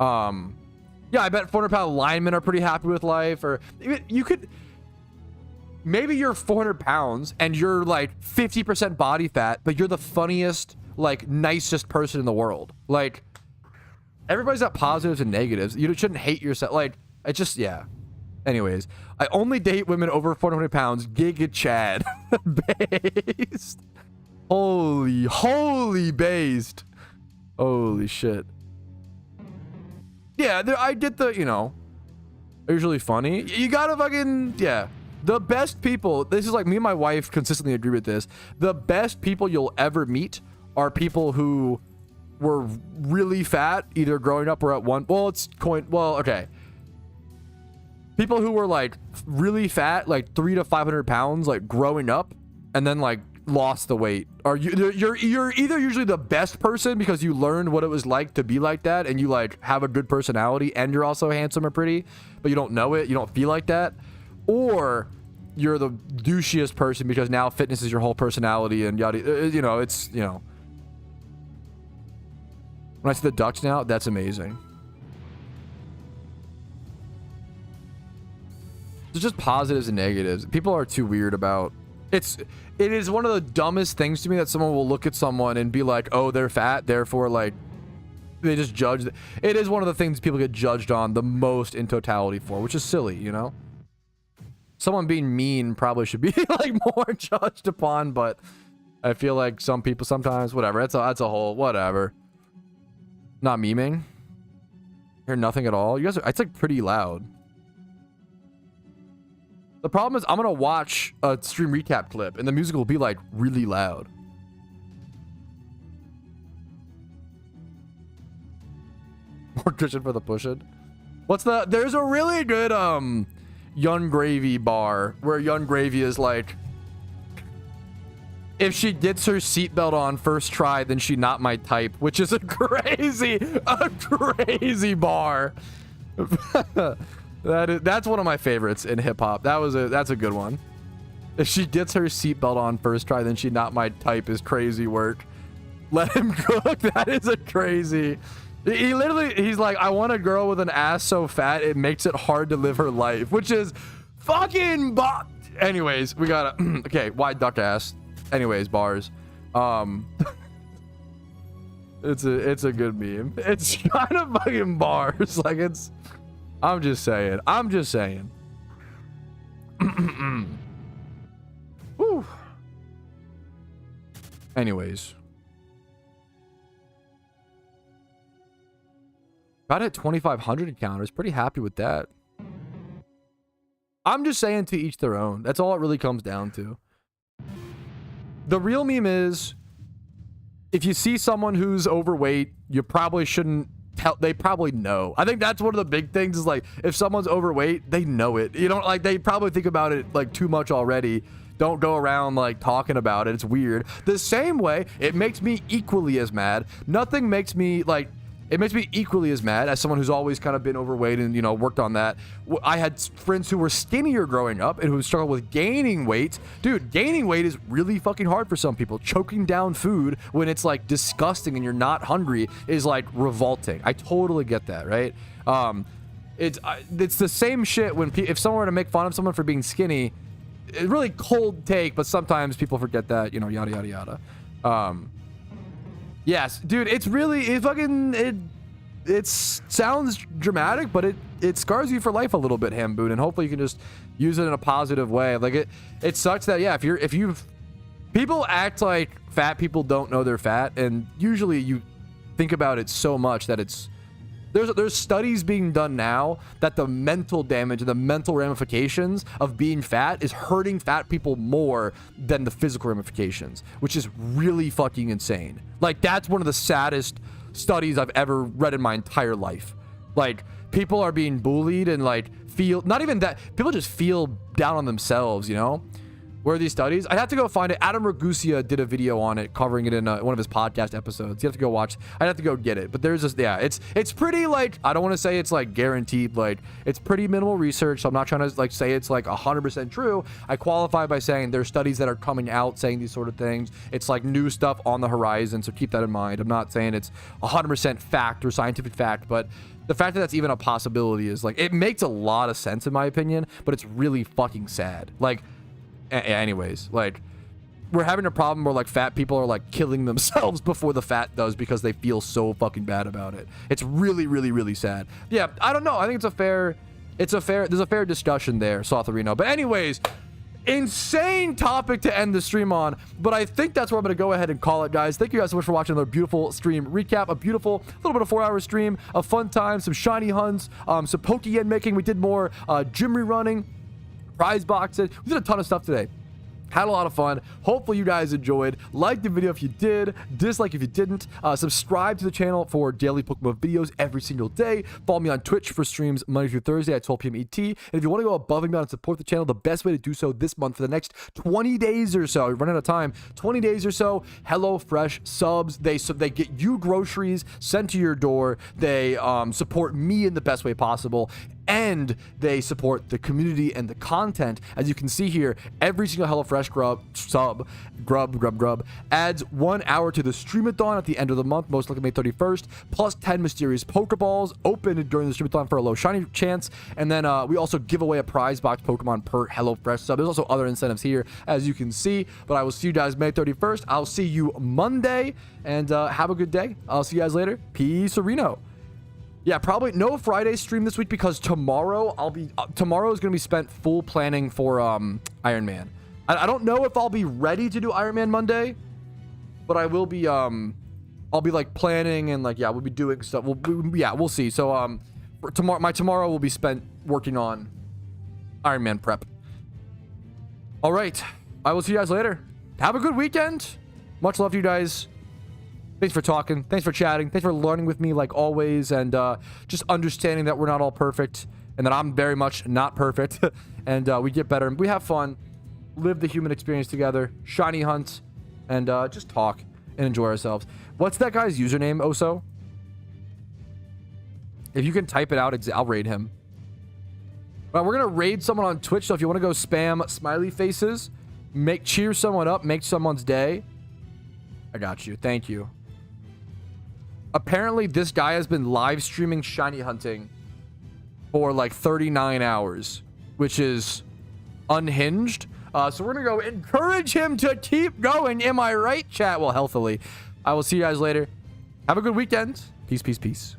Yeah, I bet 400-pound linemen are pretty happy with life. Or you could, maybe you're 400 pounds and you're like 50% body fat, but you're the funniest, like nicest person in the world. Like, everybody's got positives and negatives. You shouldn't hate yourself. Like, it's just, yeah. Anyways, I only date women over 420 pounds. Giga Chad. Based. Holy based. Holy shit. Yeah, I get the, you know, usually funny. You gotta fucking, yeah. The best people, this is like me and my wife consistently agree with this. The best people you'll ever meet are people who were really fat, either growing up or at one, well, okay. People who were like really fat, like 300 to 500 pounds, like growing up, and then like lost the weight. Or you're either usually the best person because you learned what it was like to be like that, and you like have a good personality, and you're also handsome or pretty, but you don't know it, you don't feel like that, or you're the douchiest person because now fitness is your whole personality and yada, you know, it's, you know. When I see the ducks now, that's amazing. There's just positives and negatives. People are too weird about it. Is one of the dumbest things to me that someone will look at someone and be like, oh, they're fat, therefore like they just judge. It is one of the things people get judged on the most in totality for, which is silly, you know. Someone being mean probably should be like more judged upon, but I feel like some people sometimes, whatever. That's a whole whatever. Not memeing. Hear nothing at all. You guys are, it's like pretty loud. The problem is I'm gonna watch a stream recap clip and the music will be like really loud. More cushion for the push-in. There's a really good Young Gravy bar where Young Gravy is like, if she gets her seatbelt on first try, then she not my type, which is a crazy bar. That's one of my favorites in hip hop. That's a good one. If she gets her seatbelt on first try, then she not my type is crazy work. Let him cook. That is a crazy. He's like, I want a girl with an ass so fat it makes it hard to live her life, which is fucking anyways, we gotta okay, wide duck ass. Anyways, bars. It's a good meme. It's kind of fucking bars. Like it's I'm just saying. Whew. Anyways. Got it 2,500 encounters. Pretty happy with that. I'm just saying, to each their own. That's all it really comes down to. The real meme is, if you see someone who's overweight, you probably shouldn't tell. They probably know. I think that's one of the big things is like, if someone's overweight, they know it. You don't like, they probably think about it like too much already. Don't go around like talking about it. It's weird. The same way, it makes me equally as mad. Nothing makes me like, it makes me equally as mad as someone who's always kind of been overweight and, you know, worked on that. I had friends who were skinnier growing up and who struggled with gaining weight. Dude, gaining weight is really fucking hard for some people. Choking down food when it's like disgusting and you're not hungry is like revolting. I totally get that, right? It's the same shit when if someone were to make fun of someone for being skinny, it's really cold take, but sometimes people forget that, you know, yada, yada, yada. Yes, dude, it's really, it sounds dramatic, but it scars you for life a little bit, Hamboon, and hopefully you can just use it in a positive way. Like it sucks that, yeah, people act like fat people don't know they're fat, and usually you think about it so much that there's studies being done now that the mental damage and the mental ramifications of being fat is hurting fat people more than the physical ramifications, which is really fucking insane. Like, that's one of the saddest studies I've ever read in my entire life. Like, people are being bullied and like not even that, people just feel down on themselves, you know? Where are these studies? I'd have to go find it. Adam Ragusa did a video on it, covering it in one of his podcast episodes. You have to go watch. I'd have to go get it. But there's this, yeah, it's pretty like, I don't want to say it's like guaranteed, like it's pretty minimal research. So I'm not trying to like say it's like 100% true. I qualify by saying there's studies that are coming out saying these sort of things. It's like new stuff on the horizon. So keep that in mind. I'm not saying it's 100% fact or scientific fact, but the fact that that's even a possibility is like, it makes a lot of sense in my opinion, but it's really fucking sad. Like, anyways, like we're having a problem where like fat people are like killing themselves before the fat does because they feel so fucking bad about it. It's really, really, really sad. Yeah, I don't know. I think it's a fair there's a fair discussion there, Sotherino. But anyways, insane topic to end the stream on, but I think that's where I'm going to go ahead and call it, guys. Thank you guys so much for watching another beautiful stream recap. A beautiful little bit of 4-hour stream, a fun time, some shiny hunts, some Pokeyen making. We did more gym rerunning, prize boxes. We did a ton of stuff today. Had a lot of fun. Hopefully you guys enjoyed. Like the video if you did, dislike if you didn't. Subscribe to the channel for daily Pokemon videos every single day. Follow me on Twitch for streams Monday through Thursday at 12 p.m. ET. And if you want to go above and beyond and support the channel, the best way to do so this month for the next 20 days or so, you're running out of time, 20 days or so, HelloFresh subs. They get you groceries sent to your door. They support me in the best way possible. And they support the community and the content. As you can see here, every single HelloFresh grub adds 1 hour to the streamathon at the end of the month, most likely May 31st, plus 10 mysterious Pokeballs open during the streamathon for a low shiny chance. And then we also give away a prize box Pokemon per HelloFresh sub. There's also other incentives here, as you can see. But I will see you guys May 31st. I'll see you Monday, and have a good day. I'll see you guys later. Peace, Reno. Yeah, probably no Friday stream this week because tomorrow tomorrow is going to be spent full planning for Iron Man. I don't know if I'll be ready to do Iron Man Monday, but I will be I'll be like planning and like, yeah, we'll be doing stuff. We'll see. So for tomorrow will be spent working on Iron Man prep. All right. I will see you guys later. Have a good weekend. Much love to you guys. Thanks for talking. Thanks for chatting. Thanks for learning with me like always, and just understanding that we're not all perfect and that I'm very much not perfect. And we get better and we have fun, live the human experience together, shiny hunt, and just talk and enjoy ourselves. What's that guy's username, Oso? If you can type it out, I'll raid him. Well, we're going to raid someone on Twitch, so if you want to go spam smiley faces, cheer someone up, make someone's day. I got you. Thank you. Apparently, this guy has been live streaming shiny hunting for like 39 hours, which is unhinged. So we're going to go encourage him to keep going. Am I right, chat? Well, healthily. I will see you guys later. Have a good weekend. Peace, peace, peace.